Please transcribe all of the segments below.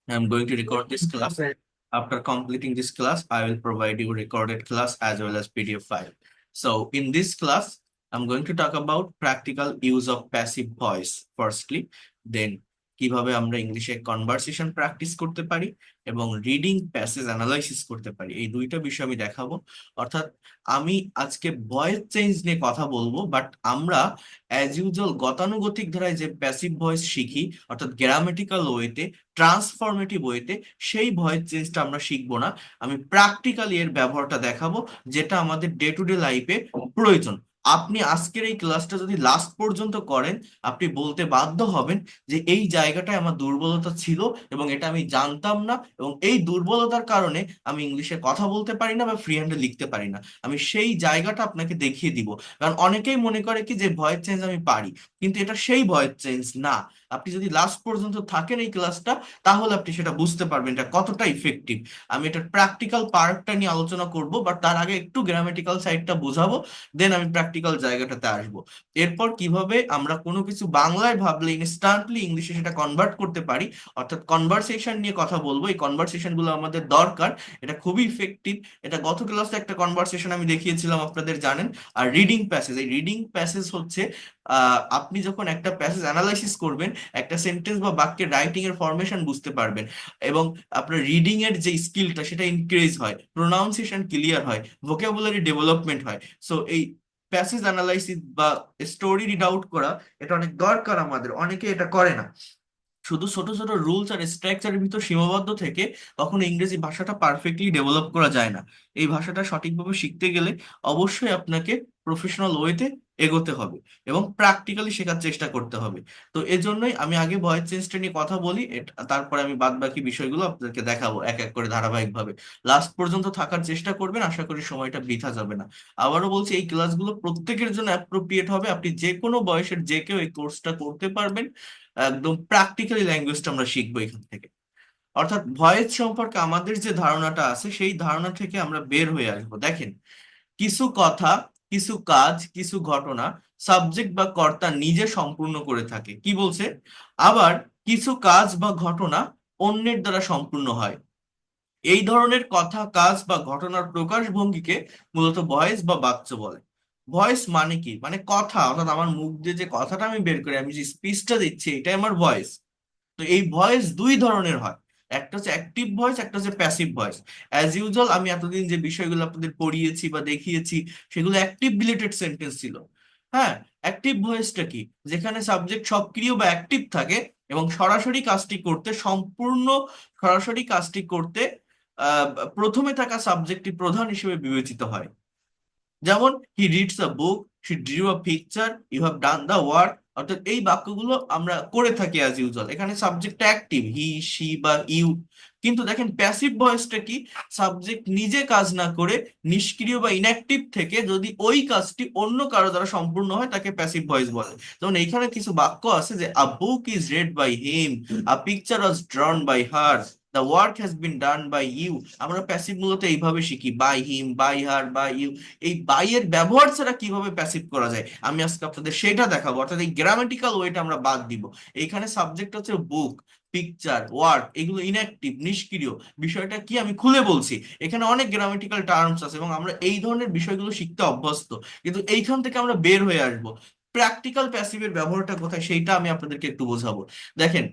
I'm going to record this class. After completing this class, I will provide you recorded class as well as PDF file. So in this class, I'm going to talk about practical use of passive voice firstly, then কিভাবে আমরা ইংলিশে conversation practice করতে পারি এবং reading passage analysis করতে পারি, এই দুইটা বিষয় আমি দেখাবো। অর্থাৎ আমি আজকে ভয়েস চেঞ্জ নিয়ে কথা বলবো, বাট আমরা অ্যাজ ইউজুয়াল গতানুগতিক ধারায় যে প্যাসিভ ভয়েস শিখি, অর্থাৎ গ্রামেটিক্যাল ওয়েতে, ট্রান্সফরমেটিভ ওয়েতে, সেই ভয়েস চেঞ্জটা আমরা শিখবো না। আমি প্র্যাকটিক্যালি এর ব্যবহারটা দেখাবো, যেটা আমাদের ডে টু ডে লাইফে প্রয়োজন। আপনি আজকের এই ক্লাসটা যদি লাস্ট পর্যন্ত করেন, আপনি বলতে বাধ্য হবেন যে এই জায়গাটায় আমার দুর্বলতা ছিল এবং এটা আমি জানতাম না, এবং এই দুর্বলতার কারণে আমি ইংলিশে কথা বলতে পারি না বা ফ্রি হ্যান্ডে লিখতে পারি না। আমি সেই জায়গাটা আপনাকে দেখিয়ে দিব। কারণ অনেকেই মনে করে কি যে ভয়েস চেঞ্জ আমি পারি, কিন্তু এটা সেই ভয়েস চেঞ্জ না। আপনি যদি লাস্ট পর্যন্ত থাকেন এই ক্লাসটা, তাহলে আপনি সেটা বুঝতে পারবেন এটা কতটা ইফেক্টিভ। আমি এটার প্র্যাকটিক্যাল পার্টটা নিয়ে আলোচনা করব, বাট তার আগে একটু গ্রামেটিক্যাল সাইডটা বোঝাবো, দেন আমি প্র্যাকটিক্যাল জায়গাটাতে আসবো। এরপর কিভাবে আমরা কোনো কিছু বাংলায় ভাবলে ইনস্ট্যান্টলি ইংলিশে সেটা কনভার্ট করতে পারি, অর্থাৎ কনভারসেশন নিয়ে কথা বলবো। এই কনভারসেশন গুলো আমাদের দরকার, এটা খুবই ইফেক্টিভ। এটা গত ক্লাসে একটা কনভারসেশন আমি দেখিয়েছিলাম, আপনাদের জানেন। আর রিডিং প্যাসেজ, এই রিডিং প্যাসেজ হচ্ছে আপনি যখন একটা প্যাসেজ অ্যানালাইসিস করবেন, একটা সেন্টেন্স বা বাক্যের রাইটিং এর ফরমেশন বুঝতে পারবেন, এবং আপনার রিডিং এর যে স্কিলটা সেটা ইনক্রিজ হয়, প্রোনাউন্সিয়েশন ক্লিয়ার হয়, ভোকাবুলারি ডেভেলপমেন্ট হয়। সো এই প্যাসেজ অ্যানালাইসিস বা স্টোরি রিড আউট করা, এটা অনেক দরকার আমাদের। অনেকে এটা করে না, শুধু ছোট ছোট রুলস আর স্ট্রাকচারের ভিতর সীমাবদ্ধ থেকে কখনো ইংরেজি ভাষাটা পারফেক্টলি ডেভেলপ করা যায় না। এই ভাষাটা সঠিকভাবে শিখতে গেলে অবশ্যই আপনাকে প্রফেশনাল ওয়েতে এগোতে হবে এবং প্র্যাকটিক্যালি শেখার চেষ্টা করতে হবে। তো এজন্যই আমি আগে ভয়েস চেঞ্জটা নিয়ে কথা বলি, তারপরে আমি বাদ বাকি বিষয়গুলো আপনাদেরকে দেখাবো এক এক করে ধারাবাহিকভাবে। লাস্ট পর্যন্ত থাকার চেষ্টা করবেন, আশা করি সময়টা বৃথা যাবে না। আবারও বলছি, এই ক্লাসগুলো প্রত্যেকের জন্য অ্যাপ্রোপ্রিয়েট হবে। আপনি যে কোনো বয়সের যে কেউ এই কোর্সটা করতে পারবেন। একদম প্র্যাকটিক্যালি ল্যাঙ্গুয়েজটা আমরা শিখবো এখান থেকে। অর্থাৎ ভয়েস সম্পর্কে আমাদের যে ধারণাটা আছে, সেই ধারণা থেকে আমরা বের হয়ে আসবো। দেখেন, কিছু কথা, কিছু কাজ, কিছু ঘটনা সাবজেক্ট বা কর্তা নিজে সম্পূর্ণ করে থাকে, কি বলছে, আবার কিছু কাজ বা ঘটনা অন্যের দ্বারা সম্পূর্ণ হয়। এই ধরনের কথা, কাজ বা ঘটনার প্রকাশভঙ্গিকে মূলত ভয়েস বা বাচ্য বলে। ভয়েস মানে কি, মানে কথা, অর্থাৎ আমার মুখ দিয়ে যে কথাটা আমি বের করি, আমি যে স্পিচটা দিচ্ছি, এটাই আমার ভয়েস। তো এই ভয়েস দুই ধরনের হয়, একটা হচ্ছে অ্যাক্টিভ ভয়েস, একটা হচ্ছে প্যাসিভ ভয়েস। অ্যাজ ইউজুয়াল আমি এতদিন যে বিষয়গুলো আপনাদের পড়িয়েছি বা দেখিয়েছি, সেগুলো অ্যাক্টিভ রিলেটেড সেন্টেন্স ছিল। হ্যাঁ, অ্যাক্টিভ ভয়েসটা কি, যেখানে সাবজেক্ট সক্রিয় বা অ্যাক্টিভ থাকে এবং সরাসরি কাজটি করতে সম্পূর্ণ সরাসরি কাজটি করতে আহ প্রথমে থাকা সাবজেক্টটি প্রধান হিসেবে বিবেচিত হয়। যেমন he reads a book, she drew a picture, you have done the work. অর্থাৎ এই বাক্যগুলো আমরা করে থাকি অ্যাজ ইউজুয়াল, এখানে সাবজেক্ট অ্যাক্টিভ, হি, শি বা ইউ। কিন্তু দেখেন প্যাসিভ ভয়েসটা কি, সাবজেক্ট নিজে কাজ না করে নিষ্ক্রিয় বা ইনঅ্যাক্টিভ থেকে যদি ওই কাজটি অন্য কারো দ্বারা সম্পূর্ণ হয়, তাকে প্যাসিভ ভয়েস বলে। যেমন এইখানে কিছু বাক্য আছে যে a book is read by him, a picture was drawn by her, the work has been done by you. আমরা প্যাসিভ মূলত এইভাবে শিখি, by him, by her, by you. এই বাই এর ব্যবহার ছাড়া কিভাবে প্যাসিভ করা যায়, আমি আজকে আপনাদের সেটা দেখাবো। অর্থাৎ এই গ্রামাটিক্যাল ওয়েটা আমরা বাদ দিব। এখানে সাবজেক্ট হচ্ছে বুক, পিকচার, ওয়ার্ক, এগুলো ইনঅ্যাক্টিভ, নিষ্ক্রিয়। বিষয়টা কি আমি খুলে বলছি, এখানে অনেক গ্রামাটিক্যাল টার্মস আছে এবং আমরা এই ধরনের বিষয়গুলো শিখতে অভ্যস্ত, কিন্তু এইখান থেকে আমরা বের হয়ে আসবো। প্র্যাকটিক্যাল প্যাসিভের ব্যবহারটা কোথায়, সেইটা আমি আপনাদেরকে একটু বোঝাবো। দেখেন,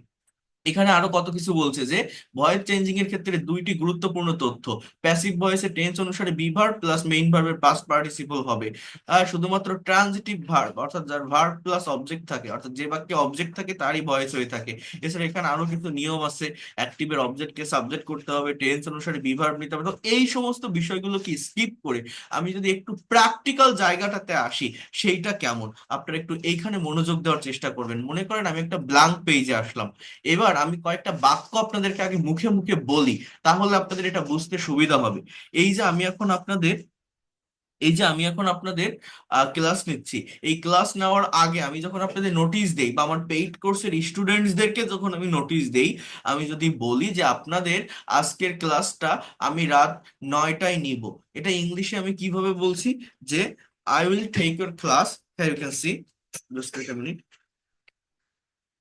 এখানে আরো কত কিছু বলছে যে ভয়েস চেঞ্জিং এর ক্ষেত্রে দুইটি গুরুত্বপূর্ণ তথ্য। প্যাসিভ ভয়েসে টেন্স অনুসারে বি ভার্ব প্লাস মেইন ভার্বের পাস্ট পার্টিসিপল হবে। আর শুধুমাত্র ট্রানজিটিভ ভার্ব, অর্থাৎ যার ভার্ব প্লাস অবজেক্ট থাকে, অর্থাৎ যে বাক্যে অবজেক্ট থাকে তারই ভয়েস হয়ে থাকে। এছাড়া এখানে আরো কিছু নিয়ম আছে, অ্যাক্টিভের অবজেক্টকে সাবজেক্ট করতে হবে, টেন্স অনুসারে বি ভার্ব নিতে হবে। তো এই সমস্ত বিষয়গুলো কি স্কিপ করে আমি যদি একটু প্র্যাকটিক্যাল জায়গাটাতে আসি, সেইটা কেমন, আপনারা একটু এইখানে মনোযোগ দেওয়ার চেষ্টা করবেন। মনে করেন আমি একটা ব্ল্যাঙ্ক পেজে আসলাম, এবার আমি কয়েকটা বাক্য আপনাদেরকে আগে মুখে মুখে বলি, তাহলে আপনাদের এটা বুঝতে সুবিধা হবে। এই যে আমি এখন আপনাদের এই যে আমি এখন আপনাদের ক্লাস নিচ্ছি, এই ক্লাস নেওয়ার আগে আমি যখন আপনাদের নোটিশ দেই বা আমার পেইড কোর্সের স্টুডেন্টসদেরকে যখন আমি নোটিশ দেই, আমি যদি বলি যে আপনাদের আজকের ক্লাসটা আমি রাত 9টায় নিব, এটা ইংলিশে আমি কিভাবে বলছি, যে I will take your class, you can see, just minute,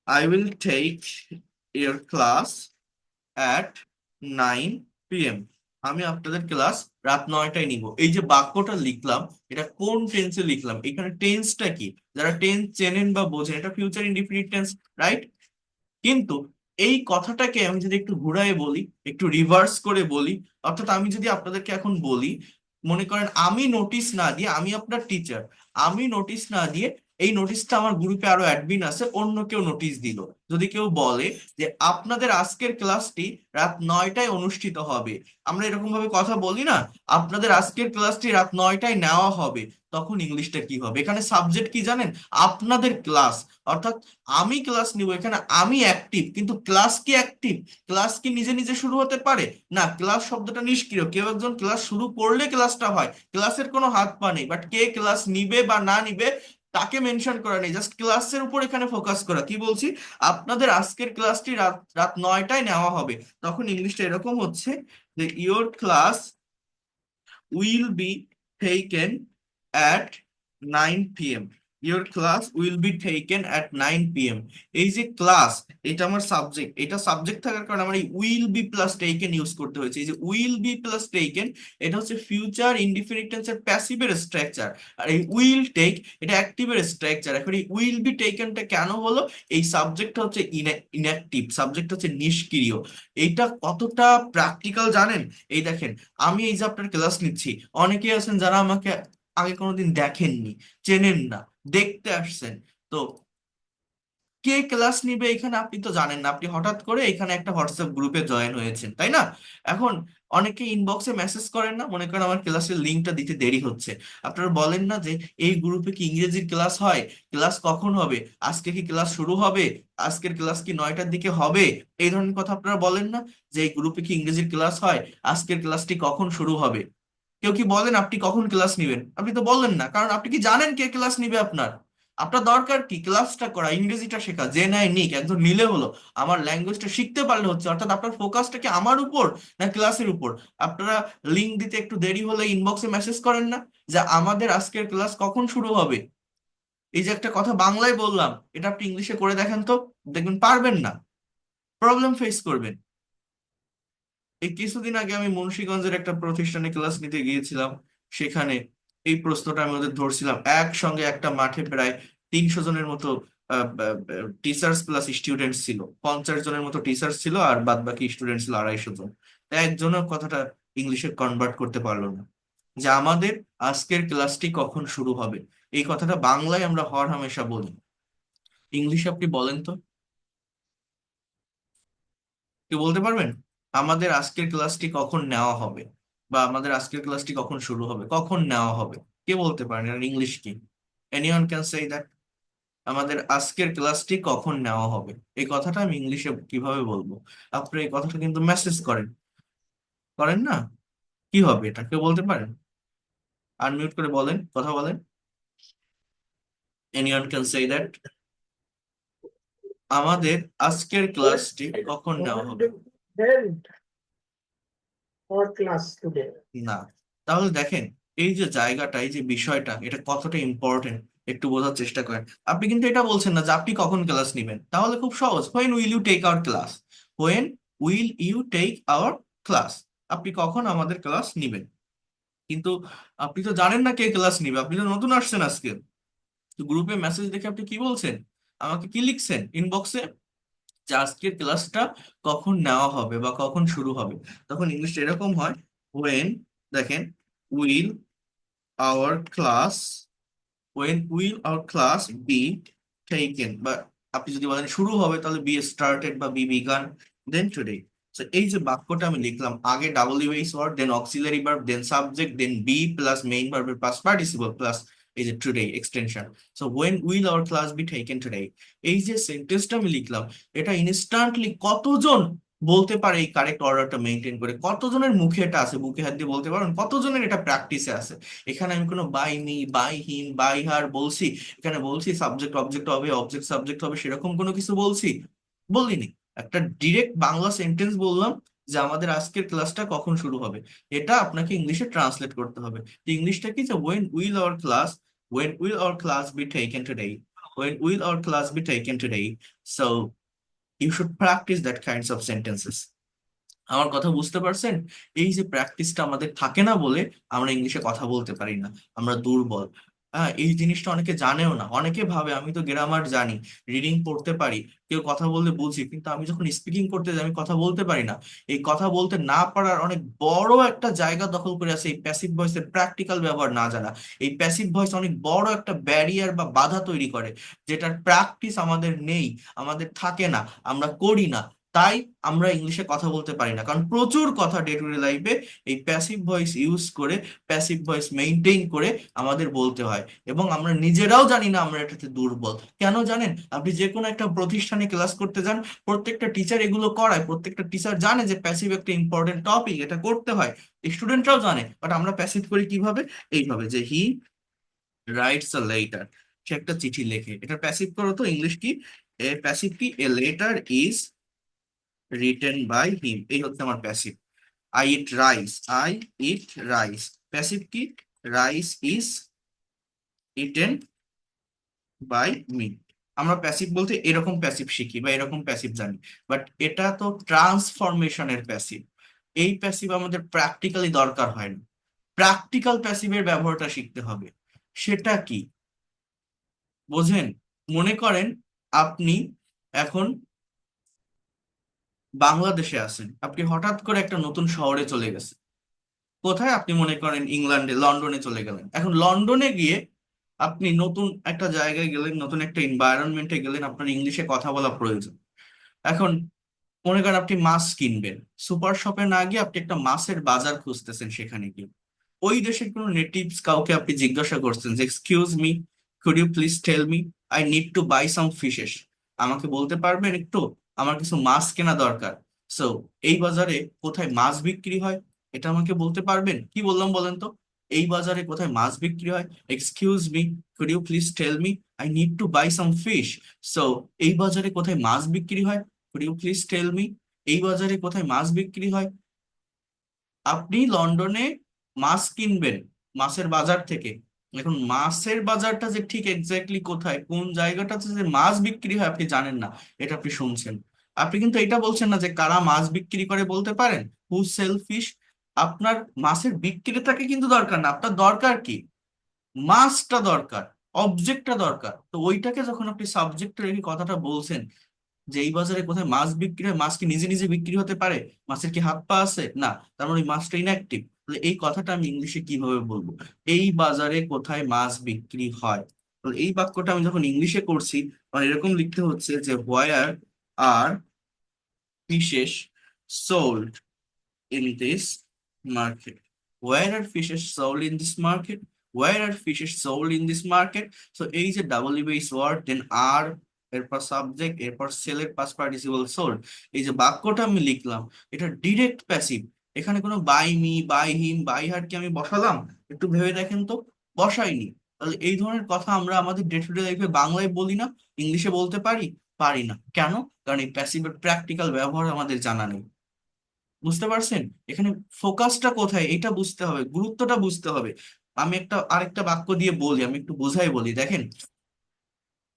I will take your class at 9 p.m. আমি আপনাদের ক্লাস রাত 9টায় নিব। এই যে বাক্যটা লিখলাম, এটা কোন টেন্সে লিখলাম? এখানে টেন্সটা কি? যারা টেন্স চেনেন বা বোঝেন, এটা ফিউচার ইনডিফিনিট টেন্স, রাইট? কিন্তু এই কথাটাকে আমি যদি একটু ঘুরায় বলি, একটু রিভার্স করে বলি, অর্থাৎ আমি যদি আপনাদেরকে এখন বলি, মনে করেন আমি নোটিশ না দিয়ে, আমি আপনার টিচার, আমি নোটিশ না দিয়ে এই নোটিশটা আমার গ্রুপে আরো অ্যাডমিন আছে, অন্য কেউ নোটিশ দিল, যদি কেউ বলে যে আপনাদের আজকের ক্লাসটি রাত 9টায় অনুষ্ঠিত হবে, আমরা এরকম ভাবে কথা বলি না, আপনাদের আজকের ক্লাসটি রাত 9টায় নেওয়া হবে, তখন ইংলিশটা কি হবে? এখানে সাবজেক্ট কি জানেন? আপনাদের ক্লাস। অর্থাৎ আমি ক্লাস নিব, এখানে আমি অ্যাক্টিভ, কিন্তু ক্লাস কি অ্যাক্টিভ? ক্লাস কি নিজে নিজে শুরু হতে পারে? না, ক্লাস শব্দটা নিষ্ক্রিয়, কেউ একজন ক্লাস শুরু করলে ক্লাসটা হয়, ক্লাসের কোনো হাত পা নেই, বাট কে ক্লাস নিবে বা না নিবে তাকে মেনশন করা নেই, জাস্ট ক্লাসের উপর এখানে ফোকাস করা। কি বলছি? আপনাদের আজকের ক্লাসটি রাত রাত 9টায় নেওয়া হবে, তখন ইংলিশটা এরকম হচ্ছে যে your class will be taken at 9 p.m. Your class will be taken at 9 p.m. এই যে ক্লাস, এটা আমার সাবজেক্ট, এটা সাবজেক্ট থাকার কারণে আমার এই will be plus taken use করতে হয়েছে। এই যে উইল বি প্লাস টেকেন, এটা হচ্ছে ফিউচার ইনডিফিনিট টেন্সের প্যাসিভের স্ট্রাকচার, আর এই উইল টেক এটা অ্যাক্টিভের স্ট্রাকচার। এখন এই উইল বি টেকেনটা কেন হলো? এই সাবজেক্টটা হচ্ছে ইনঅ্যাক্টিভ, সাবজেক্ট হচ্ছে নিষ্ক্রিয়। এইটা কতটা প্র্যাকটিক্যাল জানেন? এই দেখেন, আমি এই যে আপনার ক্লাস নিচ্ছি, অনেকেই আছেন যারা আমাকে আগে কোনোদিন দেখেননি, চেনেন না, দেখতে আসছেন, তো কে ক্লাস নিবে এখানে আপনি তো জানেন না, আপনি হঠাৎ করে এখানে একটা হোয়াটসঅ্যাপ গ্রুপে জয়েন হয়েছেন, তাই না? এখন অনেকে ইনবক্সে মেসেজ করেন না, মনে করেন আমার ক্লাসের লিঙ্কটা দিতে দেরি হচ্ছে, আপনারা বলেন না যে এই গ্রুপে কি ইংরেজির ক্লাস হয়? ক্লাস কখন হবে? আজকে কি ক্লাস শুরু হবে? আজকের ক্লাস কি 9টার দিকে হবে? এই ধরনের কথা আপনারা বলেন না, যে এই গ্রুপে কি ইংরেজির ক্লাস হয়? আজকের ক্লাসটি কখন শুরু হবে? কেউ কি বলেন আপনি কখন ক্লাস নিবেন? আপনি তো বললেন না, কারণ আপনি কি জানেন কে ক্লাস নিবে আপনার? আপনার দরকার কি? ক্লাসটা করা, ইংরেজিটা শেখা, যে নেয় নিক, একজন নিলে হলো, আমার ল্যাঙ্গুয়েজটা শিখতে পারলে হচ্ছে। অর্থাৎ আপনার ফোকাসটা কি আমার উপর না ক্লাসের উপর? আপনারা লিঙ্ক দিতে একটু দেরি হলে ইনবক্সে মেসেজ করেন না যে আমাদের আজকের ক্লাস কখন শুরু হবে? এই যে একটা কথা বাংলায় বললাম, এটা আপনি ইংলিশে করে দেখেন তো, দেখবেন পারবেন না, প্রবলেম ফেস করবেন। এই কিছুদিন আগে আমি মুন্সিগঞ্জের একটা প্রতিষ্ঠানে ক্লাস নিতে গিয়েছিলাম, সেখানে এই প্রশ্নটা আমি ওদের ধরছিলাম, একসঙ্গে একটা মাঠে প্রায় 300 জনের মতো টিচার্স প্লাস স্টুডেন্টস ছিল, 50 জনের মতো টিচার্স ছিল, আর বাদ বাকি স্টুডেন্ট ছিল 250 জন। তা একজনও কথাটা ইংলিশে কনভার্ট করতে পারলো না, যে আমাদের আজকের ক্লাসটি কখন শুরু হবে। এই কথাটা বাংলায় আমরা হর হামেশা বলি, ইংলিশে আপনি বলেন তো, কি বলতে পারবেন? আমাদের আজকের ক্লাসটি কখন নেওয়া হবে, বা আমাদের আজকের ক্লাসটি কখন শুরু হবে, কখন নেওয়া হবে, কে বলতে পারেন? আর ইংলিশ কি? Anyone can say that? আমাদের আজকের ক্লাসটি কখন নেওয়া হবে, এই কথাটা আমি ইংলিশে কিভাবে বলবো? আপনি এই কথাটা কিন্তু মেসেজ করেন, করেন না? কি হবে এটা, কেউ বলতে পারেন? আনমিউট করে বলেন, কথা বলেন। Anyone can say that? আমাদের আজকের ক্লাসটি কখন নেওয়া হবে? held our class today. না। তাহলে দেখেন, এই যে জায়গাটা, এই যে বিষয়টা, এটা কতটা ইম্পর্টেন্ট একটু বোঝার চেষ্টা করেন। আপনি কিন্তু এটা বলছেন না যে আপনি কখন ক্লাস নেবেন, তাহলে খুব সহজ, when will you take our class, when will you take our class, আপনি কখন আমাদের ক্লাস নিবেন। কিন্তু আপনি তো জানেন না কে ক্লাস নিবে, আপনি তো নতুন আসছেন আজকে, তো গ্রুপে মেসেজ দেখে আপনি কি বলছেন? আমাকে কি লিখছেন ইনবক্সে? যে আজকের ক্লাসটা কখন নেওয়া হবে বা কখন শুরু হবে। তখন ইংলিশ এরকম হয়, হোয়েন, দেখেন, will our class will our class be taken, বা আপনি যদি বলেন শুরু হবে, তাহলে be started বা be begun, then today. So এই যে বাক্যটা আমি লিখলাম, আগে WH word, then auxiliary verb, then subject, then be plus main verb এর past participle plus এই যে today extension. So when will our class be taken today, এই যে সেন্টেন্সটা আমি লিখলাম, এটা ইনস্ট্যান্টলি কতজন বলতে পারে এই কারেক্ট অর্ডারটা মেনটেন করে? কতজনের মুখে এটা আছে, বুকে হাত দিয়ে বলতে পারেন কতজনের এটা প্র্যাকটিসে আছে? এখানে আমি কোনো by me, by him, by her বলছি? এখানে বলছি সাবজেক্ট অবজেক্ট হবে, অবজেক্ট সাবজেক্ট হবে, সেরকম কোনো কিছু বলছি? বলিনি। একটা ডিরেক্ট বাংলা সেন্টেন্স বললাম যে আমাদের আজকের ক্লাসটা কখন শুরু হবে, এটা আপনাকে ইংলিশে ট্রান্সলেট করতে হবে। ইংলিশটা কি? যে when will our class be taken today, when will our class be taken today. So you should practice that kinds of sentences. আমার কথা বুঝতে পারছেন? এই যে প্র্যাকটিসটা আমাদের থাকে না বলে আমরা ইংলিশে কথা বলতে পারি না, আমরা দুর্বল। হ্যাঁ, এই জিনিসটা অনেকে জানেও না, অনেকে ভাবে আমি তো গ্রামার জানি, রিডিং পড়তে পারি, কেউ কথা বললে বুঝি, কিন্তু আমি যখন স্পিকিং করতে যাই আমি কথা বলতে পারি না। এই কথা বলতে না পারার অনেক বড় একটা জায়গা দখল করে আছে এই প্যাসিভ ভয়েসের প্র্যাকটিক্যাল ব্যবহার না জানা। এই প্যাসিভ ভয়েস অনেক বড় একটা ব্যারিয়ার বা বাধা তৈরি করে, যেটার প্র্যাকটিস আমাদের নেই, আমাদের থাকে না, আমরা করি না। তাই আমরা ইংলিশে কথা বলতে পারি না, কারণ প্রচুর কথা ডে টু ডে লাইফে এই প্যাসিভ ভয়েস ইউজ করে, প্যাসিভ ভয়েস মেনটেন করে আমাদের বলতে হয়, এবং আমরা নিজেরাও জানি না আমরা এটাতে দুর্বল। কেন জানেন? আপনি যে কোনো একটা প্রতিষ্ঠানে ক্লাস করতে যান, প্রত্যেকটা টিচার এগুলো করায়, প্রত্যেকটা টিচার জানে যে প্যাসিভ একটা ইম্পর্টেন্ট টপিক, এটা করতে হয়, স্টুডেন্টরাও জানে, বাট আমরা প্যাসিভ করি কিভাবে? এইভাবে যে হি রাইটস আ লেটার, সে একটা চিঠি লেখে। এটা প্যাসিভ করো তো, ইংলিশ কি? এ প্যাসিভ কি? A letter is written by him, এই হচ্ছে আমার passive. I eat rice, I eat rice, passive কি? Rice is eaten by me. আমরা প্যাসিভ বলতে এরকম প্যাসিভ শিখি বা এরকম প্যাসিভ জানি, বাট এটা তো ট্রান্সফরমেশনের প্যাসিভ। এই প্যাসিভ আমাদের প্র্যাকটিক্যালি দরকার হয় না, প্র্যাকটিক্যাল প্যাসিভের ব্যবহারটা শিখতে হবে। সেটা কি বোঝেন? মনে করেন আপনি এখন বাংলাদেশে আছেন, আপনি হঠাৎ করে একটা নতুন শহরে চলে গেছেন। কোথায়? আপনি মনে করেন ইংল্যান্ডে, লন্ডনে চলে গেলেন। এখন লন্ডনে গিয়ে আপনি নতুন একটা জায়গায় গেলেন, নতুন একটা এনভায়রনমেন্টে গেলেন, আপনার ইংলিশে কথা বলা প্রয়োজন। এখন মনে করেন আপনি মাছ কিনবেন, সুপার শপে না গিয়ে আপনি একটা মাছের বাজার খুঁজতেছেন, সেখানে গিয়ে ওই দেশের কোনো নেটিভস কাউকে আপনি জিজ্ঞাসা করছেন যে excuse me, could you please tell me, I need to buy some fishes, আমাকে বলতে পারবেন একটু, আমার কিছু মাছ কেনা দরকার। সো এই বাজারে কোথায় মাছ বিক্রি হয়, এটা আমাকে বলতে পারবেন? কি বললাম বলেন তো? এই বাজারে কোথায় মাছ বিক্রি হয়, excuse me, could you please tell me, I need to buy some fish. So এই বাজারে কোথায় মাছ বিক্রি হয়, could you please tell me, এই বাজারে কোথায় মাছ বিক্রি হয়। আপনি লন্ডনে মাছ কিনবেন মাছের বাজার থেকে। এখন মাছের বাজারটা যে ঠিক এক্স্যাক্টলি কোথায়, কোন জায়গাটাতে যে মাছ বিক্রি হয় আপনি জানেন না, এটা আপনি শুনছেন। আপনি কিন্তু এটা বলছেন না যে কারা মাছ বিক্রি করে, বলতে পারেন হু সেল ফিশ। আপনার মাছের বিক্রেতাকে কিন্তু দরকার না, আপনার দরকার কি? মাছটা দরকার, অবজেক্টটা দরকার। তো ওইটাকে যখন আপনি সাবজেক্ট রেখে কথাটা বলছেন যে এই বাজারে কোথায় মাছ বিক্রি হয়, মাছ কি নিজে নিজে বিক্রি হতে পারে? মাছের কি হাত পা আছে? না, তার মানে ওই মাছটা ইনঅ্যাক্টিভ। তাহলে এই কথাটা আমি ইংলিশে কিভাবে বলবো? এই বাজারে কোথায় মাছ বিক্রি হয়। তাহলে এই বাক্যটা আমি যখন ইংলিশে করছি, আমার এরকম লিখতে হচ্ছে যে where are fishes sold in this market? Where are fishes sold in this market? Where are fishes sold in this market? So এই যে ডাবল বেস ওয়ার্ড, দেন আর, এরপর সাবজেক্ট, এরপর সেলের পাস্ট পার্টিসিপল সোল্ড, এই যে বাক্যটা আমি লিখলাম, এটা ডিরেক্ট প্যাসিভ। এখানে কোনো by me, by him, by her কি আমি বসালাম? একটু ভেবে দেখেন তো, বসাইনি। তাহলে এই ধরনের কথা আমরা আমাদের ডে টু ডে লাইফে বাংলায় বলি না, ইংলিশে বলতে পারি? পারি না। কেন? কারণ এই প্যাসিভের প্র্যাকটিক্যাল ব্যবহার আমাদের জানা নেই। বুঝতে পারছেন? এখানে ফোকাসটা কোথায় এটা বুঝতে হবে, গুরুত্বটা বুঝতে হবে। আমি একটা আরেকটা বাক্য দিয়ে বলি, আমি একটু বোঝাই বলি, দেখেন।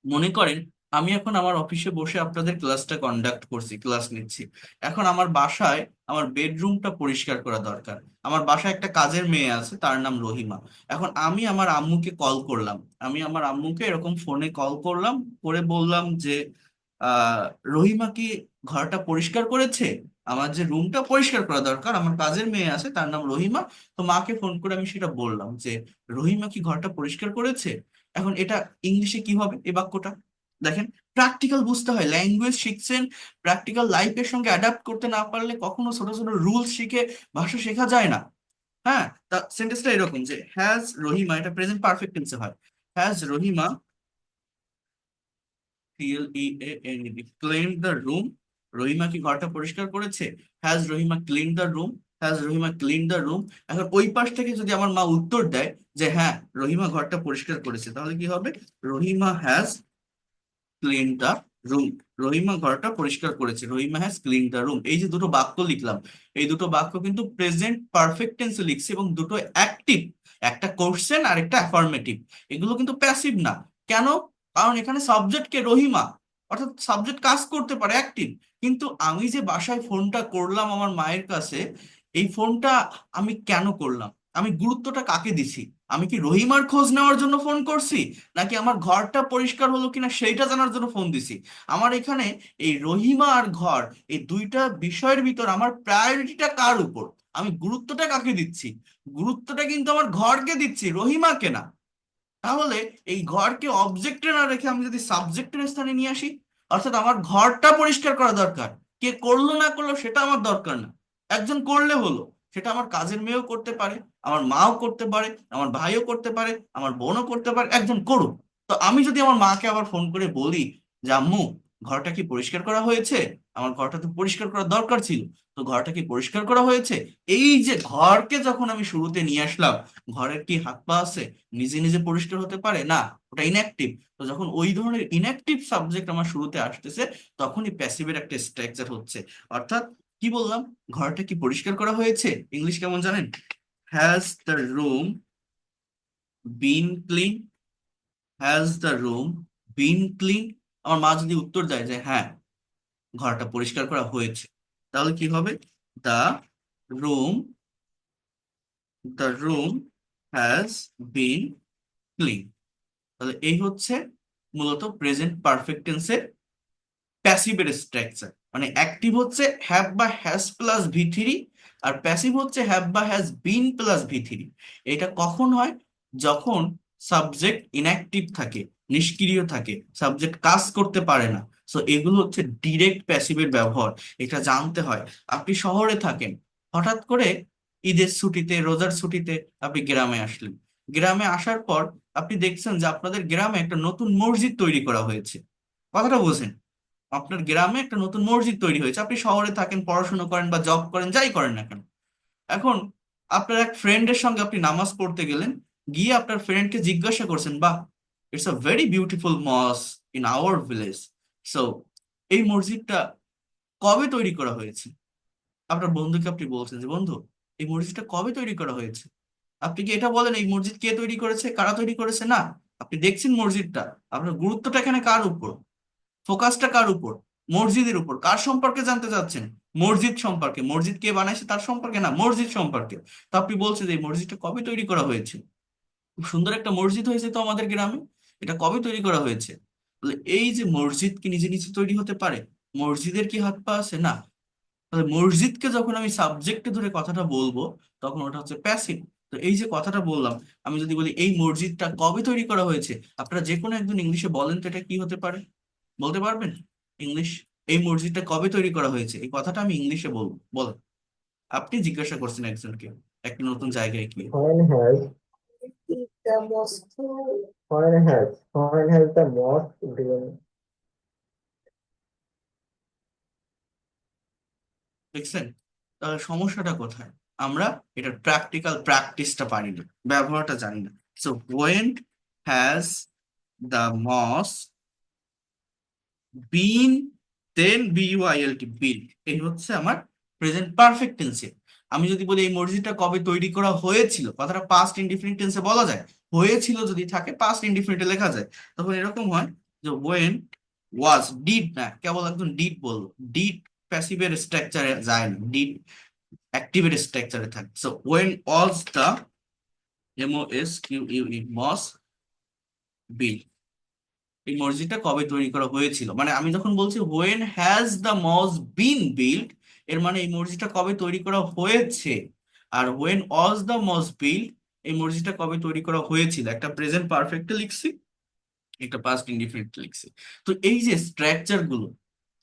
মনে করেন আমি এখন আমার অফিসে বসে আপনাদের ক্লাসটা কন্ডাক্ট করছি, ক্লাস নিচ্ছি। এখন আমার বাসায় আমার বেডরুমটা পরিষ্কার করা দরকার। আমার বাসায় একটা কাজের মেয়ে আছে, তার নাম রহিমা। এখন আমি আমার আম্মুকে কল করলাম, আমি আমার আম্মুকে এরকম ফোনে কল করলাম, করে বললাম যে আহ রহিমা কি ঘরটা পরিষ্কার করেছে? আমার যে রুমটা পরিষ্কার করা দরকার, আমার কাজের মেয়ে আছে, তার নাম রহিমা। তো মাকে ফোন করে আমি সেটা বললাম যে রহিমা কি ঘরটা পরিষ্কার করেছে। এখন এটা ইংলিশে কি হবে এই বাক্যটা? দেখেন, প্র্যাকটিক্যাল বুঝতে হয়, ল্যাঙ্গুয়েজ শিখছেন, প্র্যাকটিক্যাল লাইফের সঙ্গে অ্যাডাপ্ট করতে না পারলে কখনো ছোট ছোট রুলস শিখে ভাষা শেখা যায় না। হ্যাঁ, তা সেন্টেন্সটা এরকম যে হ্যাজ রহিমা, এটা প্রেজেন্ট পারফেক্ট টেন্সে হয়। Has Rahima, CLEANED, clean the room, Rahima কি ঘরটা পরিষ্কার করেছে? Has Rahima clean the room, has Rahima clean the room. এখন ওই পাশ থেকে যদি আমার মা উত্তর দেয় যে হ্যাঁ রহিমা ঘরটা পরিষ্কার করেছে, তাহলে কি হবে? Rahima has clean the room, Rahima ঘরটা পরিষ্কার করেছে, Rahima has clean the room. এই যে দুটো বাক্য লিখলাম, এই দুটো বাক্য কিন্তু প্রেজেন্ট পারফেক্ট টেন্সে লিখছি, এবং দুটো অ্যাক্টিভ, একটা কোশ্চেন আর একটা অ্যাফার্মেটিভ। এগুলো কিন্তু প্যাসিভ না। কেন? কারণ এখানে সাবজেক্ট কে? রহিমা। অর্থাৎ সাবজেক্ট কাজ করতে পারে, অ্যাক্টিভ। কিন্তু আমি যে বাসায় ফোনটা করলাম আমার মায়ের কাছে, এই ফোনটা আমি কেন করলাম, আমি গুরুত্বটা কাকে দিছি? আমি কি রহিমার খোঁজ নেওয়ার জন্য ফোন করছি, নাকি আমার ঘরটা পরিষ্কার হলো কিনা সেইটা জানার জন্য ফোন দিছি? আমার এখানে এই রহিমা আর ঘর, এই দুইটা বিষয়ের ভিতর আমার প্রায়োরিটিটা কার উপর, আমি গুরুত্বটা কাকে দিচ্ছি? গুরুত্বটা কিন্তু আমার ঘরকে দিচ্ছি, রহিমাকে না। তাহলে এই ঘরকে অবজেক্টে না রেখে আমি যদি সাবজেক্টের স্থানে নিয়ে আসি, অর্থাৎ আমার ঘরটা পরিষ্কার করা দরকার, কে করলো না করলো সেটা আমার দরকার না, একজন করলে হলো। সেটা আমার কাজের মেয়েও করতে পারে, আমার মাও করতে পারে, আমার ভাইও করতে পারে, আমার বোনও করতে পারে, একজন করুক। তো আমি যদি আমার মাকে আবার ফোন করে বলি যে আম্মু, ঘরটা কি পরিষ্কার করা হয়েছে? আমার ঘরটা তো পরিষ্কার করা দরকার ছিল, তো ঘরটা কি পরিষ্কার করা হয়েছে? এই যে ঘরকে যখন আমি শুরুতে নিয়ে আসলাম, ঘরের কি হাত পা আছে নিজে নিজে পরিষ্কার হতে পারে? না, ওটা ইনঅ্যাক্টিভ। তো যখন ওই ধরনের ইনঅ্যাক্টিভ সাবজেক্ট আমার শুরুতে আসতেছে, তখনই প্যাসিভের একটা স্ট্রাকচার হচ্ছে। অর্থাৎ কি বললাম, ঘরটা কি পরিষ্কার করা হয়েছে ইংলিশ কেমন জানেন? Has the room been clean? Has the room been clean? আমার মা যদি উত্তর দেয় যে হ্যাঁ, ঘরটা পরিষ্কার করা হয়েছে, তাহলে কি হবে? The room the room has been clean. তাহলে এই হচ্ছে মূলত প্রেজেন্ট পারফেক্ট টেন্সের প্যাসিভের স্ট্রাকচার। মানে অ্যাক্টিভ হচ্ছে হ্যাভ বা হ্যাজ প্লাস ভি থ্রি, আর প্যাসিভ হচ্ছে হ্যাভ বা has been plus V three. এটা কখন হয়? যখন সাবজেক্ট ইনঅ্যাক্টিভ থাকে, নিষ্ক্রিয় থাকে, সাবজেক্ট কাজ করতে পারে না। সো এগুলো হচ্ছে ডিরেক্ট প্যাসিভের ব্যবহার। এটা জানতে হয়। আপনি শহরে থাকেন, হঠাৎ করে ঈদের ছুটিতে, রোজার ছুটিতে আপনি গ্রামে আসলেন। গ্রামে আসার পর আপনি দেখছেন যে আপনাদের গ্রামে একটা নতুন মসজিদ তৈরি করা হয়েছে। কথাটা বোঝেন? আপনার গ্রামে একটা নতুন মসজিদ তৈরি হয়েছে, আপনি শহরে থাকেন, পড়াশোনা করেন বা জব করেন, যাই করেন না কেন। এখন আপনার এক ফ্রেন্ডের সঙ্গে আপনি নামাজ পড়তে গেলেন, গিয়ে আপনার ফ্রেন্ডকে জিজ্ঞাসা করছেন, বাহ, it's a very beautiful moss in our village. So এই মসজিদটা কবে তৈরি করা হয়েছে? আপনার বন্ধুকে আপনি বলছেন যে বন্ধু, এই মসজিদটা কবে তৈরি করা হয়েছে? আপনি কি এটা বলেন এই মসজিদ কে তৈরি করেছে, কারা তৈরি করেছে? না, আপনি দেখছেন মসজিদটা। আপনার গুরুত্বটা এখানে কার উপর, ফোকাসটা কার উপর? মসজিদের উপর। কার সম্পর্কে জানতে চাচ্ছেন? মসজিদ সম্পর্কে। মসজিদ কে বানাইছে তার সম্পর্কে না, মসজিদ সম্পর্কে। তো আপনি বলছেন যে এই মসজিদটা কবে তৈরি করা হয়েছে? খুব সুন্দর একটা মসজিদ হয়েছে তো আমাদের গ্রামে, এটা কবে তৈরি করা হয়েছে? তাহলে এই যে মসজিদ কি নিজে নিজে তৈরি হতে পারে? মসজিদের কি হাত পা আছে? না। তাহলে মসজিদকে যখন আমি সাবজেক্টে ধরে কথাটা বলবো, তখন ওটা হচ্ছে প্যাসিভ। তো এই যে কথাটা বললাম, আমি যদি বলি এই মসজিদটা কবে তৈরি করা হয়েছে, আপনারা যে কোনো একজন ইংলিশে বলেন তো এটা কি হতে পারে? বলতে পারবেন ইংলিশ? এই মসজিদটা কবে তৈরি করা হয়েছে, এই কথাটা আমি ইংলিশে বলবো, বলেন। আপনি জিজ্ঞাসা করছেন একজনকে একটা নতুন জায়গায় গিয়ে। When has the most when has the most been দেখছেন? তাহলে সমস্যাটা কোথায়? আমরা এটার প্র্যাকটিক্যাল প্র্যাকটিসটা পারি না, ব্যবহারটা জানি না। So when has the mosque been, then B U I L T, build, এই হচ্ছে আমার প্রেজেন্ট পারফেক্ট টেন্সে। আমি যদি বলি এই মসজিদটা কবে তৈরি করা হয়েছিল, কথাটা পাস্ট ইনডিফিনিট টেন্সে বলা যায়। হয়েছিল যদি থাকে পাস্ট ইনডিফিনিটে লেখা যায়, তখন এরকম হয় যে ওয়েন ওয়াজ, ডিড না, কেবল একজন ডিড বলবো। ডিড প্যাসিভের স্ট্রাকচারে যায় না, ডিড অ্যাক্টিভের স্ট্রাকচারে থাকে। So when was the, MOSQUE, mosque build, এই মসজিদটা কবে তৈরি করা হয়েছিল, মানে আমি যখন বলছি when has the mosque been build, এর মানে এই মসজিদটা কবে তৈরি করা হয়েছে। আর when was the mosque build, এই মসজিদটা কবে তৈরি করা হয়েছিল। একটা প্রেজেন্ট পারফেক্টে লিখছি, একটা পাস্ট ইনডিফিনিট লিখছি। তো এই যে স্ট্রাকচার গুলো,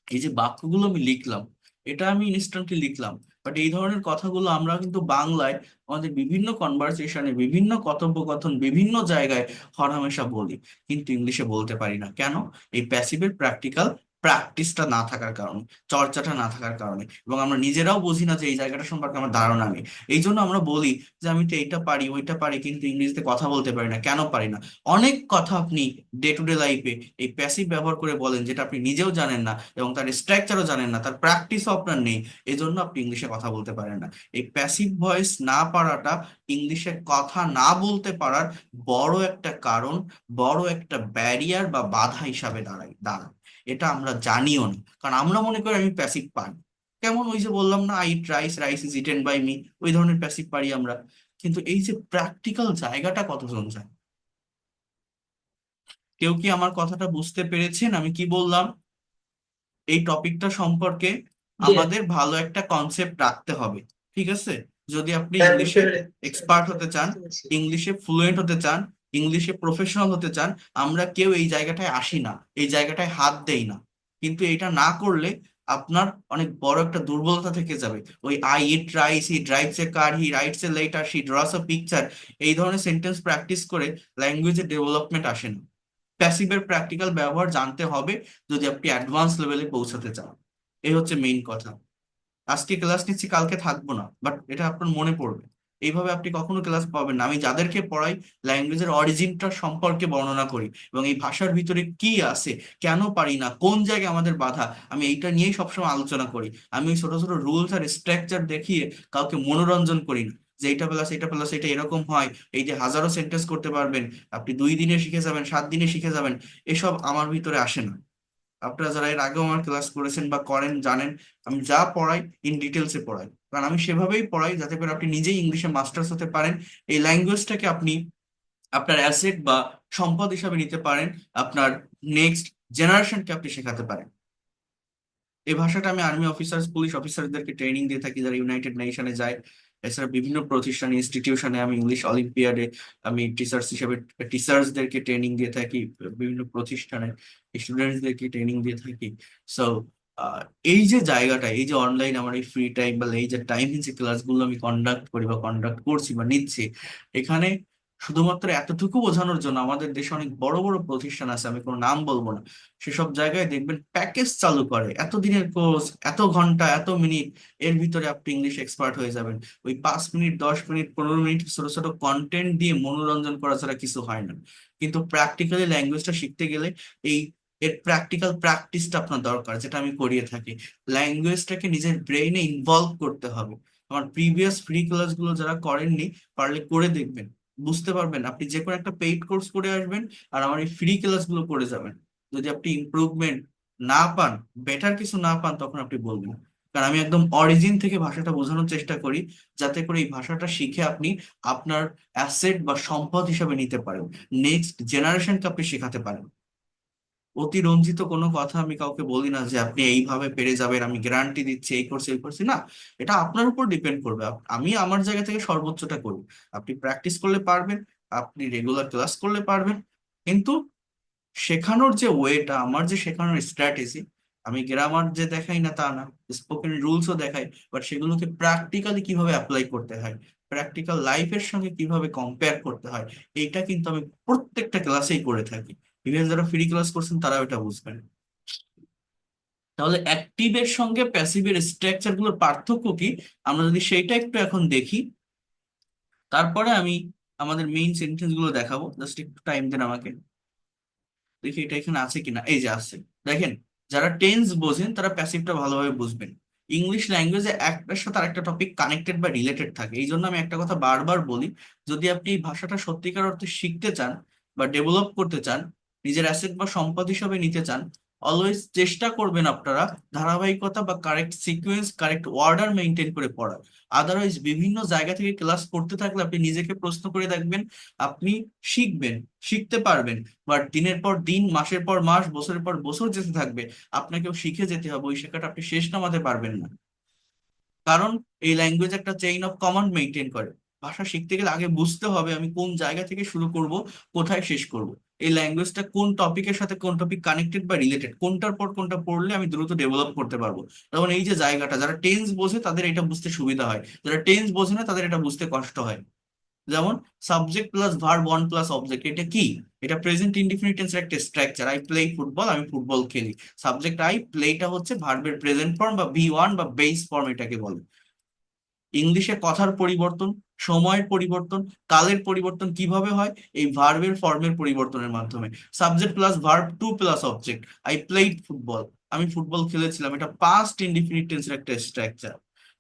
এই যে বাক্যগুলো আমি লিখলাম, এটা আমি ইনস্ট্যান্টলি লিখলাম, বাট এই ধরনের কথাগুলো আমরা কিন্তু বাংলায় আমাদের বিভিন্ন কনভারসেশনে, বিভিন্ন কথোপকথন, বিভিন্ন জায়গায় হরহামেশা বলি, কিন্তু ইংলিশে বলতে পারি না। কেন? এই প্যাসিভের প্র্যাকটিক্যাল প্র্যাকটিসটা না থাকার কারণে, চর্চাটা না থাকার কারণে, এবং আমরা নিজেরাও বুঝি না যে এই জায়গাটা সম্পর্কে আমার ধারণা নেই। এই জন্য আমরা বলি যে আমি তো এইটা পারি ওইটা পারি, কিন্তু ইংরেজিতে কথা বলতে পারি না। কেন পারি না? অনেক কথা আপনি ডে টু ডে লাইফে এই প্যাসিভ ব্যবহার করে বলেন, যেটা আপনি নিজেও জানেন না এবং তার স্ট্রাকচারও জানেন না, তার প্র্যাকটিসও আপনার নেই। এই জন্য আপনি ইংলিশে কথা বলতে পারেন না। এই প্যাসিভ ভয়েস না পারাটা ইংলিশে কথা না বলতে পারার বড় একটা কারণ, বড় একটা ব্যারিয়ার বা বাধা হিসাবে দাঁড়ায়। এটা আমরা জানিও না, কারণ আমরা মনে করি আমি প্যাসিভ পারি। কেমন ওই যে বললাম না, I eat rice, rice is eaten by me, ওই ধরনের প্যাসিভ পারি আমরা। কিন্তু এই যে প্র্যাকটিক্যাল জায়গাটা কতজন জানে? কেউ কি আমার কথাটা বুঝতে পেরেছেন আমি কি বললাম? এই টপিকটা সম্পর্কে Yes. আমাদের ভালো একটা কনসেপ্ট রাখতে হবে, ঠিক আছে? যদি আপনি হ্যাঁ, বুঝতে ইংলিশে পেরেছি। এক্সপার্ট হতে চান, ইংলিশে ফ্লুয়েন্ট হতে চান, ইংলিশে প্রফেশনাল হতে চান, আমরা কেউ এই জায়গাটায় আসি না, এই জায়গাটায় হাত দেই না। কিন্তু এটা না করলে আপনার অনেক বড় একটা দুর্বলতা থেকে যাবে। ওই I eat rice, he drives A car, he writes a letter, she draws a picture, এই ধরনের সেন্টেন্স প্র্যাকটিস করে ল্যাঙ্গুয়েজের ডেভেলপমেন্ট আসে না। প্যাসিভের প্র্যাকটিক্যাল ব্যবহার জানতে হবে যদি আপনি অ্যাডভান্স লেভেলে পৌঁছাতে চান। এই হচ্ছে মেইন কথা। আজকে ক্লাস নিচ্ছি, কালকে থাকবো না, বাট এটা আপনার মনে পড়বে। এইভাবে আপনি কখনো ক্লাস পাবেন না। আমি যাদেরকে পড়াই, ল্যাঙ্গুয়েজের অরিজিনটা সম্পর্কে বর্ণনা করি, এবং এই ভাষার ভিতরে কি আছে, কেন পারি না, কোন জায়গায় আমাদের বাধা, আমি এইটা নিয়েই সবসময় আলোচনা করি। আমি ওই ছোট ছোট রুলস আর স্ট্রাকচার দেখিয়ে কাউকে মনোরঞ্জন করি না, যে এটা প্লাস এটা এরকম হয়। এই যে হাজারো সেন্টেন্স করতে পারবেন, আপনি 2 দিনে শিখে যাবেন, 7 দিনে শিখে যাবেন, এসব আমার ভিতরে আসে না। আপনারা যারা এর আগেও আমার ক্লাস করেছেন বা করেন জানেন, আমি যা পড়াই ইন ডিটেলসে পড়াই, কারণ আমি সেভাবেই পড়াই যাতে করে আপনি নিজেই ইংলিশে মাস্টার্স হতে পারেন, এই ল্যাঙ্গুয়েজটাকে আপনি আপনার অ্যাসেট বা সম্পদ হিসাবে নিতে পারেন, আপনার নেক্সট জেনারেশনকে আপনি শেখাতে পারেন। এই ভাষাটা আমি আর্মি অফিসার্স, পুলিশ অফিসারদেরকে ট্রেনিং দিয়ে থাকি যারা ইউনাইটেড নেশনে যায়। এছাড়া বিভিন্ন প্রতিষ্ঠান, ইনস্টিটিউশনে আমি ইংলিশ অলিম্পিয়াডে আমি টিচার্স হিসেবে টিচার্সদেরকে ট্রেনিং দিয়ে থাকি, বিভিন্ন প্রতিষ্ঠানে স্টুডেন্টসদেরকে ট্রেনিং দিয়ে থাকি। সো এই যে জায়গাটা, এই যে অনলাইন আমার এই ফ্রি টাইম বা এই যে টাইম যে ক্লাসগুলো আমি কন্ডাক্ট করি বা কন্ডাক্ট করছি বা নিচ্ছি, এখানে শুধুমাত্র এতটুকু বোঝানোর জন্য আমাদের দেশে অনেক বড় বড় প্রতিষ্ঠান আছে, আমি কোনো নাম বলবো না, সেসব জায়গায় দেখবেন প্যাকেজ চালু করে, এত দিনের কোর্স, এত ঘন্টা, এত মিনিট, এর ভিতরে আপনি ইংলিশ এক্সপার্ট হয়ে যাবেন। ওই 5 মিনিট, 10 মিনিট, 15 মিনিট ছোট ছোট কন্টেন্ট দিয়ে মনোরঞ্জন করা ছাড়া কিছু হয় না। কিন্তু প্র্যাকটিক্যালি ল্যাঙ্গুয়েজটা শিখতে গেলে এই এর প্র্যাকটিক্যাল প্র্যাকটিসটা আপনার দরকার, যেটা আমি করিয়ে থাকি। ল্যাঙ্গুয়েজটাকে নিজের ব্রেইনে ইনভলভ করতে হবে। আমার প্রিভিয়াস ফ্রি ক্লাসগুলো যারা করেননি, পারলে করে দেখবেন, বুঝতে পারবেন। আপনি যে কোনো একটা পেইড কোর্স করে আসবেন আর আমার এই ফ্রি ক্লাসগুলো করে যাবেন। যদি আপনি ইমপ্রুভমেন্ট না পান, বেটার কিছু না পান, তখন আপনি বলবেন। কারণ আমি একদম অরিজিন থেকে ভাষাটা বোঝানোর চেষ্টা করি, যাতে করে এই ভাষাটা শিখে আপনি আপনার অ্যাসেট বা সম্পদ হিসাবে নিতে পারেন, নেক্সট জেনারেশনকে আপনি শেখাতে পারেন। অতিরঞ্জিত কোনো কথা আমি কাউকে বলি না যে আপনি এইভাবে পেরে যাবেন, আমি গ্যারান্টি দিচ্ছি, এই করছি এই করছি না। এটা আপনার উপর ডিপেন্ড করবে। আমি আমার জায়গা থেকে সর্বোচ্চটা করি। আপনি প্র্যাকটিস করলে পারবেন, আপনি রেগুলার ক্লাস করলে পারবেন, কিন্তু শেখানোর যে ওয়েটা, আমার যে শেখানোর স্ট্র্যাটেজি, আমি গ্রামার যে দেখাই না তা না, স্পোকেন রুলসও দেখাই, বাট সেগুলোকে প্র্যাকটিক্যালি কিভাবে অ্যাপ্লাই করতে হয়, প্র্যাকটিক্যাল লাইফের সঙ্গে কিভাবে কম্পেয়ার করতে হয়, এইটা কিন্তু আমি প্রত্যেকটা ক্লাসেই করে থাকি। ইভেন যারা ফ্রি ক্লাস করছেন তারাও এটা বুঝবেন। তাহলে অ্যাক্টিভের সঙ্গে প্যাসিভের স্ট্রাকচার গুলোর পার্থক্য কি, আমরা যদি সেইটা একটু এখন দেখি, তারপরে আমি আমাদের মেইন সেন্টেন্স গুলো দেখাবো। জাস্ট একটু টাইম দেন আমাকে, দেখি এটা এখানে আছে কিনা। এই যে আছে, দেখেন। যারা টেন্স বোঝেন তারা প্যাসিভটা ভালোভাবে বুঝবেন। ইংলিশ ল্যাঙ্গুয়েজে একটার সাথে আরেকটা টপিক কানেক্টেড বা রিলেটেড থাকে, এই জন্য আমি একটা কথা বারবার বলি, যদি আপনি এই ভাষাটা সত্যিকার অর্থে শিখতে চান বা ডেভেলপ করতে চান, নিজের অ্যাসেট বা সম্পদ হিসাবে নিতে চান, অলওয়েজ চেষ্টা করবেন আপনারা ধারাবাহিকতা বা correct sequence, correct order maintain করে পড়ার। আদারওয়াইজ বিভিন্ন জায়গা থেকে ক্লাস করতে থাকলে আপনি নিজেকে প্রশ্ন করে দেখবেন, আপনি শিখবেন, শিখতে পারবেন, বাট দিনের পর দিন, মাসের পর মাস, বছরের পর বছর যেতে থাকবে, আপনাকেও শিখে যেতে হবে, ওই শেখাটা আপনি শেষ নামাতে পারবেন না। কারণ এই ল্যাঙ্গুয়েজ একটা চেইন অফ কমান্ড মেনটেন করে। ভাষা শিখতে গেলে আগে বুঝতে হবে আমি কোন জায়গা থেকে শুরু করব, কোথায় শেষ করব, এই ল্যাঙ্গুয়েজটা কোন টপিকের সাথে কোন টপিক কানেক্টেড বা রিলেটেড, কোনটার পর কোনটা পড়লে আমি দ্রুত ডেভেলপ করতে পারবো। যেমন এই যে জায়গাটা, যারা টেন্স বোঝে তাদের এটা বুঝতে সুবিধা হয়, যারা টেন্স বোঝে না তাদের এটা বুঝতে কষ্ট হয়। যেমন subject plus verb, one plus object, এটা কি? এটা প্রেজেন্ট ইনডিফিনিট টেন্সের একটা স্ট্রাকচার। আই প্লে ফুটবল, আমি ফুটবল খেলি। সাবজেক্ট আই, প্লেটা হচ্ছে ভার্বের প্রেজেন্ট ফর্ম বা V1 বা বেস ফর্ম এটাকে বলে। ইংলিশে কথার পরিবর্তন, সময়ের পরিবর্তন, কালের পরিবর্তন কিভাবে হয়? এই ভার্বের ফর্মের পরিবর্তনের মাধ্যমে। Subject plus verb, two plus object, I played football, আমি ফুটবল খেলেছিলাম, এটা পাস্ট ইনডিফিনিট টেন্সের একটা স্ট্রাকচার।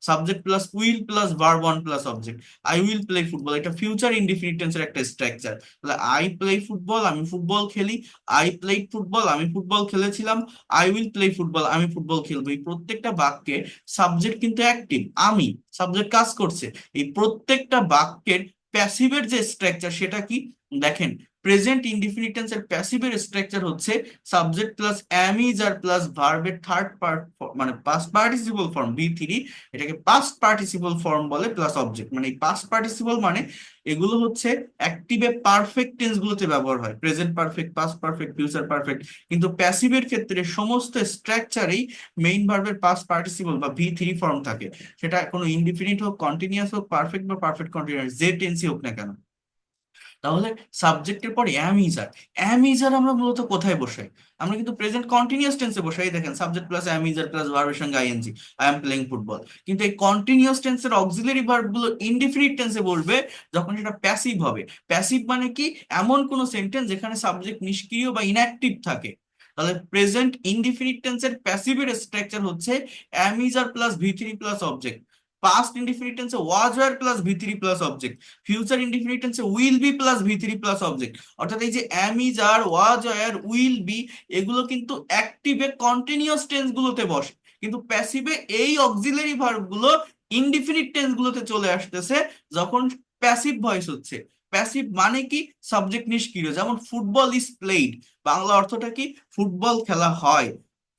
Subject plus will plus verb one plus object. I will play football, এটা ফিউচার ইনডিফিনিট টেন্সের একটা স্ট্রাকচার। তাহলে আই প্লে ফুটবল, আমি ফুটবল খেলি। আই প্লেড ফুটবল, আমি ফুটবল খেলেছিলাম। আই উইল প্লে ফুটবল, আমি ফুটবল খেলবো। এই প্রত্যেকটা বাক্যে সাবজেক্ট কিন্তু অ্যাক্টিভ, আমি, সাবজেক্ট কাজ করছে। এই প্রত্যেকটা বাক্যের প্যাসিভের যে স্ট্রাকচার সেটা কি দেখেন, প্রেজেন্ট ইনডিফিনিট টেন্সের প্যাসিভের স্ট্রাকচার হচ্ছে subject plus am is are plus ভার্বের থার্ড পার্ট, মানে past participle form B three, এটাকে পাস্ট পার্টিসিপল ফর্ম বলে, প্লাস অবজেক্ট। মানে এই পাস্ট পার্টিসিপল মানে এগুলো হচ্ছে অ্যাক্টিভে পারফেক্ট টেন্স গুলোতে ব্যবহার হয়, present perfect, past perfect, future perfect. কিন্তু প্যাসিভের ক্ষেত্রে সমস্ত স্ট্রাকচারেই মেইন ভার্বের পাস্ট পার্টিসিপল বা ভি থ্রি ফর্ম থাকে। সেটা কোনো ইনডিফিনিট হোক, কন্টিনিউয়াস হোক, পারফেক্ট বা পারফেক্ট কন্টিনিউয়াস, যে টেন্সই হোক না কেন। তাহলে সাবজেক্টের পরে অ্যাম ইজ আর, অ্যাম ইজ আর আমরা মূলত কোথায় বসাই? আমরা কিন্তু প্রেজেন্ট কন্টিনিউয়াস টেন্সে বসাই। এই দেখেন, subject plus am is are plus ভার্বের সঙ্গে ING, I am playing football. কিন্তু এই কন্টিনিউয়াস টেন্সের অক্সিলারি ভার্ব গুলো ইনডিফিনিট টেন্সে বলবে যখন সেটা প্যাসিভ হবে। প্যাসিভ মানে কি? এমন কোন সেন্টেন্স যেখানে সাবজেক্ট নিষ্ক্রিয় বা ইনঅ্যাক্টিভ থাকে। তাহলে প্রেজেন্ট ইনডিফিনিট টেন্সের প্যাসিভের স্ট্রাকচার হচ্ছে am is are plus V three plus object. Past indefinite টেন্সে was were plus V three plus object. Future indefinite টেন্সে will be plus V three plus object. অর্থাৎ এই যে am is are, was are, will be, এগুলো কিন্তু অ্যাক্টিভে continuous tense গুলোতে বসে। কিন্তু প্যাসিভে এই অক্সিলারি ভার্ব গুলো ইনডিফিনিট টেন্স গুলোতে চলে আসতেছে যখন প্যাসিভ ভয়েস হচ্ছে। প্যাসিভ মানে কি? সাবজেক্ট নিষ্ক্রিয়। যেমন ফুটবল ইজ প্লেইড, বাংলা অর্থটা কি? ফুটবল খেলা হয়।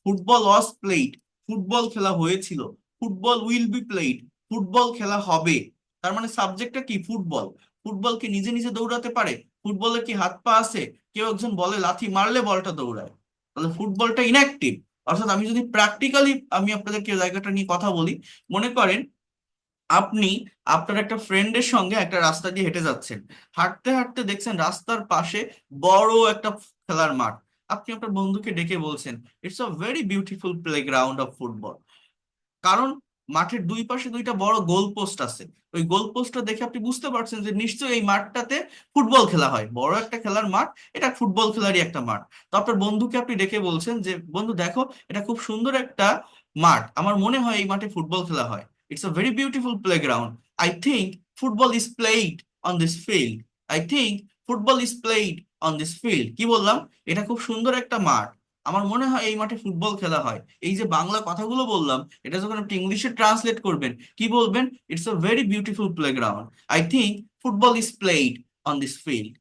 ফুটবল ওয়াজ প্লেইড, ফুটবল খেলা হয়েছিল। Football will B played, football খেলা হবে। তার মানে সাবজেক্টটা কি? ফুটবল। ফুটবল কি নিজে নিজে দৌড়াতে পারে? ফুটবলের কি হাত পা আছে? কেউ একজন বলে লাথি মারলে বলটা দৌড়ায়। তাহলে ফুটবলটা ইনঅ্যাক্টিভ। অর্থাৎ আমি যদি প্র্যাকটিক্যালি আমি আপনাদেরকে জায়গাটা নিয়ে কথা বলি, মনে করেন আপনি আপনার একটা ফ্রেন্ডের সঙ্গে একটা রাস্তা দিয়ে হেঁটে যাচ্ছেন। হাঁটতে হাঁটতে দেখছেন রাস্তার পাশে বড় একটা খেলার মাঠ। আপনি আপনার বন্ধুকে ডেকে বলছেন, it's a very beautiful play ground of football. কারণ মাঠের দুই পাশে দুইটা বড় গোল পোস্ট আছে। ওই গোল পোস্টটা দেখে আপনি বুঝতে পারছেন যে নিশ্চয়ই এই মাঠটাতে ফুটবল খেলা হয়, বড় একটা খেলার মাঠ, এটা ফুটবল খেলারই একটা মাঠ। তো আপনার বন্ধুকে আপনি ডেকে বলছেন যে বন্ধু দেখো, এটা খুব সুন্দর একটা মাঠ, আমার মনে হয় এই মাঠে ফুটবল খেলা হয়। It's a very beautiful play ground. I think football is played on this field. I think football is played on this field. কি বললাম? এটা খুব সুন্দর একটা মাঠ, আমার মনে হয় এই মাঠে ফুটবল খেলা হয়। এই যে বাংলা কথাগুলো বললাম, এটা যখন আপনি ইংলিশে ট্রান্সলেট করবেন কি বলবেন? It's a very beautiful playground. I think football is played on this field.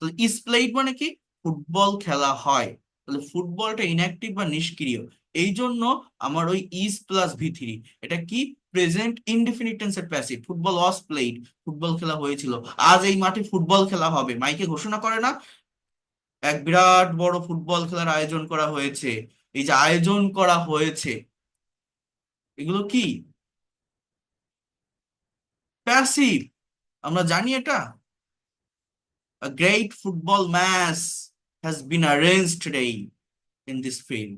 তো ইজ প্লেইড মানে কি? ফুটবল খেলা হয়। তাহলে ফুটবলটা ইনঅ্যাক্টিভ বা নিষ্ক্রিয়। এই জন্য আমার ওই ইজ প্লাস ভি থ্রি, এটা কি? প্রেজেন্ট ইনডেফিনিট টেন্সের passive. Football was played, football খেলা হয়েছিল। আজ এই মাঠে ফুটবল খেলা হবে, মাইকে ঘোষণা করে না, এক বিরাট বড় ফুটবল খেলার আয়োজন করা হয়েছে। এই যে আয়োজন করা হয়েছে, এগুলো কি? প্যাসিভ। আমরা জানি এটা। A great football match has been arranged today in this field.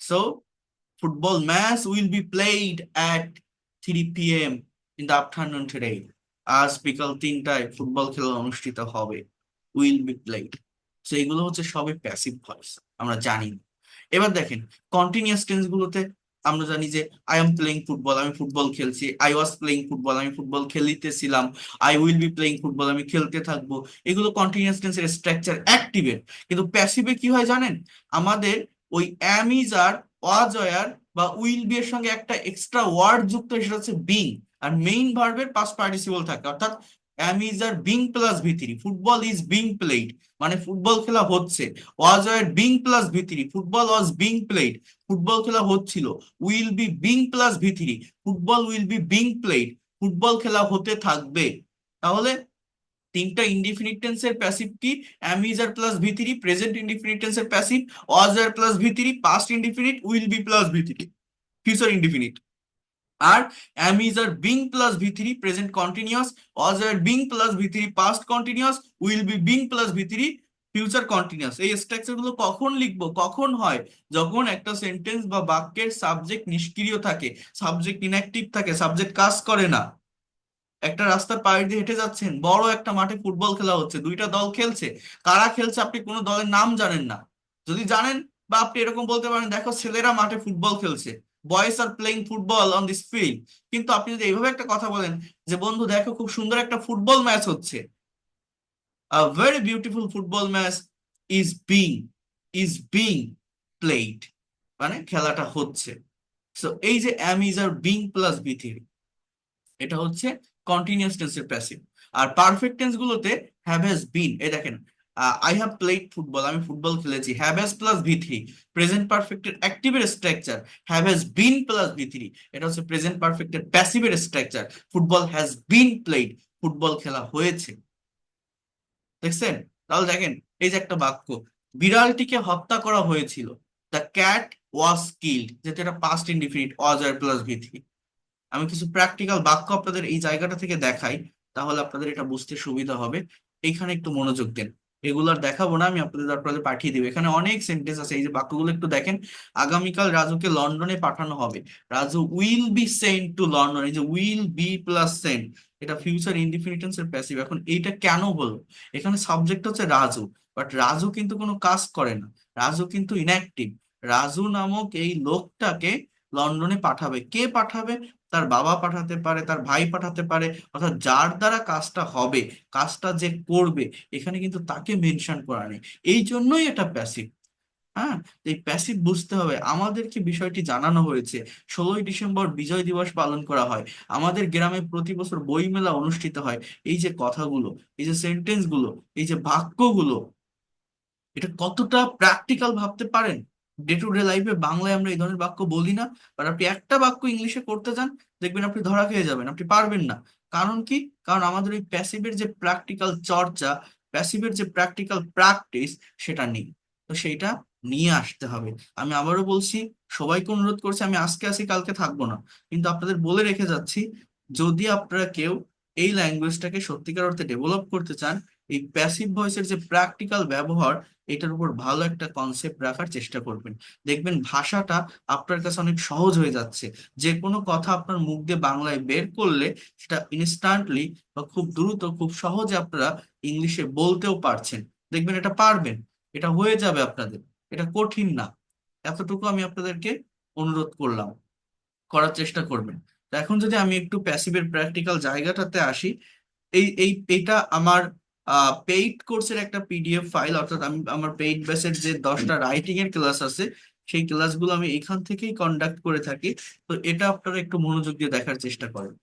So, football match will be played at 3 p.m. in the afternoon today. আজ বিকাল 3টায় ফুটবল খেলা অনুষ্ঠিত হবে, উইল বি প্লেড। তো এগুলো হচ্ছে সবই প্যাসিভ ভয়েস, আমরা জানি না। এবার দেখেন কন্টিনিউয়াস টেন্স গুলোতে আমরা জানি যে আই এম প্লেইং ফুটবল, আমি ফুটবল খেলছি। আই ওয়াজ প্লেইং ফুটবল, আমি ফুটবল খেলিতেছিলাম। I will be playing football, আমি খেলতে থাকবো। এগুলো কন্টিনিউয়াস টেন্সের স্ট্রাকচার, অ্যাক্টিভের। কিন্তু প্যাসিভে কি হয় জানেন? আমাদের ওই am is are, was were বা উইল বি এর সঙ্গে একটা এক্সট্রা ওয়ার্ড যুক্ত হয়, সেটা হচ্ছে বিং। আর মেইন ভার্বের পাস্ট পার্টিসিপল থাকে। অর্থাৎ am is are being plus V three, football is being played, মানে ফুটবল খেলা হচ্ছে। Was were being plus V three, football was being played, football খেলা হচ্ছিল। Will be being plus V three, football will be being played, football খেলা হতে থাকবে। তাহলে তিনটা ইনডিফিনিট টেন্সের প্যাসিভ কি? Am is are plus V three present indefinite টেন্সের passive, was are plus V three past indefinite, will be plus V three future indefinite. আর am is are being plus V three present continuous, was are being plus V three past continuous, will be being plus V three future continuous. এই structure গুলো কখন লিখবো? কখন হয়? যখন একটা sentence বা বাক্যের সাবজেক্ট নিষ্ক্রিয় থাকে, সাবজেক্ট ইনঅ্যাক্টিভ থাকে, সাবজেক্ট কাজ করে না। একটা রাস্তার পাশ দিয়ে হেঁটে যাচ্ছেন, বড় একটা মাঠে ফুটবল খেলা হচ্ছে, দুইটা দল খেলছে। কারা খেলছে আপনি কোনো দলের নাম জানেন না। যদি জানেন, বা আপনি এরকম বলতে পারেন দেখো ছেলেরা মাঠে ফুটবল খেলছে, boys are playing football on this field. কিন্তু আপনি যদি এইভাবে একটা কথা বলেন যে বন্ধু দেখো খুব সুন্দর একটা ফুটবল ম্যাচ হচ্ছে, a very beautiful football match is being is being played, মানে খেলাটা হচ্ছে। সো এই যে am is are being plus B three, এটা হচ্ছে কন্টিনিউয়াস টেন্সের প্যাসিভ। আর পারফেক্ট টেন্স গুলোতে হ্যাভ হ্যাজ বিন, এই দেখেন আই হ্যাভ প্লেড ফুটবল, আমি ফুটবল খেলেছি, have has plus V three. Present পারফেক্টের অ্যাক্টিভের structure have has been plus V three, এটা হচ্ছে প্রেজেন্ট পারফেক্টের প্যাসিভের structure, football has been played, football খেলা হয়েছে। দেখছেন? তাহলে দেখেন এই যে একটা বাক্য, বিড়ালটিকে হত্যা করা হয়েছিল, দ্য ক্যাট ওয়াজ কিল্ড, যেটা এটা past indefinite was are plus V three. আমি কিছু প্র্যাকটিক্যাল বাক্য আপনাদের এই জায়গাটা থেকে দেখাই, তাহলে আপনাদের এটা বুঝতে সুবিধা হবে। এইখানে একটু মনোযোগ দেন। এগুলো আর দেখাবো না, আমি আপনাদের আপনাদের পাঠিয়ে দিব। এখানে অনেক সেন্টেন্স আছে, এই যে বাক্যগুলো একটু দেখেন। আগামীকাল রাজুকে লন্ডনে পাঠানো হবে, Raju will be sent to London, এই যে উইল বি প্লাস সেন্ট, এটা ফিউচার ইনডিফিনিট এর প্যাসিভ। এখন এইটা কেন হলো? এখানে সাবজেক্ট হচ্ছে রাজু, বাট রাজু কিন্তু কোনো কাজ করে না, রাজু কিন্তু ইনঅ্যাক্টিভ। রাজু নামক এই লোকটাকে লন্ডনে পাঠাবে, কে পাঠাবে? তার বাবা পাঠাতে পারে, তার ভাই পাঠাতে পারে, অর্থাৎ যার দ্বারা কাজটা হবে, কাজটা যে করবে, এখানে কিন্তু তাকে মেনশন করা নেই। এই জন্যই এটা প্যাসিভ। হ্যাঁ, এই প্যাসিভ বুঝতে হবে। আমাদেরকে বিষয়টি জানানো হয়েছে, 16ই ডিসেম্বর বিজয় দিবস পালন করা হয়, আমাদের গ্রামে প্রতি বছর বই মেলা অনুষ্ঠিত হয়। এই যে কথাগুলো, এই যে সেন্টেন্স গুলো, এই যে বাক্যগুলো, এটা কতটা প্র্যাকটিক্যাল ভাবতে পারেন? ডে টু ডে লাইফে বাংলায় আমরা এই ধরনের বাক্য বলি না, বাট আপনি একটা বাক্য ইংলিশে করতে যান, দেখবেন আপনি ধরা খেয়ে যাবেন, আপনি পারবেন না। কারণ কি? কারণ আমাদের ওই প্যাসিভের যে প্র্যাকটিক্যাল চর্চা, প্যাসিভের যে প্র্যাকটিক্যাল প্র্যাকটিস, সেটা নেই। তো সেইটা নিয়ে আসতে হবে। আমি আবারও বলছি, সবাইকে অনুরোধ করছি, আমি আজকে আসি কালকে থাকবো না, কিন্তু আপনাদের বলে রেখে যাচ্ছি, যদি আপনারা কেউ এই ল্যাঙ্গুয়েজটাকে সত্যিকার অর্থে ডেভেলপ করতে চান, এই প্যাসিভ ভয়েসের যে প্র্যাকটিক্যাল ব্যবহার, এটার উপর ভালো একটা কনসেপ্ট রাখার চেষ্টা করবেন। দেখবেন ভাষাটা আপনার কাছে অনেক সহজ হয়ে যাচ্ছে। যে কোনো কথা আপনার মুখ দিয়ে বাংলায় বের করলে সেটা ইনস্ট্যান্টলি বা খুব দ্রুত, খুব সহজে আপনারা ইংলিশে বলতেও পারছেন। দেখবেন এটা পারবেন, এটা হয়ে যাবে আপনাদের, এটা কঠিন না। এতটুকু আমি আপনাদেরকে অনুরোধ করলাম, করার চেষ্টা করবেন। তো এখন যদি আমি একটু প্যাসিভের প্র্যাকটিক্যাল জায়গাটাতে আসি, এইটা আমার পেইড কোর্সের একটা পিডিএফ ফাইল, অর্থাৎ আমি আমার পেইড ব্যাচের যে 10টা রাইটিং এর ক্লাস আছে, সেই ক্লাসগুলো আমি এখান থেকেই কন্ডাক্ট করে থাকি। তো এটা আপনারা একটু মনোযোগ দিয়ে দেখার চেষ্টা করেন।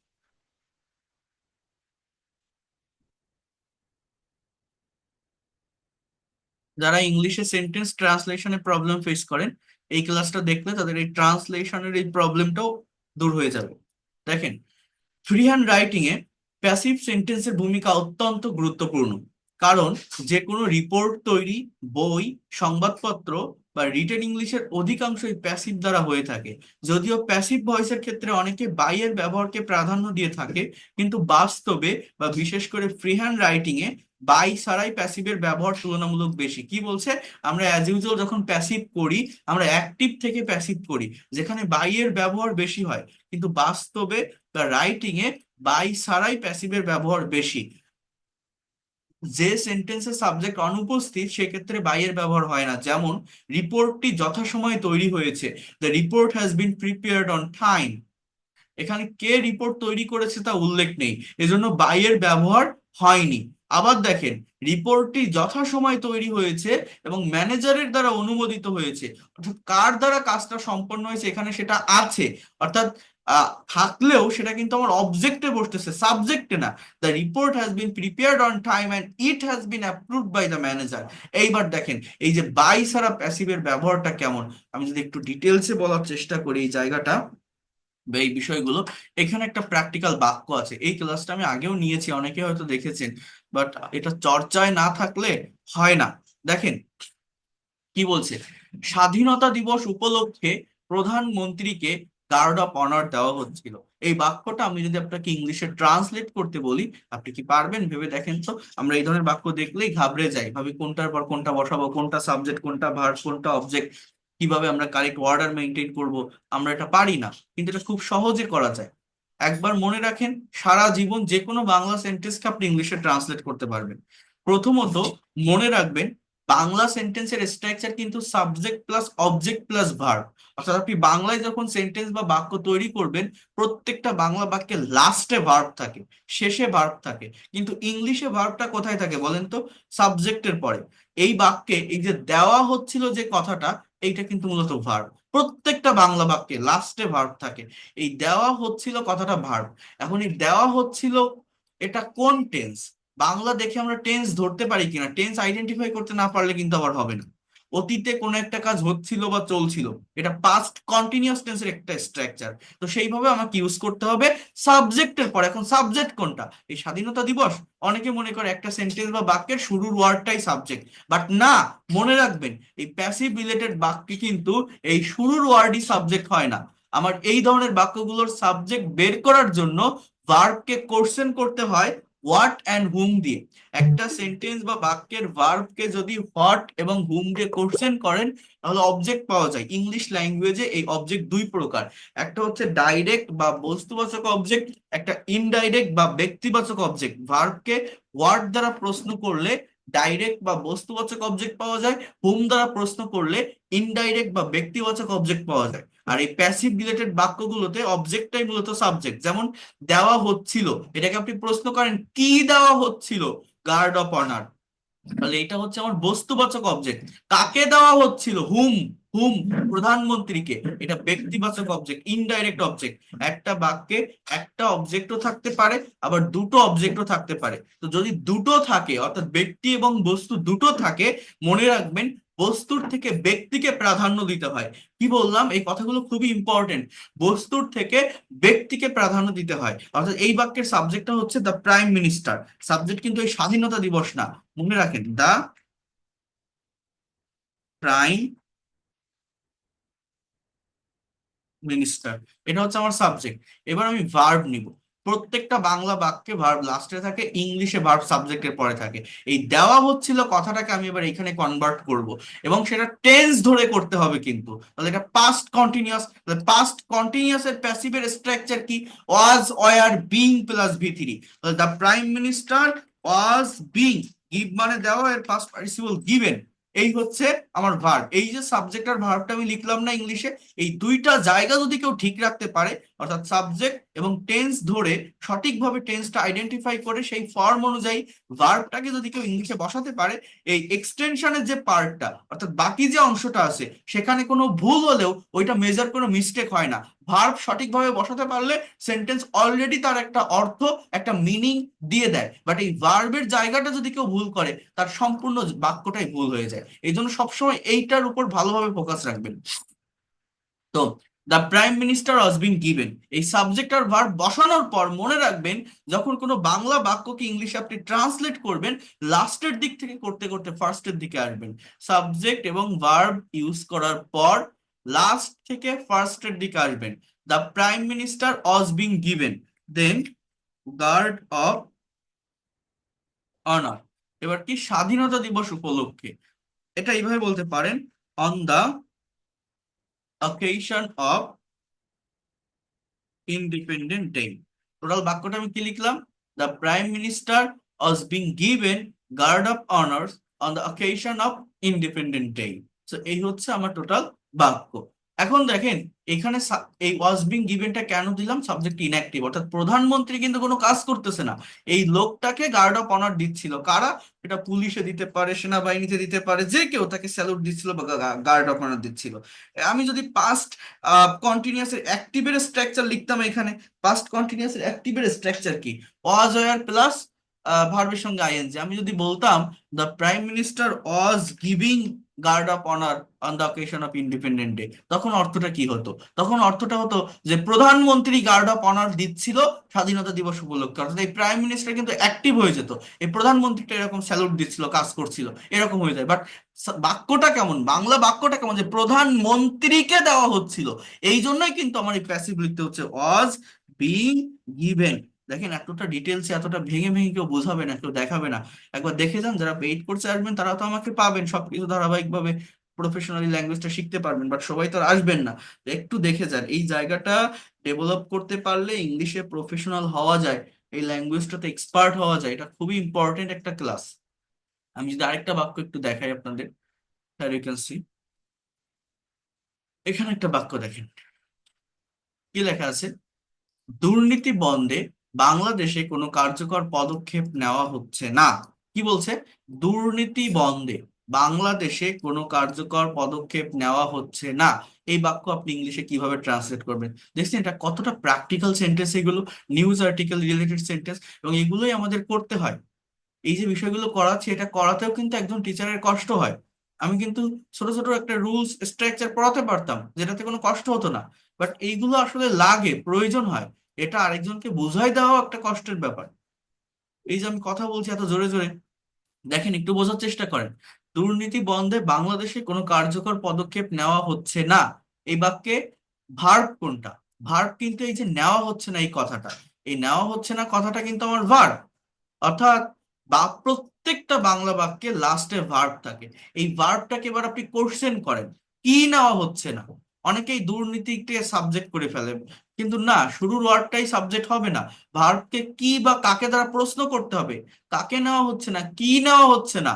যারা ইংলিশে সেন্টেন্স ট্রান্সলেশনে প্রবলেম ফেস করেন, এই ক্লাসটা দেখলে তাদের এই ট্রান্সলেশনের এই প্রবলেমটাও দূর হয়ে যাবে। দেখেন, ফ্রি হ্যান্ড রাইটিং এ প্যাসিভ সেন্টেন্সের ভূমিকা অত্যন্ত গুরুত্বপূর্ণ। কারণ যে কোনো রিপোর্ট তৈরি, বই, সংবাদপত্র বা রিটেন ইংলিশের অধিকাংশই প্যাসিভ দ্বারা হয়ে থাকে। যদিও প্যাসিভ ভয়েসের ক্ষেত্রে অনেকে বাইয়ের ব্যবহারকে প্রাধান্য দিয়ে থাকে, কিন্তু বাস্তবে বা বিশেষ করে ফ্রি হ্যান্ড রাইটিং এ বাই ছাড়াই প্যাসিভের ব্যবহার তুলনামূলক বেশি। কি বলছে? আমরা অ্যাজ ইউজুয়াল যখন প্যাসিভ করি, আমরা অ্যাক্টিভ থেকে প্যাসিভ করি, যেখানে বাইয়ের ব্যবহার বেশি হয়, কিন্তু বাস্তবে বা রাইটিং এ বাই ছাড়াই প্যাসিভের ব্যবহার বেশি। যে সেন্টেন্সে সাবজেক্ট অনুপস্থিত, সেক্ষেত্রে বাই এর ব্যবহার হয় না। যেমন, রিপোর্টটি যথাসময়ে তৈরি হয়েছে, the report has been prepared on time. এখানে কে রিপোর্ট তৈরি করেছে তা উল্লেখ নেই, এজন্য বাই এর ব্যবহার হয়নি। আবার দেখেন, রিপোর্টটি যথাসময়ে তৈরি হয়েছে এবং ম্যানেজারের দ্বারা অনুমোদিত হয়েছে, অর্থাৎ কার দ্বারা কাজটা সম্পন্ন হয়েছে এখানে সেটা আছে, অর্থাৎ থাকলেও সেটা কিন্তু আমার অবজেক্টে বসতেছে, সাবজেক্টে না। The report has been prepared on time and it has been approved by the manager. এইবার দেখেন এই যে বাই ছাড়া প্যাসিভের ব্যবহারটা কেমন। আমি যদি একটু ডিটেলসে বলার চেষ্টা করি এই জায়গাটা বা এই বিষয়গুলো, এখানে একটা প্র্যাকটিক্যাল বাক্য আছে, এই ক্লাসটা আমি আগেও নিয়েছি, অনেকে হয়তো দেখেছেন, বাট এটা চর্চায় না থাকলে হয় না। দেখেন কি বলছে, স্বাধীনতা দিবস উপলক্ষে প্রধানমন্ত্রীকে গার্ড অফ অনার দেওয়া হচ্ছিল। এই বাক্যটা আমি যদি আপনাকে ইংলিশে ট্রান্সলেট করতে বলি, আপনি কি পারবেন? ভেবে দেখেন তো। আমরা এই ধরনের বাক্য দেখলেই ঘাবড়ে যাই, ভাবি কোনটার পর কোনটা বসাবো, কোনটা সাবজেক্ট, কোনটা ভার্ব, কোনটা অবজেক্ট, কিভাবে আমরা কারেক্ট অর্ডার মেনটেন করব। আমরা এটা পারি না, কিন্তু এটা খুব সহজে করা যায়। একবার মনে রাখেন, সারা জীবন যে কোনো বাংলা সেন্টেন্সকে আপনি ইংলিশে ট্রান্সলেট করতে পারবেন। প্রথমত মনে রাখবেন, বাংলা সেন্টেন্সের স্ট্রাকচার কিন্তু subject plus object plus verb. অর্থাৎ আপনি বাংলায় যখন সেন্টেন্স বা বাক্য তৈরি করবেন, প্রত্যেকটা বাংলা বাক্যে লাস্টে ভার্ব থাকে, শেষে ভার্ব থাকে। কিন্তু ইংলিশে ভার্বটা কোথায় থাকে বলেন তো? সাবজেক্টের পরে। এই বাক্যে এই যে দেওয়া হচ্ছিল যে কথাটা, এইটা কিন্তু মূলত ভার্ব। প্রত্যেকটা বাংলা বাক্যে লাস্টে ভার্ব থাকে। এই দেওয়া হচ্ছিল কথাটা ভার্ব। এখন এই দেওয়া হচ্ছিল, এটা কোন টেন্স? বাংলা দেখে আমরা টেন্স ধরতে পারি কিনা, টেন্স আইডেন্টিফাই করতে না পারলে কিন্তু আবার হবে না। অতীতে কোনো একটা কাজ হচ্ছিল বা চলছিল, এটা পাস্ট কন্টিনিউয়াস টেন্সের একটা স্ট্রাকচার। তো সেইভাবে আমাকে ইউজ করতে হবে সাবজেক্টের পর। এখন সাবজেক্ট কোনটা? এই স্বাধীনতা দিবস। অনেকে মনে করে একটা সেন্টেন্স বা বাক্যের শুরুর ওয়ার্ডটাই সাবজেক্ট, বাট না। মনে রাখবেন, এই প্যাসিভ রিলেটেড বাক্যে কিন্তু এই শুরুর ওয়ার্ডই সাবজেক্ট হয় না। আমার এই ধরনের বাক্যগুলোর সাবজেক্ট বের করার জন্য ভার্বকে কোশ্চেন করতে হয় হোয়াট অ্যান্ড হুম দিয়ে। একটা সেন্টেন্স বা বাক্যের ভার্বকে যদি হোয়াট এবং হুম দিয়ে কোশ্চেন করেন, তাহলে অবজেক্ট পাওয়া যায়। ইংলিশ ল্যাঙ্গুয়েজে এই অবজেক্ট দুই প্রকার। একটা হচ্ছে ডাইরেক্ট বা বস্তুবাচক অবজেক্ট, একটা ইনডাইরেক্ট বা ব্যক্তিবাচক অবজেক্ট। ভার্বকে হোয়াট দ্বারা প্রশ্ন করলে ডাইরেক্ট বা বস্তুবাচক অবজেক্ট পাওয়া যায়, হুম দ্বারা প্রশ্ন করলে ইনডাইরেক্ট বা ব্যক্তিবাচক অবজেক্ট পাওয়া যায়। আর এই প্যাসিভ রিলেটেড বাক্যগুলোতে অবজেক্টটাই মূলত সাবজেক্ট। যেমন দেওয়া হচ্ছিল, এটাকে আপনি প্রশ্ন করেন কি দেওয়া হচ্ছিল? Guard of honour. তাহলে এটা হচ্ছে আমার বস্তুবাচক অবজেক্ট। কাকে দেওয়া হচ্ছিল? হুম। হুম, প্রধানমন্ত্রীকে। এটা ব্যক্তিবাচক অবজেক্ট, ইনডাইরেক্ট অবজেক্ট। একটা বাক্যে একটা অবজেক্টও থাকতে পারে, আবার দুটো অবজেক্টও থাকতে পারে। তো যদি দুটো থাকে, অর্থাৎ ব্যক্তি এবং বস্তু দুটো থাকে, মনে রাখবেন বস্তুর থেকে ব্যক্তিকে প্রাধান্য দিতে হয়। কি বললাম? এই কথাগুলো খুবই ইম্পর্টেন্ট। বস্তুর থেকে ব্যক্তিকে প্রাধান্য দিতে হয়। অর্থাৎ এই বাক্যের সাবজেক্টটা হচ্ছে দ্য প্রাইম মিনিস্টার। সাবজেক্ট কিন্তু এই স্বাধীনতা দিবস না। মনে রাখেন, দা প্রাইম মিনিস্টার, এটা হচ্ছে আমার সাবজেক্ট। এবার আমি ভার্ব নিব। প্রত্যেকটা বাংলা বাক্যে ভার্ব লাস্টে থাকে, ইংলিশে ভার্ব সাবজেক্টের পরে থাকে। এই দেওয়া হচ্ছিল কথাটাকে আমি এবার এখানে কনভার্ট করব, এবং সেটা টেন্স ধরে করতে হবে কিন্তু। তাহলে এটা পাস্ট কন্টিনিউয়াস। তাহলে পাস্ট কন্টিনিউয়াস এর প্যাসিভের স্ট্রাকচার কি? ওয়াজ, ওয়্যার, বিং প্লাস ভি3। তাহলে the prime minister was being. Give মানে দেওয়া, এর পাস্ট পার্টিসিপল গিভেন। এই হচ্ছে আমার ভার্ব। এই যে সাবজেক্ট আর ভার্বটা আমি লিখলাম না ইংলিশে, এই দুইটা জায়গা যদি কেউ ঠিক রাখতে পারে, অর্থাৎ সাবজেক্ট এবং টেন্স ধরে সঠিকভাবে টেন্সটা আইডেন্টিফাই করে সেই ফর্ম অনুযায়ী ভার্বটাকে যদি কেউ ইংলিশে বসাতে পারে, এই এক্সটেনশনের যে পার্টটা, অর্থাৎ বাকি যে অংশটা আছে, সেখানে কোনো ভুল হলেও ওইটা মেজর কোনো মিস্টেক হয় না। ভার্ব সঠিকভাবে বসাতে পারলে সেন্টেন্স অলরেডি তার একটা অর্থ, একটা মিনিং দিয়ে দেয়। বাট এই ভার্বের জায়গাটা যদি কেউ ভুল করে, তার সম্পূর্ণ বাক্যটাই ভুল হয়ে যায়। এই জন্য সবসময় এইটার উপর ভালোভাবে ফোকাস রাখবেন। তো the prime minister was being given, এই সাবজেক্ট আর ভার্ব বসানোর পর মনে রাখবেন, যখন কোনো বাংলা বাক্যকে ইংলিশে আপনি ট্রান্সলেট করবেন, লাস্টের দিক থেকে করতে করতে ফার্স্টের দিকে আসবেন। সাবজেক্ট এবং ভার্ব ইউজ করার পর লাস্ট থেকে ফার্স্টের দিকে আসবেন। The prime minister was being given, then guard of honour. এবার কি? স্বাধীনতা দিবস উপলক্ষে। এটা এইভাবে বলতে পারেন, on the occasion of independent day. Total বাক্যটা আমি কি লিখলাম? The prime minister was being given guard of honours on the occasion of independent day. তো এই হচ্ছে আমার টোটাল বাক্য। এখন দেখেন, এখানে এই ওয়াজ বিং গিভেনটা কেন দিলাম? সাবজেক্ট ইনঅ্যাক্টিভ, অর্থাৎ প্রধানমন্ত্রী কিন্তু কোনো কাজ করতেছে না। এই লোকটাকে গার্ড অফ অনার দিচ্ছিল। কারা? এটা পুলিশে দিতে পারে, সেনাবাহিনীতে দিতে পারে, যে কেউ তাকে স্যালুট দিচ্ছিল বা গার্ড অফ অনার দিচ্ছিল। আমি যদি পাস্ট কন্টিনিউয়াস এর অ্যাক্টিভের স্ট্রাকচার লিখতাম এখানে, পাস্ট কন্টিনিউয়াস এর অ্যাক্টিভের স্ট্রাকচার কি? ওয়াজ ওয়্যার প্লাস ভার্বের সঙ্গে আইএনজি। আমি যদি বলতাম the prime minister was giving guard of honour on the occasion of independent day, তখন অর্থটা কি হতো? তখন অর্থটা হতো যে প্রধানমন্ত্রী গার্ড অফ অনার দিচ্ছিল স্বাধীনতা দিবস উপলক্ষে। অর্থাৎ এই প্রাইম মিনিস্টার কিন্তু অ্যাক্টিভ হয়ে যেত, এই প্রধানমন্ত্রীটা এরকম স্যালুট দিচ্ছিল, কাজ করছিল, এরকম হয়ে যায়। বাট বাক্যটা কেমন, বাংলা বাক্যটা কেমন, যে প্রধানমন্ত্রীকে দেওয়া হচ্ছিল। এই জন্যই কিন্তু আমার এই প্যাসিভ লিখতে হচ্ছে ওয়াজ বিং গিভেন। দেখেন, এতটা ডিটেলস এতটা ভেঙে ভেঙে কেউ বোঝাবে না, কেউ দেখাবে না। একবার দেখে যান, যারা পেইড কোর্সে আসবেন তারা তো আমাকে পাবেন, সবকিছু ধারাবাহিকভাবে প্রফেশনালি ল্যাঙ্গুয়েজটা শিখতে পারবেন। বাট সবাই তো আর আসবেন না। তো একটু দেখে যান, এই জায়গাটা ডেভেলপ করতে পারলে ইংলিশে প্রফেশনাল হওয়া যায়, এই ল্যাঙ্গুয়েজটাতে এক্সপার্ট হওয়া যায়। এটা খুবই ইম্পর্টেন্ট একটা ক্লাস। আমি যদি আরেকটা বাক্য একটু দেখাই আপনাদের, তাহলে ইউ ক্যান সি। এখানে একটা বাক্য দেখেন, কি লেখা আছে? দুর্নীতি বন্ধে বাংলাদেশে কোনো কার্যকর পদক্ষেপ নেওয়া হচ্ছে না। কি বলছে? দুর্নীতি বন্ধে বাংলাদেশে কোনো কার্যকর পদক্ষেপ নেওয়া হচ্ছে না। এই বাক্য আপনি ইংলিশে কিভাবে ট্রান্সলেট করবেন? দেখছেন এটা কতটা প্র্যাকটিক্যাল সেন্টেন্স, এগুলো নিউজ আর্টিকেল রিলেটেড সেন্টেন্স, এবং এগুলোই আমাদের করতে হয়। এই যে বিষয়গুলো করাচ্ছে, এটা করাতেও কিন্তু একজন টিচারের কষ্ট হয়। আমি কিন্তু ছোট ছোট একটা রুলস স্ট্রাকচার পড়াতে পারতাম, যেটাতে কোনো কষ্ট হতো না, বাট এইগুলো আসলে লাগে, প্রয়োজন হয়। এটা আরেকজনকে বুঝাই দেওয়া একটা কষ্টের ব্যাপার। এই যে আমি কথা বলছি এত জোরে জোরে, দেখেন একটু বোঝার চেষ্টা করেন। দুর্নীতি বন্ধে বাংলাদেশে কোনো কার্যকর পদক্ষেপ নেওয়া হচ্ছে না, এই বাক্যে ভার্ব কোনটা? ভার্ব কিন্তু এই যে নেওয়া হচ্ছে না এই কথাটা, এই নেওয়া হচ্ছে না কথাটা কিন্তু আমার ভার্ব। অর্থাৎ প্রত্যেকটা বাংলা বাক্যে লাস্টে ভার্ব থাকে। এই ভার্বটাকে এবার আপনি কোশ্চেন করেন, কি নেওয়া হচ্ছে না? অনেকেই দুর্নীতিকে সাবজেক্ট করে ফেলে, কিন্তু না, শুরুর ওয়ার্ডটাই সাবজেক্ট হবে না। ভার্বকে কি বা কাকে দ্বারা প্রশ্ন করতে হবে, কাকে নেওয়া হচ্ছে না, কি নেওয়া হচ্ছে না,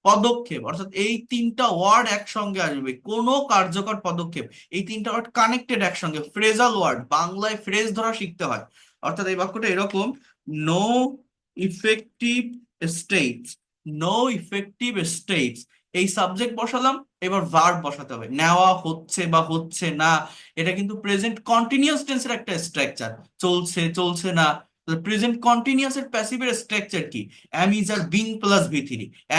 পদক্ষেপ। অর্থাৎ এই তিনটা ওয়ার্ড একসঙ্গে আসবে, কোনো কার্যকর পদক্ষেপ। এই তিনটা ওয়ার্ড কানেক্টেড একসঙ্গে, ফ্রেজাল ওয়ার্ড, বাংলায় ফ্রেজ ধরা শিখতে হয়। অর্থাৎ এই বাক্যটা এরকম: no effective states, no effective states. এই সাবজেক্ট বসালাম, এবার ভার্ব বসাতে হবে। নেওয়া হচ্ছে বা হচ্ছে না, এটা কিন্তু প্রেজেন্ট কন্টিনিউয়াস টেন্সের একটা স্ট্রাকচার। চলছে, চলছে না। প্রেজেন্ট কন্টিনিউয়াস এর প্যাসিভের স্ট্রাকচার কি? am is are being plus V3,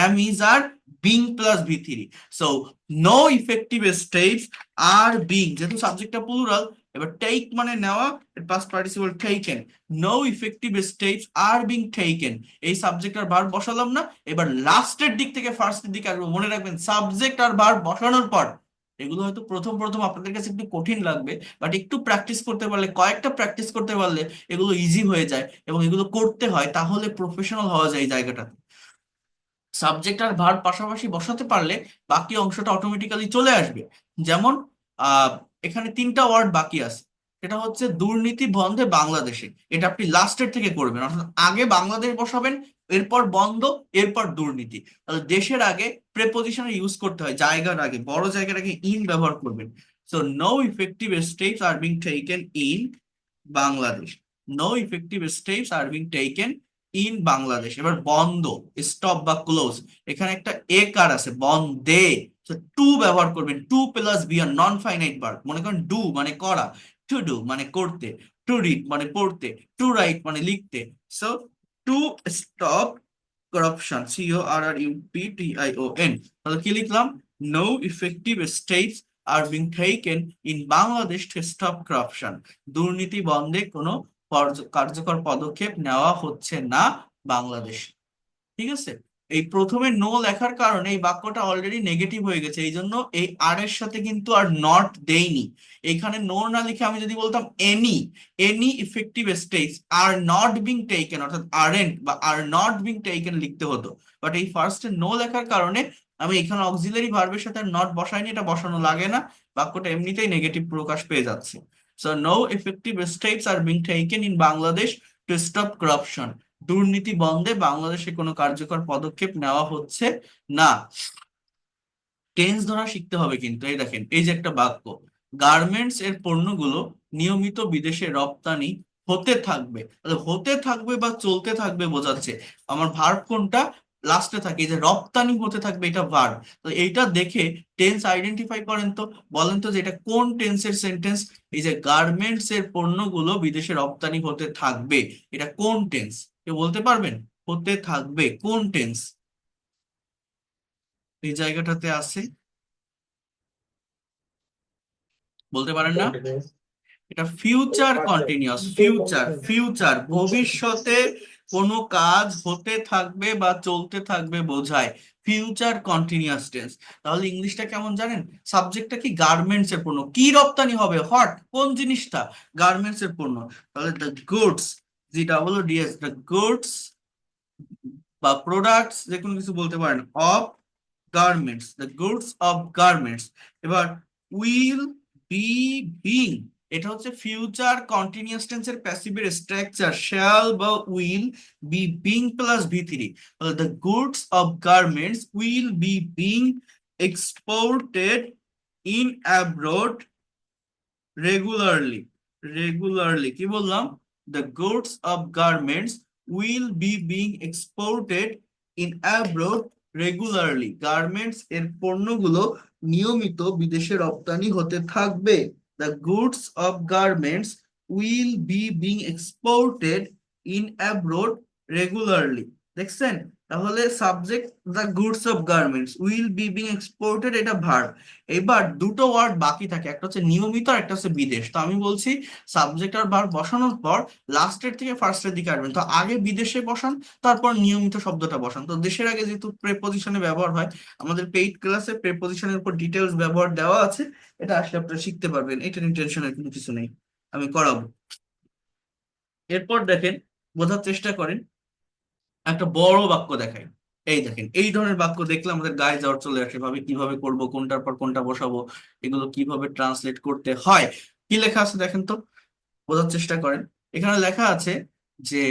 am is are being plus V3। So no effective states are being, যেহেতু সাবজেক্টটা প্লুরাল, এবার টেক মানে নেওয়া, past participle taken. No effective steps are being taken, এই subject আর verb বসালাম না, এবার লাস্টের দিক থেকে ফার্স্টের দিকে আসবো। মনে রাখবেন, সাবজেক্ট আর ভার্ব বসানোর পর, এগুলো হয়তো প্রথম প্রথম আপনাদের কাছে একটু কঠিন লাগবে, বাট একটু প্র্যাকটিস করতে পারলে, কয়েকটা প্র্যাকটিস করতে পারলে এগুলো ইজি হয়ে যায়, এবং এগুলো করতে হয়, তাহলে প্রফেশনাল হওয়া যায় এই জায়গাটাতে। সাবজেক্ট আর ভার্ব পাশাপাশি বসাতে পারলে বাকি অংশটা অটোমেটিক্যালি চলে আসবে। যেমন আহ এখানে তিনটা ওয়ার্ড বাকি আছে, এটা হচ্ছে দুর্নীতি বন্ধে বাংলাদেশে। এটা আপনি লাস্টের থেকে করবেন, অর্থাৎ আগে বাংলাদেশ বসাবেন, এরপর বন্ধ, এরপর দুর্নীতি। তাহলে দেশের আগে প্রেপোজিশনে ইউজ করতে হয়, জায়গার আগে, বড় জায়গার আগে ইন ব্যবহার করবেন। So no effective steps are being taken in Bangladesh, no effective steps are being taken in Bangladesh. এবার বন্ধ, স্টপ বা ক্লোজ, এখানে একটা এ কার আছে, বন্ধে। টু ব্যবহার করবেন, টু প্লাস বি আর নন ফাইনাইট ভার্ব। মনে করেন ডু মানে করা, টু ডু মানে করতে, টু রিড মানে পড়তে, টু রাইট মানে লিখতে। So to stop corruption, CORRUPTION। তাহলে কি লিখলাম? No effective steps are being taken in Bangladesh to stop corruption, দুর্নীতি বন্ধে কোনো কার্যকর পদক্ষেপ নেওয়া হচ্ছে না বাংলাদেশ। ঠিক আছে? এই প্রথমে নো লেখার কারণে এই বাক্যটা অলরেডি নেগেটিভ হয়ে গেছে, এই জন্য এই আর এর সাথে কিন্তু আর নট দেইনি। এখানে নো না লিখে আমি যদি বলতাম any, any effective steps are not being taken, অর্থাৎ আরএন্ট বা আর নট বিং টেকেন লিখতে হতো। বাট এই ফার্স্টে নো লেখার কারণে আমি এখানে অক্সিলারি ভার্বের সাথে নট বসাইনি, এটা বসানো লাগে না, বাক্যটা এমনিতেই নেগেটিভ প্রকাশ পেয়ে যাচ্ছে। So no effective steps are being taken in Bangladesh to stop corruption, দুর্নীতি বন্ধে বাংলাদেশে কোনো কার্যকর পদক্ষেপ নেওয়া হচ্ছে না। টেন্স ধরা শিখতে হবে কিন্তু। এই দেখেন, এই যে একটা বাক্য, গার্মেন্টস এর পণ্যগুলো নিয়মিত বিদেশে রপ্তানি হতে থাকবে। তাহলে হতে থাকবে বা চলতে থাকবে বোঝাচ্ছে, আমার ভার্ব কোনটা? লাস্টে থাকে। এই যে রপ্তানি হতে থাকবে, এটা ভার্ব। তো এইটা দেখে টেন্স আইডেন্টিফাই করেন তো, বলেন তো যে এটা কোন টেন্সের সেন্টেন্স? এই যে গার্মেন্টস এর পণ্যগুলো বিদেশে রপ্তানি হতে থাকবে, এটা কোন টেন্স? কেউ বলতে পারবেন? হতে থাকবে কোন টেন্স এই জায়গাটাতে আছে? বলতে পারেন না? Continuous, এটা future future, continuous, future future, continuous, future, future, ভবিষ্যতে কোনো কাজ হতে থাকবে বা চলতে থাকবে বোঝায়, ফিউচার কন্টিনিউয়াস টেন্স। তাহলে ইংলিশটা কেমন জানেন? সাবজেক্টটা কি? গার্মেন্টস এর পণ্য। কি রপ্তানি হবে? হট, কোন জিনিসটা? গার্মেন্টস এর পণ্য। তাহলে the goods, GWDS, the goods বা প্রোডাক্টস, যে কোনো কিছু বলতে পারেন, of garments, the goods of garments. এবার উইল বি বিং এটা হচ্ছে ফিউচার কন্টিনিউয়াস টেন্সের প্যাসিভের স্ট্রাকচার শ্যাল বা will be being plus V three. The goods of garments will be being exported in abroad regularly. Regularly কি বললাম? The goods of garments will be being exported in abroad regularly. Garments এর পণ্যগুলো নিয়মিত বিদেশে রপ্তানি হতে থাকবে। The goods of garments will be being exported in abroad regularly. দেখছেন? তাহলে subject the goods of garments will be being exported, এটা ভার্ব। এবার দুটো ওয়ার্ড বাকি থাকে, একটা হচ্ছে নিয়মিত আর একটা হচ্ছে বিদেশ। তো আমি বলছি সাবজেক্ট আর ভার্ব বসানোর পর লাস্টের থেকে ফার্স্টের দিকে আসবেন, তো আগে বিদেশে বসান, তারপর নিয়মিত শব্দটা বসান। তো দেশের আগে যেহেতু প্রেপোজিশনে ব্যবহার হয়, আমাদের পেইড ক্লাসে প্রেপোজিশনের উপর ডিটেলস ব্যবহার দেওয়া আছে, এটা আসলে আপনারা শিখতে পারবেন, এটা নিয়ে টেনশনের কোনো কিছু নেই, আমি করাবো। এরপর দেখেন, বোঝার চেষ্টা করেন, একটা বড় বাক্য দেখাই। এই দেখেন, এই ধরনের বাক্য দেখলে আমাদের গায়ে জ্বর চলে আসে, ভাবে কিভাবে করব, কোনটার পর কোনটা বসাবো, এগুলো কিভাবে ট্রান্সলেট করতে হয়। কি লেখা আছে দেখেন তো, বোঝার চেষ্টা করেন। এখানে লেখা আছে যে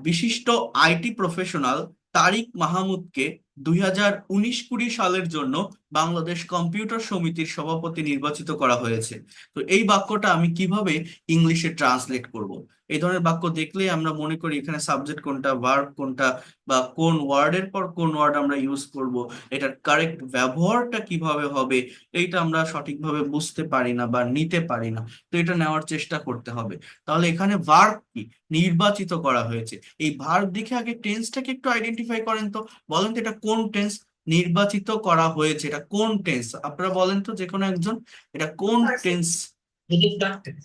বিশিষ্ট আইটি প্রফেশনাল তারিক মাহমুদকে 2019-20 সালের জন্য বাংলাদেশ কম্পিউটার সমিতির সভাপতি নির্বাচিত করা হয়েছে। তো এই বাক্যটা আমি কিভাবে ইংলিশে ট্রান্সলেট করব? এই ধরনের বাক্য দেখলে আমরা মনে করি এখানে সাবজেক্ট কোনটা, ভার্ব কোনটা, বা কোন ওয়ার্ডের পর কোন ওয়ার্ড আমরা ইউজ করব, এটার কারেক্ট ব্যবহারটা কিভাবে হবে, এইটা আমরা সঠিকভাবে বুঝতে পারি না বা নিতে পারি না। তো এটা নেওয়ার চেষ্টা করতে হবে। তাহলে এখানে ভার্ব কি? নির্বাচিত করা হয়েছে। এই ভার্ব দেখে আগে টেন্সটাকে একটু আইডেন্টিফাই করেন তো, বলেন তো এটা কোন টেন্স? নির্বাচিত করা হয়েছে, এটা কোন টেন্স? আপনারা বলেন তো, যে কোনো একজন, এটা কোন টেন্স?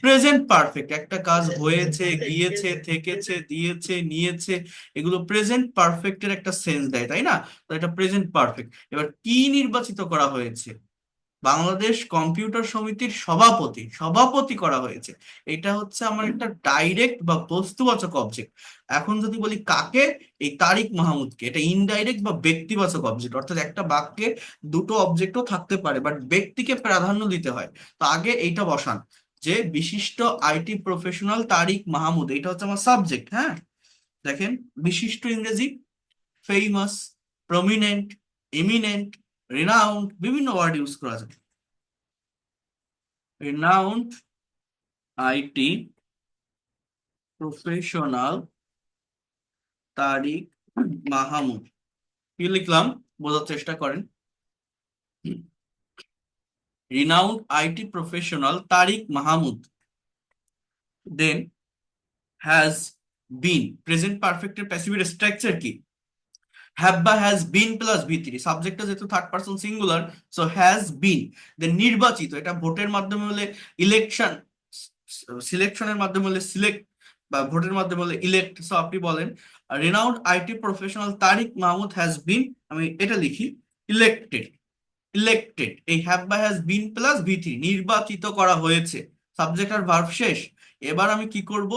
Present perfect. একটা কাজ হয়েছে, গিয়েছে, থেকেছে, দিয়েছে, নিয়েছে, এগুলো প্রেজেন্ট পারফেক্টের একটা সেন্স দেয়, তাই না? তো এটা প্রেজেন্ট পারফেক্ট। এবার কি নির্বাচিত করা হয়েছে? বাংলাদেশ কম্পিউটার সমিতির সভাপতি, সভাপতি করা হয়েছে। এটা হচ্ছে আমার একটা ডাইরেক্ট বা বস্তুবাচক অবজেক্ট। এখন যদি বলি কাকে, এই তারিক মাহমুদকে, এটা ইনডাইরেক্ট বা ব্যক্তিবাচক অবজেক্ট। অর্থাৎ একটা বাক্যে দুটো অবজেক্টও থাকতে পারে, বাট ব্যক্তিকে প্রাধান্য দিতে হয়। তো আগে এইটা বসান, যে বিশিষ্ট আইটি প্রফেশনাল তারিক মাহমুদ, এটা হচ্ছে আমার সাবজেক্ট। হ্যাঁ, দেখেন, বিশিষ্ট ইংরেজি ফেমাস, প্রমিনেন্ট, এমিনেন্ট, রিনাউন্ড, বিভিন্ন ওয়ার্ড ইউজ করা যায়। renowned IT professional Tariq Mahmud. কি লিখলাম? বোঝার চেষ্টা করেন। renowned IT professional Tariq Mahmud, then has been, present পারফেক্টের প্যাসিভের স্ট্রাকচার কি? হ্যাভ বা has been plus V three. সাবজেক্টটা যেহেতু third person singular, so has been. Then নির্বাচিত, এটা ভোটের মাধ্যমে হলে ইলেকশন, সিলেকশনের মাধ্যমে হলে সিলেক্ট, বা ভোটের মাধ্যমে হলে ইলেক্ট। সো আপনি বলেন renowned IT professional Tariq Mahmud has been, আমি এটা লিখি, ইলেক্টেড। ইলেক্টেড, এই হ্যাভ বা has been plus V three, নির্বাচিত করা হয়েছে। সাবজেক্ট আর ভার্ব শেষ। এবার আমি কি করব?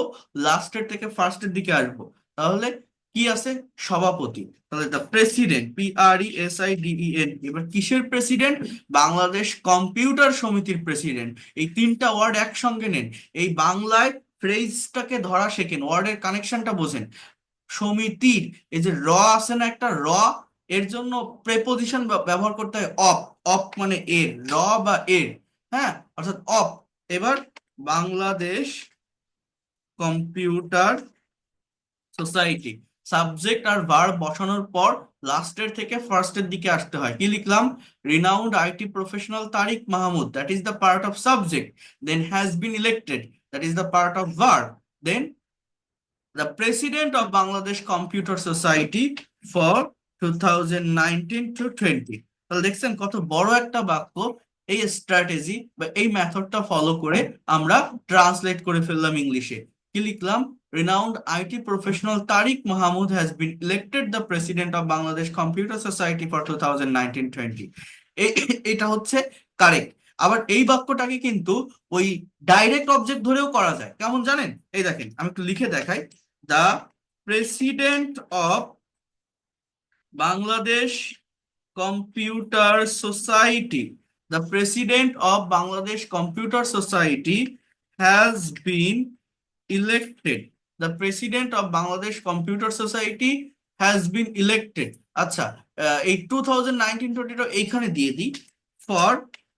লাস্টের থেকে ফার্স্টের দিকে আসবো। তাহলে কি আছে? সভাপতি। তাহলে দ্য প্রেসিডেন্ট, PRESIDENT। এবার কিসের প্রেসিডেন্ট? বাংলাদেশ কম্পিউটার সমিতির প্রেসিডেন্ট। এই তিনটা ওয়ার্ড একসঙ্গে নেন। এই বাংলায় ফ্রেজটাকে ধরা শেখেন, ওয়ার্ডের কানেকশনটা বোঝেন। সমিতির, এই যে র আছে না একটা র, এর জন্য প্রেপোজিশন ব্যবহার করতে হয় অফ। অফ মানে এর, র বা এর, হ্যাঁ, অর্থাৎ অফ। এবার বাংলাদেশ কম্পিউটার সোসাইটি, সাবজেক্ট আর ভার্ব বসানোর পর লাস্টের থেকে ফার্স্টের দিকে আসতে হয়। কি লিখলাম? Renowned IT professional Tariq Mahmud, that is the part of subject. Then has been elected, that is the part of verb. Then the president of Bangladesh Computer Society for 2019 to 20। তাহলে দেখছেন কত বড় একটা বাক্য। এই স্ট্র্যাটেজি বা এই মেথডটা ফলো করে আমরা ট্রান্সলেট করে ফেললাম ইংলিশে। কি লিখলাম? renowned IT professional Tariq Mahmood has been elected the president of Bangladesh Computer Society for 2019-20। এটা হচ্ছে কারেক্ট। আবার এই বাক্যটাকে কিন্তু ওই ডাইরেক্ট অবজেক্ট ধরেও করা যায়, কেমন জানেন? এই দেখেন, আমি একটু লিখে দেখাই। the president of Bangladesh Computer Society, the president of Bangladesh Computer Society has been elected. The president of Bangladesh Computer Society has been elected. আচ্ছা, এই 2019-20 এইখানে দিয়ে দিই ফর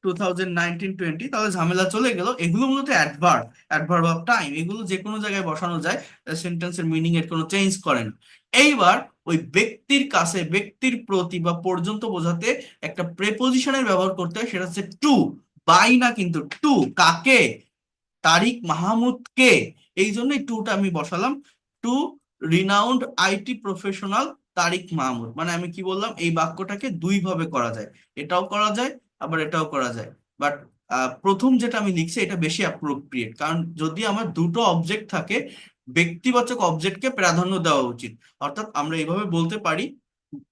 2019-20, তাহলে ঝামেলা চলে গেল। এগুলো মূলত অ্যাডভার্ব, অ্যাডভার্ব অফ টাইম, এগুলো যে কোনো জায়গায় বসানো যায়, সেন্টেন্সের মিনিং এর কোনো চেঞ্জ করে না। এইবার ওই ব্যক্তির কাছে, ব্যক্তির প্রতি বা পর্যন্ত বোঝাতে একটা প্রেপোজিশনের ব্যবহার করতে হয়, সেটা হচ্ছে টু। বাই না, কিন্তু টু। কাকে? তারিক মাহমুদকে। এই জন্যই টুটা আমি বসালাম। Two renowned IT professional Tariq Mahmud. মানে আমি কি বললাম, এই বাক্যটাকে দুই ভাবে করা যায়, এটাও করা যায় আবার এটাও করা যায়। বাট প্রথম যেটা আমি লিখছি এটা বেশি অ্যাপ্রোপ্রিয়েট, কারণ যদি আমার দুটো অবজেক্ট থাকে, ব্যক্তিবাচক অবজেক্টকে প্রাধান্য দেওয়া উচিত। অর্থাৎ আমরা এইভাবে বলতে পারি,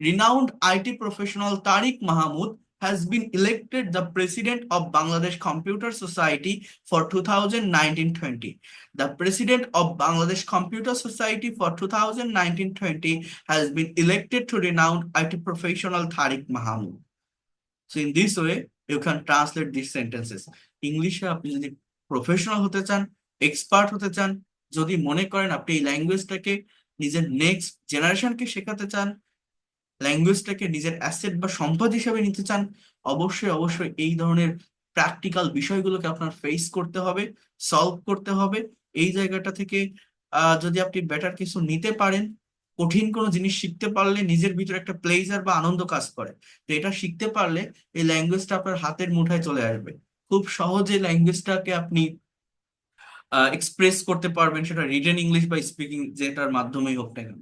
renowned IT professional Tariq Mahmud has been elected the president of Bangladesh Computer Society for 2019-20. The president of Bangladesh Computer Society for 2019-20 has been elected to renowned IT professional Tariq Mahamood. So in this way, you can translate these sentences. ইংলিশে আপনি যদি professional হতে চান, expert হতে চান, যদি মনে করেন আপনি এই ল্যাঙ্গুয়েজটাকে নিজের নেক্সট জেনারেশনকে শেখাতে চান, ল্যাঙ্গুয়েজটাকে নিজের অ্যাসেট বা সম্পদ হিসেবে নিতে চান, অবশ্যই অবশ্যই এই ধরনের প্র্যাকটিক্যাল বিষয়গুলোকে আপনার ফেস করতে হবে, সলভ করতে হবে। এই জায়গাটা থেকে যদি আপনি বেটার কিছু নিতে পারেন, কঠিন কোনো জিনিস শিখতে পারলে নিজের ভিতরে একটা প্লেজার বা আনন্দ কাজ করে। তো এটা শিখতে পারলে এই ল্যাঙ্গুয়েজটা আপনার হাতের মুঠায় চলে আসবে। খুব সহজে ল্যাঙ্গুয়েজটাকে আপনি এক্সপ্রেস করতে পারবেন, সেটা রিটেন ইংলিশ বা স্পিকিং যেটার মাধ্যমেই হোক না কেন।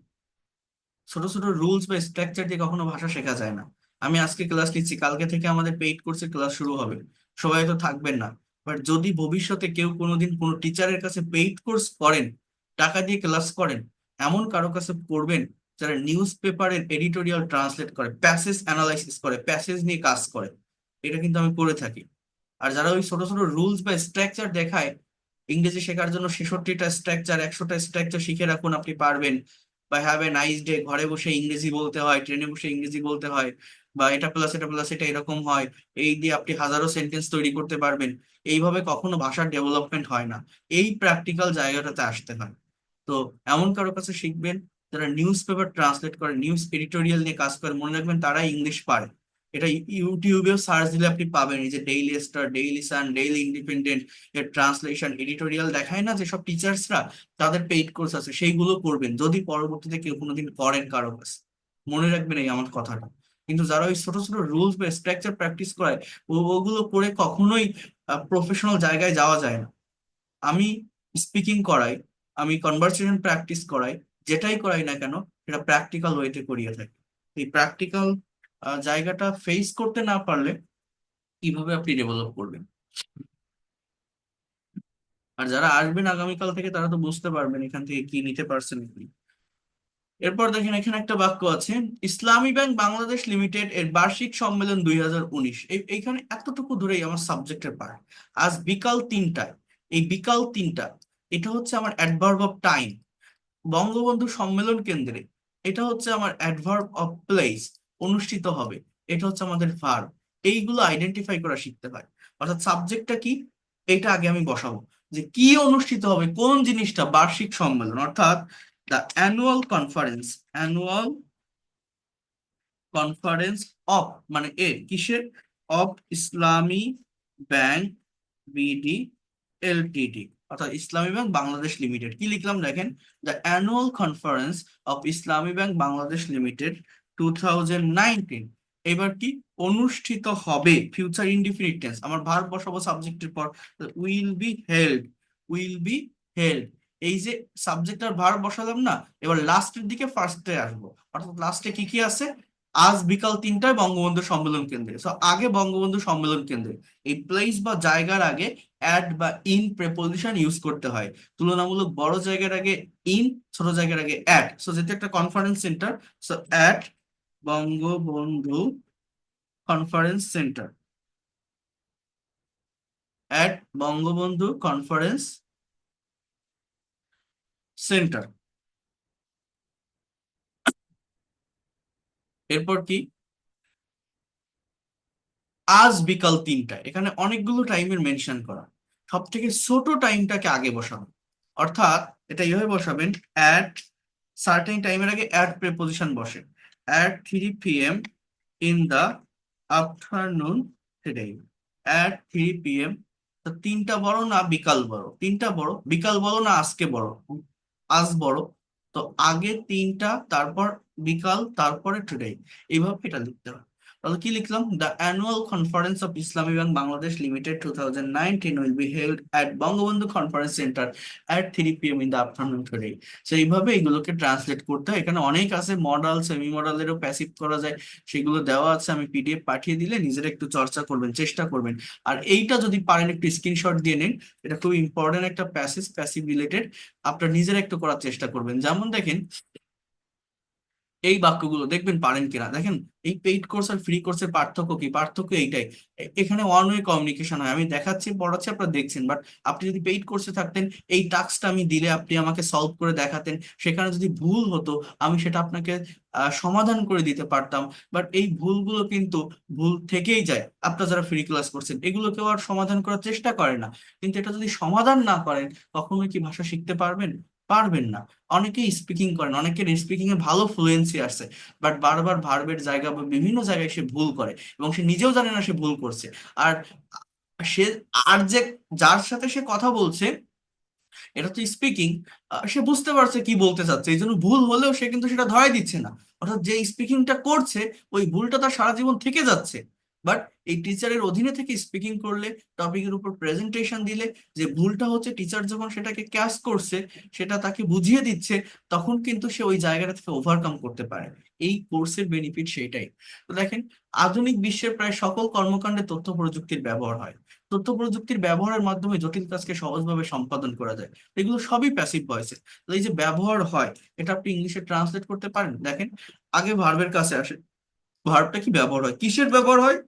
ছোট ছোট রুলস বা স্ট্রাকচার দিয়ে কখনো ভাষা শেখা যায় না। আমি আজকে ক্লাস নিচ্ছি, কালকে থেকে আমাদের পেইড কোর্সের ক্লাস শুরু হবে, সবাই তো থাকবেন না। বাট যদি ভবিষ্যতে কেউ কোনোদিন কোনো টিচারের কাছে পেইড কোর্স করেন, টাকা দিয়ে ক্লাস করেন, এমন কারো কাছে পড়বেন যারা নিউজ পেপারের এডিটোরিয়াল ট্রান্সলেট করে, প্যাসেজ অ্যানালাইসিস করে, প্যাসেজ নিয়ে কাজ করে। এটা কিন্তু আমি করে থাকি। আর যারা ওই ছোট ছোট রুলস বা স্ট্রাকচার দেখায়, ইংরেজি শেখার জন্য 66টা স্ট্রাকচার, 100টা স্ট্রাকচার শিখে রাখুন, আপনি পারবেন। বা হ্যাভ এ নাইস ডে, ঘরে বসে ইংরেজি বলতে হয়, ট্রেনে বসে ইংরেজি বলতে হয়, বা এটা প্লাস এটা প্লাস এটা এরকম হয়, এই দিয়ে আপনি হাজারো সেন্টেন্স তৈরি করতে পারবেন। এইভাবে কখনো ভাষার ডেভেলপমেন্ট হয় না, এই প্র্যাকটিক্যাল জায়গাটাতে আসতে হয়। তো এমন কারো কাছে শিখবেন যারা নিউজ পেপার ট্রান্সলেট করে, নিউজ এডিটোরিয়াল নিয়ে কাজ করে, মনে রাখবেন তারাই ইংলিশ পারে। এটা ইউটিউবেও সার্চ দিলে আপনি পাবেন, এই যে daily star, Daily Sun, daily independent এর ট্রান্সলেশন এডিটোরিয়াল দেখায় না যেসব টিচার্সরা, তাদের পেইড কোর্স আছে, সেইগুলো করবেন যদি পরবর্তীতে কেউ কোনোদিন করেন কারো কাছে। মনে রাখবেন এই আমার কথাটা। কিন্তু যারা ওই ছোট ছোট রুলস বা স্ট্রাকচার প্র্যাকটিস করায়, ওগুলো করে কখনোই প্রফেশনাল জায়গায় যাওয়া যায় না। আমি স্পিকিং করাই, আমি কনভারসেশন প্র্যাকটিস করাই, যেটাই করাই না কেন সেটা প্র্যাকটিক্যাল ওয়েতে করিয়ে থাকি। এই প্র্যাকটিক্যাল জায়গাটা ফেস করতে না পারলে কিভাবে আপনি ডেভেলপ করবেন? আর যারা আসবেন আগামীকাল থেকে তারা তো বুঝতে পারবেন এখান থেকে কি নিতে পারছেন আপনি। এরপর দেখেন এখানে একটা বাক্য আছে, ইসলামী ব্যাংক বাংলাদেশ লিমিটেড এর বার্ষিক সম্মেলন 2019। এইখানে এতটুকু ধরেই আমার সাবজেক্টের পার্ট। আজ বিকাল 3টায়, এই বিকাল 3টা, এটা হচ্ছে আমার অ্যাডভার্ব অফ টাইম। বঙ্গবন্ধু সম্মেলন কেন্দ্রে, এটা হচ্ছে আমার অ্যাডভার্ব অফ প্লেস, অনুষ্ঠিত হবে, এটা হচ্ছে আমাদের ভার্ব। এইগুলো আইডেন্টিফাই করা শিখতে হয়। অর্থাৎ সাবজেক্টটা কি, এটা আগে আমি বসাবো, যে কি অনুষ্ঠিত হবে, কোন জিনিসটা, বার্ষিক সম্মেলন, অর্থাৎ the annual conference, annual conference of, মানে কিসের, of Islami bank BD Ltd, অর্থাৎ ইসলামী ব্যাংক বাংলাদেশ লিমিটেড। কি লিখলাম দেখেন, the annual conference of Islami bank Bangladesh limited 2019। এবার কি, অনুষ্ঠিত হবে, ফিউচার ইনডিফিনিট টেন্স, আমার ভার্ব বসাবো সাবজেক্টের পর, will be held, will be held. এই যে সাবজেক্ট আর ভার্ব বসালাম না, এবার লাস্টের দিকে ফার্স্টে আসবো, অর্থাৎ লাস্টে কি কি আছে, আজ বিকাল 3টায় বঙ্গবন্ধু সম্মেলন কেন্দ্রে। সো আগে বঙ্গবন্ধু সম্মেলন কেন্দ্রে, এই প্লেস বা জায়গার আগে অ্যাট বা ইন প্রেপোজিশন ইউজ করতে হয়। তুলনামূলক বড় জায়গার আগে ইন, ছোট জায়গার আগে অ্যাট। সো যেহেতু একটা conference centre, so at Bangabandhu conference centre, at Bangabandhu conference centre. এরপর কি, আজ বিকাল 3টায়, এখানে অনেকগুলো টাইমের মেনশন করা। সব থেকে ছোট টাইমটাকে আগে বসাবেন, অর্থাৎ এটা এইভাবে বসাবেন, অ্যাট সার্টেন টাইমের আগে অ্যাট প্রিপোজিশন বসে, at 3 p.m. In the afternoon today, at 3 p.m. তো তিনটা বড় না বিকাল বড়? তিনটা বড়। বিকাল বড় না আজকে বড়? আজ বড়। তো আগে তিনটা, তারপর বিকাল, তারপরে টুডে, এইভাবে এটা লিখতে হয়। তাহলে কি লিখলাম? The annual conference of Islami bank Bangladesh limited 2019 will be held at Bangabandhu conference centre at 3 p.m. In the afternoon today. তো এইভাবে এগুলোকে ট্রান্সলেট করতে হয়। এখানে অনেক আছে, মডাল, সেমি মডালেরও প্যাসিভ করা যায়, সেগুলো দেওয়া আছে। আমি পিডিএফ পাঠিয়ে দিলে নিজেরা একটু চর্চা করবেন, চেষ্টা করবেন। আর এইটা যদি পারেন একটু স্ক্রিনশট দিয়ে নিন, এটা খুব ইম্পর্টেন্ট একটা প্যাসেজ, প্যাসিভ রিলেটেড। আপনার নিজেরা একটু করার চেষ্টা করবেন। যেমন দেখেন, এই বাক্যগুলো দেখবেন পারেন কিনা। দেখেন, এই পেইড কোর্স আর ফ্রি কোর্সের পার্থক্য কি? পার্থক্য এইটাই, এখানে ওয়ান ওয়ে কমিউনিকেশন হয়। আমি দেখাচ্ছি, পড়াচ্ছি, আপনারা দেখছেন। বাট আপনি যদি পেইড কোর্সে থাকতেন, এই টাস্কটা আমি দিলে আপনি আমাকে সলভ করে দেখাতেন, সেখানে যদি ভুল হতো আমি সেটা আপনাকে সমাধান করে দিতে পারতাম। বাট এই ভুলগুলো কিন্তু ভুল থেকেই যায়। আপনারা যারা ফ্রি ক্লাস করছেন, এগুলো কেউ আর সমাধান করার চেষ্টা করে না। কিন্তু এটা যদি সমাধান না করেন, কখনোই কি ভাষা শিখতে পারবেন? পারবেন না। অনেকেই স্পিকিং করেন, অনেকের স্পিকিং এ ভালো ফ্লুয়েন্সি আসছে, বাট বারবার ভার্বের জায়গা বা বিভিন্ন জায়গায় সে ভুল করে, এবং সে নিজেও জানে না সে ভুল করছে। আর সে, আর যে, যার সাথে সে কথা বলছে, এটা তো স্পিকিং, সে বুঝতে পারছে কি বলতে চাচ্ছে, এই জন্য ভুল হলেও সে কিন্তু সেটা ধরাই দিচ্ছে না। অর্থাৎ যে স্পিকিংটা করছে, ওই ভুলটা তার সারা জীবন থেকে যাচ্ছে। বাট এই টিচারের অধীনে থেকে স্পিকিং করলে, টপিকের উপর প্রেজেন্টেশন দিলে, যে ভুলটা হচ্ছে, টিচার যখন সেটাকে ক্যাচ করছে, সেটা তাকে বুঝিয়ে দিচ্ছে, তখন কিন্তু সে ওই জায়গাটা থেকে ওভারকাম করতে পারে। এই কোর্সের বেনিফিট সেইটাই। তো দেখেন, আধুনিক বিশ্বের প্রায় সকল কর্মকাণ্ডে তথ্য প্রযুক্তির ব্যবহার হয়। তথ্য প্রযুক্তির ব্যবহারের মাধ্যমে জটিল কাজকে সহজভাবে সম্পাদন করা যায়। এগুলো সবই প্যাসিভ ভয়েসে। এই যে ব্যবহার হয়, এটা আপনি ইংলিশে ট্রান্সলেট করতে পারেন। দেখেন, আগে ভার্বের কাছে আসে, ভার্বটা কি ব্যবহার হয়, কিসের ব্যবহার হয়?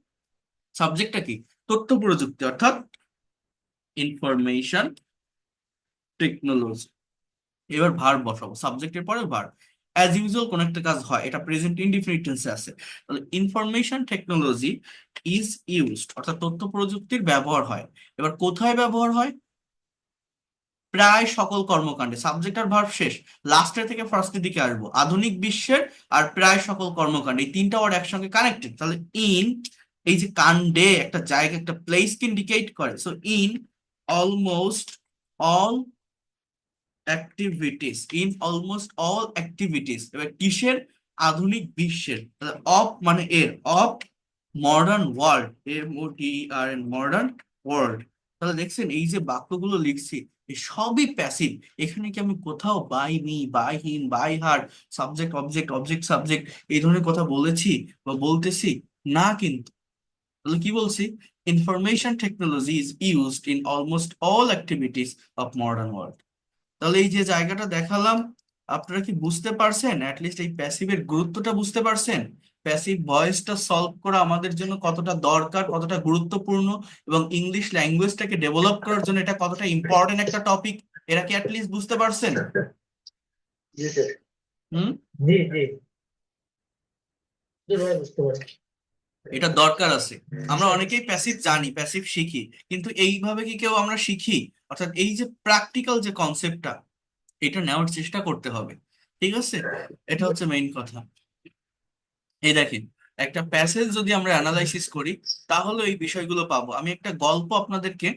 সাবজেক্টটা কি? তথ্য প্রযুক্তি, অর্থাৎ ইনফরমেশন টেকনোলজি। এবার ভার্ব বসাবো, সাবজেক্টের পরে ভার্ব। অ্যাজ ইউজুয়াল কোন একটা কাজ হয়, এটা প্রেজেন্ট ইনডিফিনিট টেন্সে আছে। তাহলে ইনফরমেশন টেকনোলজি ইজ ইউজড, অর্থাৎ তথ্য প্রযুক্তির ব্যবহার হয়। এবার কোথায় ব্যবহার হয়? প্রায় সকল কর্মকাণ্ডে। সাবজেক্ট আর ভার্ব শেষ, লাস্টের থেকে ফার্স্টের দিকে আসবো। আধুনিক বিশ্বের আর প্রায় সকল কর্মকাণ্ডে, এই তিনটা ওয়ার্ড একসঙ্গে কানেক্টেড। তাহলে ইন, এই যে কাণ্ডে একটা জায়গা, একটা প্লেস কে ইন্ডিকেট করে। So in almost all activities, in almost all activities. এবার কিসের? আধুনিক বিশ্বের। অফ মানে এর, of modern world, MODERN modern world. তাহলে দেখছেন, এই যে বাক্যগুলো লিখছি, এই সবই প্যাসিভ। এখানে কি আমি কোথাও by me, by him, by her, subject object, object subject, এই ধরনের কথা বলেছি বা বলতেছি? না কিন্তু। তাহলে কি বলছি? Information technology is used in almost all activities of modern world. তাহলে এই যে জায়গাটা দেখালাম, আপনারা কি বুঝতে পারছেন? অ্যাটলিস্ট এই প্যাসিভের গুরুত্বটা বুঝতে পারছেন? প্যাসিভ ভয়েসটা সলভ করা আমাদের জন্য কতটা দরকার, কতটা গুরুত্বপূর্ণ, এবং ইংলিশ ল্যাঙ্গুয়েজটাকে ডেভেলপ করার জন্য এটা কতটা ইম্পর্টেন্ট একটা টপিক, এরা কি অ্যাটলিস্ট বুঝতে পারছেন? জি স্যার। হুম। জি জি। জি ভাই, বুঝতে পারছি। এটা দরকার আছে। আমরা অনেকেই প্যাসিভ জানি, প্যাসিভ শিখি, কিন্তু এইভাবে কি কেউ আমরা শিখি? অর্থাৎ এই যে প্র্যাকটিক্যাল যে কনসেপ্টটা, এটা নেওয়ার চেষ্টা করতে হবে। ঠিক আছে, এটা হচ্ছে মেইন কথা। এই দেখেন, একটা প্যাসেজ যদি আমরা অ্যানালাইসিস করি, তাহলে এই বিষয়গুলো পাবো। আমি একটা গল্প আপনাদেরকে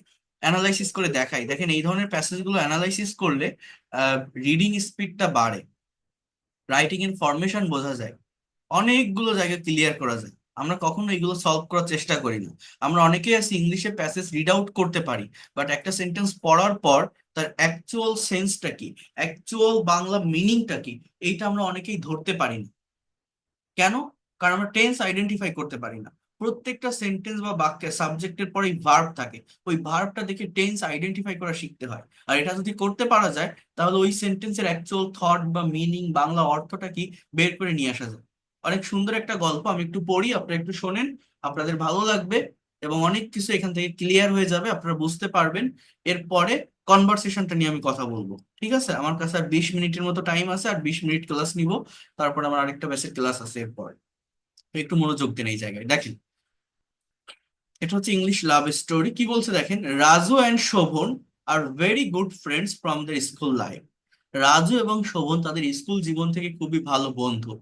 অ্যানালাইসিস করে দেখাই। দেখেন, এই ধরনের প্যাসেজগুলো অ্যানালাইসিস করলে রিডিং স্পিডটা বাড়ে, রাইটিং ইনফরমেশন বোঝা যায়, অনেকগুলো জায়গা ক্লিয়ার করা যায়। আমরা কখনো এগুলো সলভ করার চেষ্টা করি না। আমরা অনেকেই আছি ইংলিশে প্যাসেজ রিড আউট করতে পারি, বাট একটা সেন্টেন্স পড়ার পর তার অ্যাকচুয়াল সেন্সটা কি, অ্যাকচুয়াল বাংলা মিনিংটা কি, এইটা আমরা অনেকেই ধরতে পারি না। কেন? কারণ আমরা টেন্স আইডেন্টিফাই করতে পারি না। প্রত্যেকটা সেন্টেন্স বা বাক্যে সাবজেক্টের পরে ভার্ব থাকে, ওই ভার্বটা দেখে টেন্স আইডেন্টিফাই করা শিখতে হয়। আর এটা যদি করতে পারা যায়, তাহলে ওই সেন্টেন্সের অ্যাকচুয়াল থট বা মিনিং, বাংলা অর্থটা কি, বের করে নিয়ে আসা যায়। অনেক সুন্দর একটা গল্প, আমি একটু পড়ি, আপনারা একটু শোনেন, আপনাদের ভালো লাগবে, এবং অনেক কিছু এখান থেকে ক্লিয়ার হয়ে যাবে, আপনারা বুঝতে পারবেন। এরপরে কনভারসেশনটা নিয়ে আমি কথা বলবো। ঠিক আছে, আমার কাছে আর 20 মিনিটের মতো টাইম আছে, আর 20 মিনিট ক্লাস নিব। তারপর আমার আরেকটা বেসিক ক্লাস আছে এরপর। তো একটু মনোযোগ দেন এই জায়গায়। দেখেন, এটা হচ্ছে ইংলিশ লাভ স্টোরি। কি বলছে দেখেন, Raju and Shovon are very good friends from the school life. Raju এবং শোভন তাদের স্কুল জীবন থেকে খুবই ভালো বন্ধু।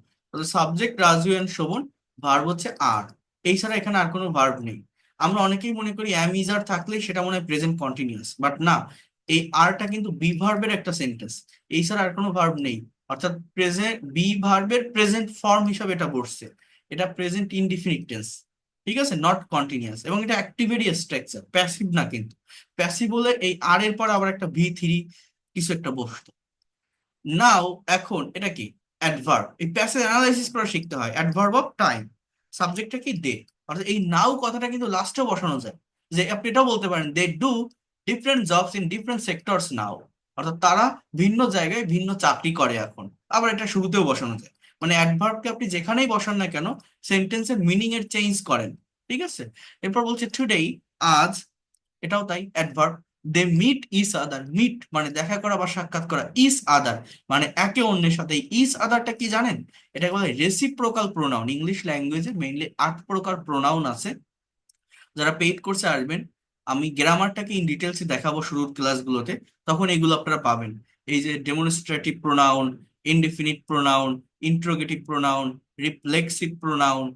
Subject Raju and Shovon, verb হচ্ছে আর। এই ছাড়া এখানে আর কোনো ভার্ব নেই। আমরা অনেকেই মনে করি অ্যাম ইজ আর থাকলে সেটা মনে হয় প্রেজেন্ট কন্টিনিউয়াস, বাট না, এই আরটা কিন্তু বি ভার্বের একটা সেন্টেন্স। এই ছাড়া আর কোনো ভার্ব নেই। অর্থাৎ প্রেজেন্ট বি ভার্বের প্রেজেন্ট ফর্ম হিসাবে এটা বসছে। এটা প্রেজেন্ট ইনডিফিনিট টেন্স, ঠিক আছে, নট কন্টিনিউয়াস, এবং এটা অ্যাক্টিভেরই স্ট্রাকচার, প্যাসিভ না কিন্তু। প্যাসিভ বলে এই আর এর পর আবার একটা ভি3 কিছু একটা বসতো। নাও, এখন এটা কি অ্যাডভার্ব। এই প্যাসেজ অ্যানালাইসিস করা শিখতে হয়। অ্যাডভার্ব অফ টাইম, সাবজেক্টটা কি দে, অর্থাৎ এই নাও কথাটা কিন্তু লাস্টে বসানো যায়। যে আপনি এটাও বলতে পারেন they do different jobs in different sectors now, অর্থাৎ তারা ভিন্ন জায়গায় ভিন্ন চাকরি করে এখন। আবার এটা শুরুতেও বসানো যায়। মানে অ্যাডভার্বকে আপনি যেখানেই বসান না কেন, সেন্টেন্সের মিনিং এর চেঞ্জ করেন, ঠিক আছে। এরপর বলছে টুডেই, আজ, এটাও তাই adverb. They meet each other, meet মানে দেখা করা বা সাক্ষাৎ করা, ইচ আদার মানে একে অন্যের সাথে। ইচ আদারটা কি জানেন? এটা বলে রেসিপ্রোকাল প্রোনাউন। ইংলিশ ল্যাঙ্গুয়েজে মেইনলি 8 প্রকার প্রোনাউন আছে। যারা পেইড কোর্সে আসবেন, আমি গ্রামারটাকে ইন ডিটেলসে দেখাবো শুরুর ক্লাসগুলোতে, তখন এগুলো আপনারা পাবেন। এই যে demonstrative pronoun, indefinite pronoun, interrogative pronoun, reflexive pronoun,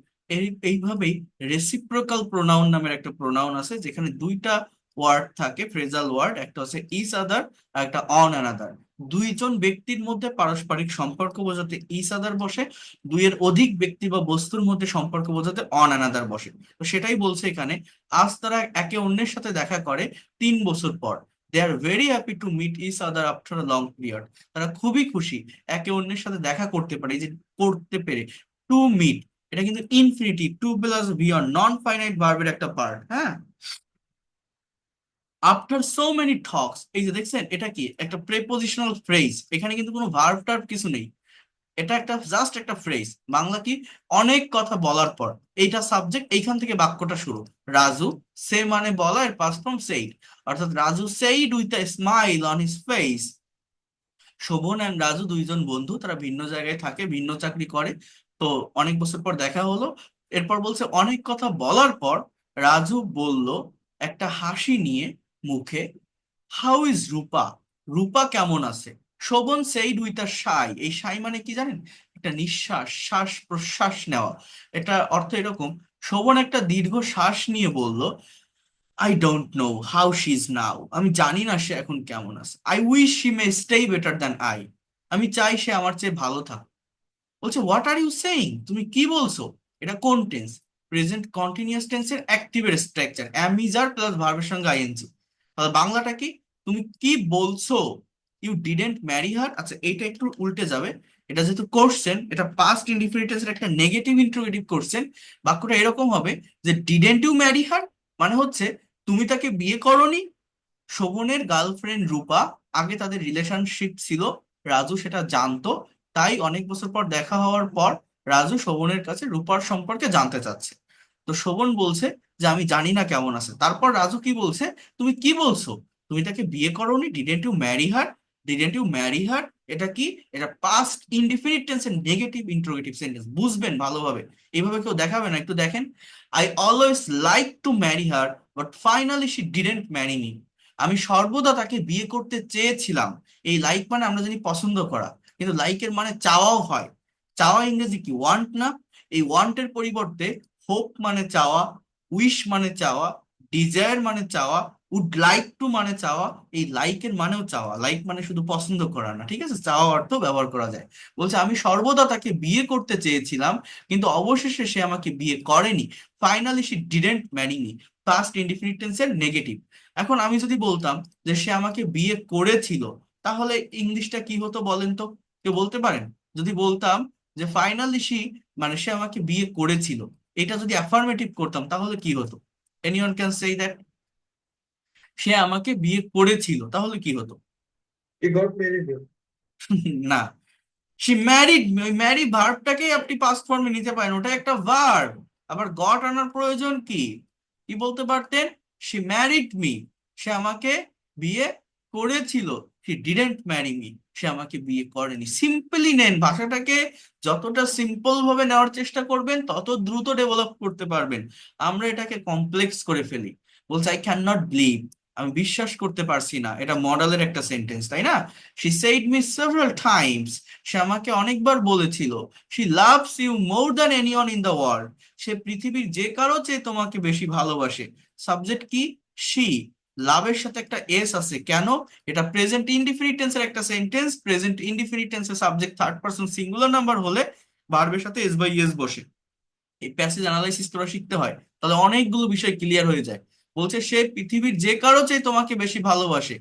এইভাবেই রেসিপ্রোকাল প্রোনাউন নামের একটা প্রোনাউন আছে, যেখানে দুইটা ওয়ার্ড থাকে, ফ্রেজাল ওয়ার্ড, একটা হচ্ছে ইচ আদার আর একটা অন অ্যানাদার। দুইজন ব্যক্তির মধ্যে পারস্পরিক সম্পর্ক বোঝাতে ইচ আদার বসে, দুইয়ের অধিক ব্যক্তি বা বস্তুর মধ্যে সম্পর্ক বোঝাতে অন অ্যানাদার বসে। তো সেটাই বলছে এখানে, আজ তারা একে অন্যের সাথে দেখা করে 3 বছর পর। They are very happy to meet each other after a long period. তারা খুবই খুশি একে অন্যের সাথে দেখা করতে পারে। এই যে করতে পেরে, টু মিট, এটা কিন্তু infinitive, to plus V on non finite ভার্বের একটা পার্ট, হ্যাঁ। আফটার সো মেনি টক্স, এই যে দেখছেন, এটা কি একটা প্রেপোজিশনাল ফ্রেজ। এখানে কিন্তু কোনো ভার্ব টার্ব কিছু নেই। এটা একটা জাস্ট একটা ফ্রেজ। বাংলা কি, অনেক কথা বলার পর, এইটা সাবজেক্ট, এইখান থেকে বাক্যটা শুরু। রাজু সে মানে বলা, এর পাস্ট ফর্ম সেইড, অর্থাৎ Raju said with a smile on his face. Shovon and Raju দুইজন বন্ধু, তারা ভিন্ন জায়গায় থাকে, ভিন্ন চাকরি করে। তো অনেক বছর পর দেখা হলো। এরপর বলছে অনেক কথা বলার পর রাজু বলল একটা হাসি নিয়ে মুখে, হাউ ইজ রূপা, রূপা কেমন আছে। শোভন সেইড উইথ আ সাই, এই সাই মানে কি জানেন? একটা নিঃশ্বাস, শ্বাস প্রশ্বাস নেওয়া। এটা অর্থ এরকম, শোভন একটা দীর্ঘ শ্বাস নিয়ে বলল, I don't know how she is নাও, আমি জানি না সে এখন কেমন আছে। I wish she may stay better than I, আমি চাই সে আমার চেয়ে ভালো থাক। বলছে হোয়াট আর ইউ সেইং, তুমি কি বলছো। এটা কোন টেন্স? প্রেজেন্ট কন্টিনিউয়াস টেন্সের অ্যাক্টিভের structure, am is are plus ভার্বের সঙ্গে আইএনজি। তাহলে বাংলাটা কি, তুমি কি বলছো। ইউ ডিডেন্ট ম্যারি হার, আচ্ছা এইটা একটু উল্টে যাবে। এটা যেহেতু কোশ্চেন, এটা পাস্ট ইনডিফিনিট টেন্সের একটা নেগেটিভ ইন্ট্রোগেটিভ কোশ্চেন। বাক্যটা এরকম হবে যে ডিডেন্ট ইউ ম্যারি হার মানে হচ্ছে তুমি তাকে বিয়ে করনি। শোভনের গার্লফ্রেন্ড রূপা, আগে তাদের রিলেশনশিপ ছিল, রাজু সেটা জানতো। তাই অনেক বছর পর দেখা হওয়ার পর রাজু শোভনের কাছে রূপার সম্পর্কে জানতে চাচ্ছে। তো শোভন বলছে যে আমি জানি না কেমন আছে। তারপর রাজু কি বলছে, তুমি কি বলছো, তুমি তাকে বিয়ে করোনি, didn't you marry her. Didn't you marry her, এটা কি, এটা পাস্ট ইনডিফিনিট টেন্সের নেগেটিভ ইন্ট্রোগেটিভ সেন্টেন্স, বুঝবেন ভালোভাবে। এইভাবে কেউ দেখাবে না, একটু দেখেন। I always like to marry her but finally she didn't marry me, আমি সর্বদা তাকে বিয়ে করতে চেয়েছিলাম। এই লাইক মানে আমরা জানি পছন্দ করা, কিন্তু লাইকের মানে চাওয়াও হয়। চাওয়া ইংরেজি কি, ওয়ান্ট না? এই ওয়ান্টের পরিবর্তে হোপ মানে চাওয়া, উইশ মানে চাওয়া, ডিজায়ার মানে চাওয়া, উড লাইক টু মানে চাওয়া। এই লাইকের মানেও চাওয়া, লাইক মানে শুধু পছন্দ করা না, ঠিক আছে, চাওয়া অর্থ ব্যবহার করা যায়। বলছে আমি সর্বদা তাকে বিয়ে করতে চেয়েছিলাম, কিন্তু অবশেষে সে আমাকে বিয়ে করেনি। Finally she didn't marry me, past indefinite টেন্সের নেগেটিভ। এখন আমি যদি বলতাম যে সে আমাকে বিয়ে করেছিল, তাহলে ইংলিশটা কি হতো বলেন তো, কেউ বলতে পারেন? যদি বলতাম যে ফাইনালি সে, মানে সে আমাকে বিয়ে করেছিল, এটা যদি অ্যাফার্মেটিভ করতাম তাহলে কি হতো? Anyone can say that? সে আমাকে বিয়ে করেছিল, তাহলে কি হতো? He got married. না, সে ম্যারিড, ওই ম্যারি ভার্বটাকেই আপনি পাস্ট ফর্মে নিতে পারেন, ওটা একটা ভার্ব। আবার গট আনার প্রয়োজন কি? কি বলতে পারতেন? সে ম্যারিড মি, সে আমাকে বিয়ে করেছিল। হি ডিডেন্ট ম্যারি মি, সে আমাকে বিয়ে করেনি। সিম্পলি নেন, ভাষাটাকে যতটা সিম্পল ভাবে নেওয়ার চেষ্টা করবেন তত দ্রুত ডেভেলপ করতে পারবেন। আমরা এটাকে কমপ্লেক্স করে ফেলি। বলছে আই ক্যান নট বিলিভ, আমি বিশ্বাস করতে পারছি না। এটা মডেলের একটা সেন্টেন্স, তাই না? She said me several times, সে আমাকে অনেকবার বলেছিল। She loves you more than anyone in the world, সে পৃথিবীর যে কারো চেয়ে তোমাকে বেশি ভালোবাসে। সাবজেক্ট কি? শি। লাভের সাথে একটা এস আছে, কেন? এটা প্রেজেন্ট ইনডিফিনিট টেন্সের একটা সেন্টেন্স। প্রেজেন্ট ইনডিফিনিট টেন্সের subject third person singular number হলে ভার্বের সাথে এস বাই এস বসে। এই প্যাসেজ অ্যানালাইসিস তোরা শিখতে হয়, তাহলে অনেকগুলো বিষয় ক্লিয়ার হয়ে যায়। বলছে সে পৃথিবীর যে কারো চেয়ে তোমাকে বেশি ভালোবাসে।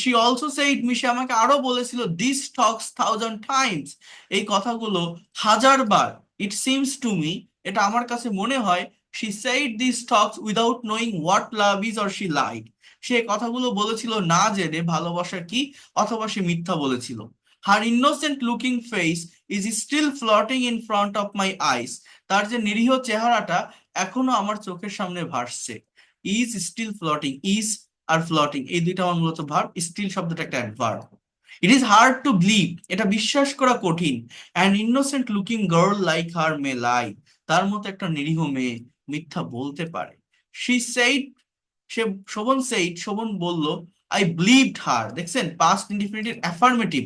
শি অলসো সেইড মি, সে আমাকে আরো বলেছিল দিস টক্স থাউজেন্ড টাইমস, এই কথাগুলো হাজার বার। ইট সিমস টু মি, এটা আমার কাছে মনে হয়। She said this talks without knowing what love is or she lied, সে কথাগুলো বলেছিল না জেনে ভালোবাসা কি, অথবা সে মিথ্যা বলেছিল। Her innocent looking face is still floating in front of my eyes, তার যে নিরীহ চেহারাটা এখনো আমার চোখের সামনে ভাসছে। Is still floating, is are floating এই দুইটা আমার মূলত ভার্ব, স্টিল শব্দটা একটা adverb. It is hard to believe, এটা বিশ্বাস করা কঠিন। An innocent looking girl like her may lie, তার মতো একটা নিরীহ মেয়ে মিথ্যা বলতে পারে। শি সেইড, সে শোভন সেইড, শোভন বলল আই বিলিভড হার। দেখছেন পাস্ট ইনডিফিনিটিভ অ্যাফার্মেটিভ।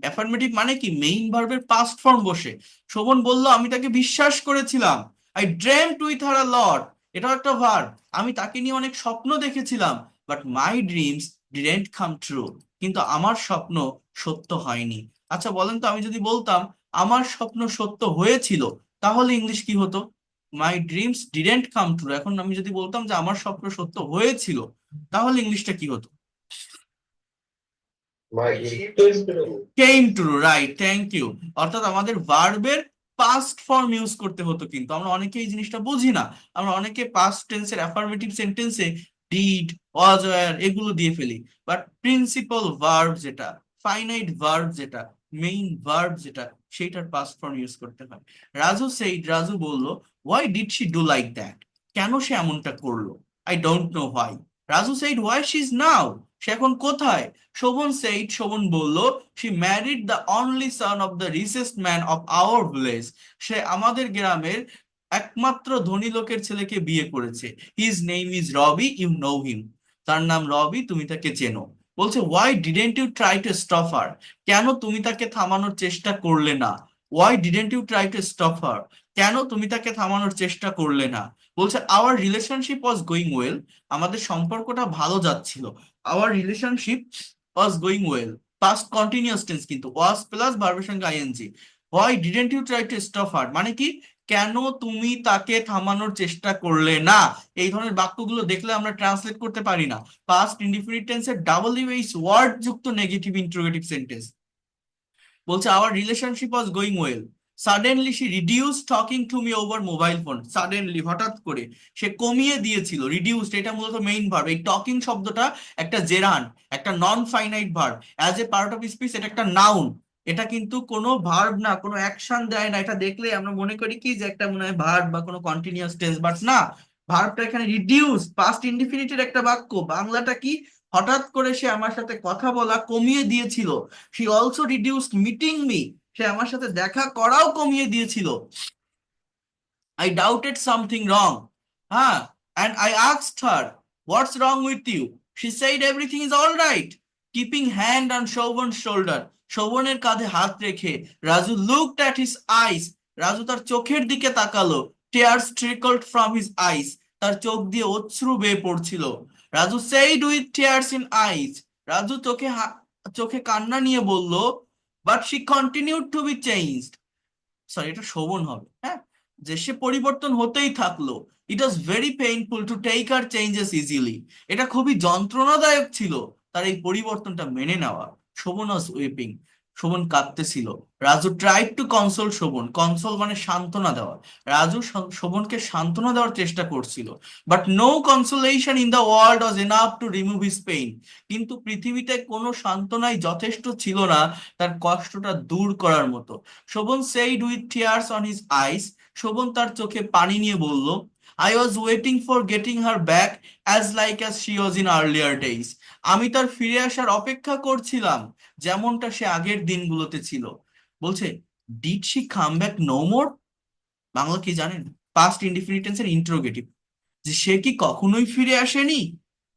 অ্যাফার্মেটিভ মানে কি? মেইন ভার্বের পাস্ট ফর্ম বসে। শোভন বলল আমি তাকে বিশ্বাস করেছিলাম। I dreamed with her a lot, এটাও একটা ভার্ব। আমি তাকে নিয়ে অনেক স্বপ্ন দেখেছিলাম। But my dreams didn't come true, কিন্তু আমার স্বপ্ন সত্য হয়নি। আচ্ছা বলেন তো, আমি যদি বলতাম আমার স্বপ্ন সত্য হয়েছিল, তাহলে ইংলিশ কি হতো? My dreams didn't come true. এখন আমি যদি বলতাম যে আমার স্বপ্ন সত্য হয়েছিল, তাহলে ইংলিশটা কি হতো? My interest. Came true, right, thank you. অর্থাৎ আমাদের ভার্বের পাস্ট ফর্ম ইউজ করতে হতো, কিন্তু আমরা অনেকে এই জিনিসটা বুঝি না। আমরা অনেকে পাস্ট টেন্সের অ্যাফার্মেটিভ সেন্টেন্সে ডিড, ওয়াজ, ওয়্যার এগুলো দিয়ে ফেলি। বাট প্রিন্সিপাল ভার্ব যেটা, ফাইনাইট ভার্ব যেটা, মেইন ভার্ব যেটা, সেইটার পাস্ট ফর্ম ইউজ করতে হয়। রাজু সেইড, রাজু বলল why did she do like that, কেন সে এমনটা করলো? I don't know why. Raju said why she is now, সে এখন কোথায়? শোভন সেইড, শোভন বলল she married the only son of the richest man of our village, সে আমাদের গ্রামের একমাত্র ধনী লোকের ছেলেকে বিয়ে করেছে। his name is Rabi, you know him, তার নাম রবি, তুমি তাকে চেনো। বলছে why didn't you try to stop her, কেন তুমি তাকে থামানোর চেষ্টা করলে না? why didn't you try to stop her, কেন তুমি তাকে থামানোর চেষ্টা করলে না? বলছে our relationship was going well, আমাদের সম্পর্কটা ভালো যাচ্ছিল। our relationship was going well, past continuous tense কিন্তু, ওয়াজ প্লাস ভার্বের সঙ্গে ING. Why didn't you try to stop her মানে কি? কেন তুমি তাকে থামানোর চেষ্টা করলে না? এই ধরনের বাক্যগুলো দেখলে আমরা ট্রান্সলেট করতে পারি না। পাস্ট ইনডিফিনিট টেন্সের ডাবল ইউএইচ ওয়ার্ড যুক্ত নেগেটিভ ইন্টারোগেটিভ সেন্টেন্স। বলছে our relationship was going well, suddenly she reduce talking to me over mobile phone, suddenly হঠাৎ করে সে কমিয়ে দিয়েছিল। রিডিউসড এটা মূলত মেইন ভার্ব। এই টকিং শব্দটা একটা জেরান, একটা non finite verb. As a part of speech এটা একটা নাউন, এটা কিন্তু কোনো ভার্ব না, কোনো অ্যাকশন দেয় না। এটা দেখলে আমরা মনে করি কি যে একটা মনে হয় ভার্ব বা কোনো কন্টিনিউয়াস টেন্স, বাট না। ভার্বটা এখানে রিডিউস, পাস্ট ইনডিফিনিটের একটা বাক্য। বাংলাটা কি? হঠাৎ করে সে আমার সাথে কথা বলা কমিয়ে দিয়েছিল। She also reduced meeting me, সে আমার সাথে দেখা করাও কমিয়ে দিয়েছিল। আই ডাউটেড সামথিং রং, হ্যাঁ, and I asked her what's wrong with you, she said everything is all right. Keeping hand on Shovon shoulder, শোভনের কাঁধে হাত রেখে Raju looked at his eyes, Raju তার চোখের দিকে তাকালো। Tears trickled from his eyes, তার চোখ দিয়ে অশ্রু বেয়ে পড়ছিল। Raju said with tears in eyes, Raju চোখে কান্না নিয়ে বলল, but she continued to be changed, sorry এটা শোভন হবে, হ্যাঁ, যে সে পরিবর্তন হতেই থাকলো। It was very painful to take her changes easily, এটা খুবই যন্ত্রণাদায়ক ছিল তার এই পরিবর্তনটা মেনে নেওয়া। শোভন ওয়াজ উইপিং, শোভন কাঁদতেছিল। Raju tried to console Shovon, console মানে সান্ত্বনা দেওয়া। রাজু শোভনকে সান্ত্বনা দেওয়ার চেষ্টা করছিল। But no consolation in the world was enough to remove his pain. কিন্তু পৃথিবীতে কোনো সান্ত্বনাই যথেষ্ট ছিল না তার কষ্টটা দূর করার মতো। Shovon said with tears on his eyes, Shovon তার চোখে পানি নিয়ে বলল, I was waiting for getting her back as like as she was in earlier days. আমি তার ফিরে আসার অপেক্ষা করছিলাম যেমনটা সে আগের দিনগুলোতে ছিল। বলছে, did she come back no more? Bangla কি জানেন? পাস্ট ইনডিফিনিট টেন্সের ইন্টারোগেটিভ, যে সে কি কখনোই ফিরে আসেনি,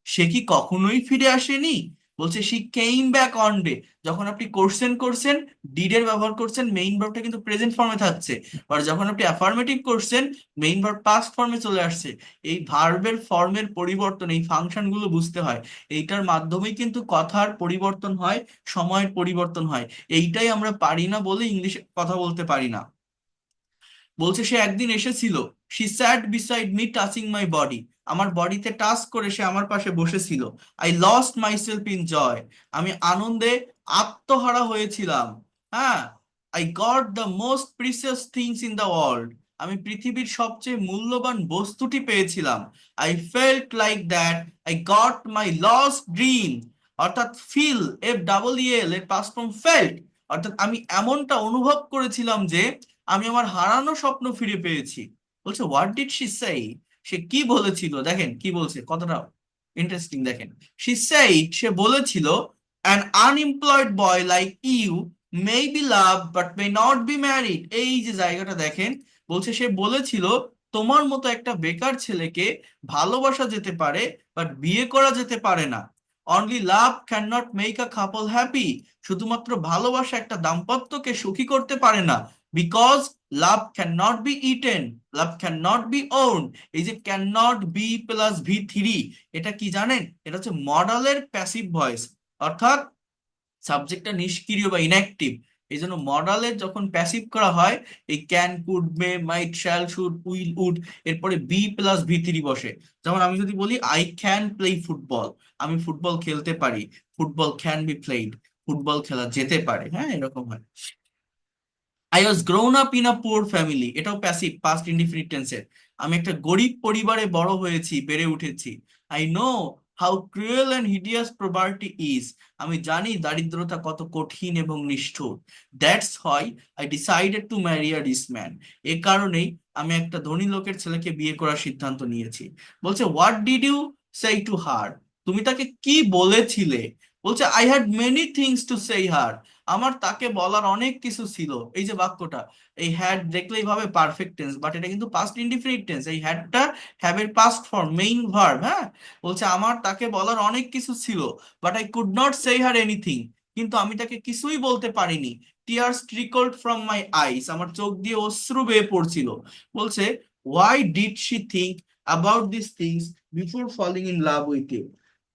সে কি কখনোই ফিরে আসেনি। বলছে she came back on day. যখন আপনি কোশ্চেন করছেন, ডিডের ব্যবহার করছেন, মেইন ভার্বটা কিন্তু প্রেজেন্ট ফর্মে থাকছে। আর যখন আপনি অ্যাফার্মেটিভ করছেন, মেইন ভার্ব পাস্ট ফর্মে চলে আসছে। এই ভার্বের ফর্মের পরিবর্তন, এই ফাংশনগুলো বুঝতে হয়। এইটার মাধ্যমেই কিন্তু কথার পরিবর্তন হয়, সময়ের পরিবর্তন হয়। এইটাই আমরা পারি না বলে ইংলিশে কথা বলতে পারি না। বলছে সে একদিন এসেছিল, she sat beside me touching my body. আমার বডিতে টাচ করে সে আমার পাশে বসেছিল। I lost myself in joy. আমি আনন্দে আত্মহারা হয়েছিলাম। হ্যাঁ, I got the most precious things in the world. আমি পৃথিবীর সবচেয়ে মূল্যবান বস্তুটি পেয়েছিলাম। I felt like that I got my lost dream. অর্থাৎ ফিল, FEEL এর পাস্ট ফর্ম ফেল্ট। অর্থাৎ আমি এমনটা অনুভব করেছিলাম যে আমি আমার হারানো স্বপ্ন ফিরে পেয়েছি। বলছে হোয়াট ডিড শি সে? সে কি বলেছিল? দেখেন কি বলছে, কতটা ইন্টারেস্টিং দেখেন। শি সেইড, সে বলেছিল, an unemployed boy like you may be love but may not be married. এই যে জায়গাটা দেখেন, বলছে সে বলেছিল তোমার মতো একটা বেকার ছেলেকে ভালোবাসা যেতে পারে বাট বিয়ে করা যেতে পারে না। Only love can not make a couple happy. শুধুমাত্র ভালোবাসা একটা দাম্পত্যকে সুখী করতে পারে না। Because love can not be eaten, love can not be own. এই যে can not B plus V3, এটা কি জানেন? এটা হচ্ছে মডালের প্যাসিভ ভয়েস। অর্থাৎ সাবজেক্টটা নিষ্ক্রিয় বা ইনঅ্যাক্টিভ। এই জন্য মডালের যখন প্যাসিভ করা হয়, এই can, could, may, might, shall, should, will, would, এরপরে বি প্লাস V3 বসে। যেমন আমি যদি বলি আই ক্যান প্লে ফুটবল, আমি ফুটবল খেলতে পারি। Football can be played, football খেলা যেতে পারে। হ্যাঁ, এরকম হয়। I was grown up in a poor family, এটাও প্যাসিভ পাস্ট ইনডিফিনিট টেন্সের। আমি একটা গরিব পরিবারে বড় হয়েছি, বেড়ে উঠেছি। I know how cruel and hideous poverty is. আমি জানি দারিদ্রতা কত কঠিন এবং নিষ্ঠুর। That's why I decided to marry a rich man. এ কারণেই আমি একটা ধনী লোকের ছেলেকে বিয়ে করার সিদ্ধান্ত নিয়েছি। বলছে what did you say to her? তুমি তাকে কি বলেছিলে? বলছে I had many things to say her. আমার তাকে বলার অনেক কিছু ছিল। এই যে বাক্যটা, এই হ্যাড দেখলেই ভাবে পারফেক্ট টেন্স, বাট এটা কিন্তু পাস্ট ইনডিফিনিট টেন্স। এই হ্যাডটা হ্যাভ এর পাস্ট ফর্ম, মেইন ভার্ব। হ্যাঁ, বলছে আমার তাকে বলার অনেক কিছু ছিল, but I could not say her anything. কিন্তু আমি তাকে কিছুই বলতে পারিনি। টিয়ার্স ট্রিকলড ফ্রম মাই আইস, আমার চোখ দিয়ে অশ্রু বেয়ে পড়ছিল। বলছে why did she think about this things before falling in love with you?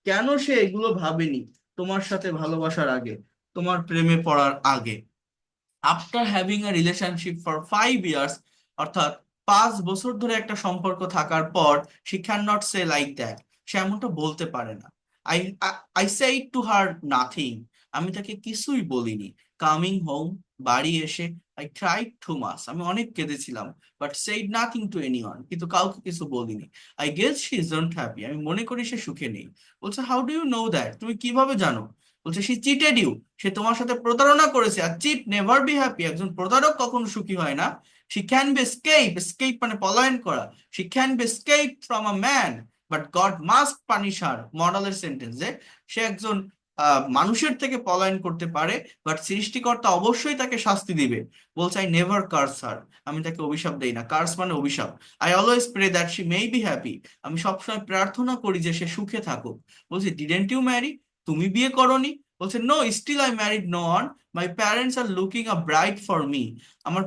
কেন সে এগুলো ভাবেনি তোমার সাথে ভালোবাসার আগে, তোমার প্রেমে পড়ার আগে? After having a relationship for 5 years, অর্থাৎ 5 বছর ধরে একটা সম্পর্ক থাকার পর, she can not say like that, সে এমনটা বলতে পারে না। I I said to her nothing, আমি তাকে কিছুই বলিনি। কামিং হোম, বাড়ি এসে, আই ট্রাইড টু মাস, আমি অনেক কেঁদেছিলাম। But said nothing to anyone, কিন্তু কাউকে কিছু বলিনি। I guess she isn't happy, আমি মনে করি সে সুখে নেই। বলছে how do you know that? তুমি কিভাবে জানো? বলছে শি চিটেড ইউ, সে তোমার সাথে প্রতারণা করেছে। আর চিট নেভার বি হ্যাপি, একজন প্রতারক কখনো সুখী হয় না। She can be escape, escape মানে পলায়ন করা। She can be escape from a man but God must punish her. মডালের সেন্টেন্স, যে সে একজন মানুষের থেকে পলায়ন করতে পারে, বাট সৃষ্টিকর্তা অবশ্যই তাকে শাস্তি দিবে। বলছে আই নেভার কার্স হার, আমি তাকে অভিশাপ দেই না। কার্স মানে অভিশাপ। I always pray that she may be happy, আমি সবসময় প্রার্থনা করি যে সে সুখে থাকুক। বলছে ডিডেন্ট ইউ ম্যারি, তুমি বিয়ে করোনি? বলছে no, still I married no one, my parents are looking a bride for me. আমার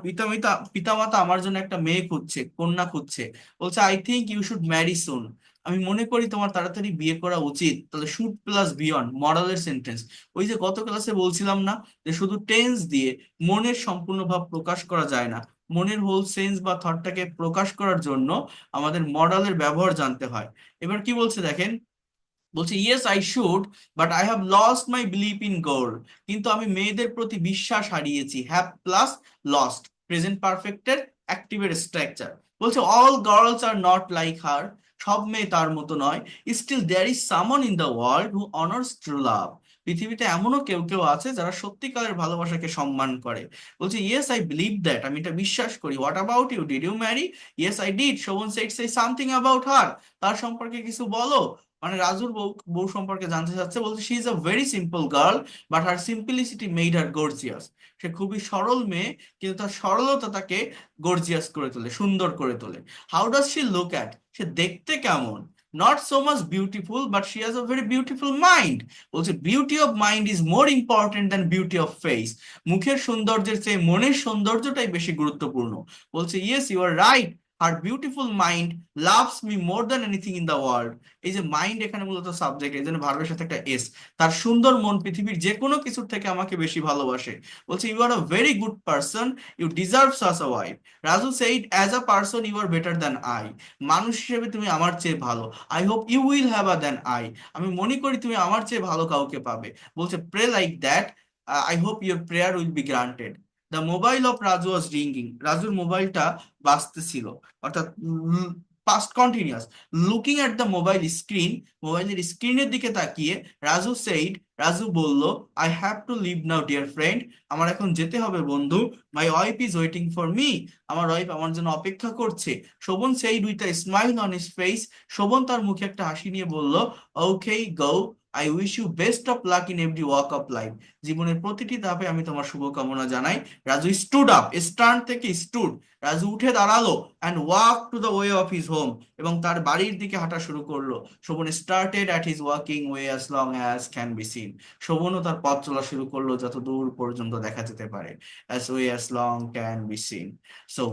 পিতামাতা আমার জন্য একটা মেয়ে খুঁজছে, কন্যা খুঁজছে। বলছে I think you should marry soon, আমি মনে করি তোমার তাড়াতাড়ি বিয়ে করা উচিত। তাহলে শুড প্লাস বিয়ন্ড, মডালের সেন্টেন্স। ওই যে গত ক্লাসে বলছিলাম না, যে শুধু টেন্স দিয়ে মনের সম্পূর্ণ ভাব প্রকাশ করা যায় না। মনের হোল সেন্স বা থটটাকে প্রকাশ করার জন্য আমাদের মডালের ব্যবহার জানতে হয়। এবার কি বলছে দেখেন, বলছে yes I should, but I have lost my believe in girl. কিন্তু আমি মেয়েদের প্রতি বিশ্বাস হারিয়েছি। হ্যাভ প্লাস লস্ট, প্রেজেন্ট পারফেক্টের অ্যাক্টিভের স্ট্রাকচার। বলছে all girls are not like her, সব মেয়ে তার মতো নয়। Still there is someone in the world who honours true love, পৃথিবীতে এমনও কেউ কেউ আছে যারা সত্যিকারের ভালোবাসাকে সম্মান করে। বলছে ইয়েস আই বিলিভ দ্যাট, আমি এটা বিশ্বাস করি। What about you, did you marry? Yes I did. Shovon said say something about her, তার সম্পর্কে কিছু বলো। মানে রাজুর বউ বউ সম্পর্কে জানতে চাচ্ছে। বলছে she is a very simple girl, but her simplicity made her gorgeous. সে খুবই সরল মেয়ে, কিন্তু তার সরলতা তাকে গর্জিয়াস করে তোলে, সুন্দর করে তোলে। How does she look at, সে দেখতে কেমন? Not so much beautiful, but she has a very beautiful mind. বলছে beauty of mind is more important than beauty of face, মুখের সৌন্দর্যের চেয়ে মনের সৌন্দর্যটাই বেশি গুরুত্বপূর্ণ। বলছে yes you are right, her beautiful mind loves me more than anything in the world. এই যে মাইন্ড এখানে মূলত সাবজেক্ট, এই জন্য ভার্বের সাথে একটা এস। তার সুন্দর মন পৃথিবীর যে কোনো কিছুর থেকে আমাকে বেশি ভালোবাসে। বলছে you are a very good person, you deserve such a wife. Raju said as a person you are better than I, মানুষ হিসেবে তুমি আমার চেয়ে ভালো। I hope you will have a than I, আমি মনে করি তুমি আমার চেয়ে ভালো কাউকে পাবে। বলছে pray like that, I hope your prayer will be granted. The mobile of Raju was ringing, রাজুর মোবাইলটা বাজতেছিল। অর্থাৎ past continuous. Looking at the mobile screen, মোবাইলের স্ক্রিনের দিকে তাকিয়ে রাজু সেইড, রাজু বলল I have to leave now dear friend, আমার এখন যেতে হবে বন্ধু। My wife is waiting for me, আমার ওয়াইফ আমার জন্য অপেক্ষা করছে। Shovon said with a smile on his face, Shovon তার মুখে একটা হাসি নিয়ে বলল okay go, I wish you best of luck in every walk of life, জীবনের প্রতিটি ধাপে আমি তোমার শুভকামনা জানাই। রাজু স্টুড আপ, স্টার্ন থেকে স্টুড, রাজু উঠে দাঁড়ালো, and walk to the way of his home, এবং তার বাড়ির দিকে হাঁটা শুরু করলো। Shovon started at his walking way as long as can be seen, শোভনও তার পথ চলা শুরু করলো যত দূর পর্যন্ত দেখা যেতে পারে। As way as long can be scene. So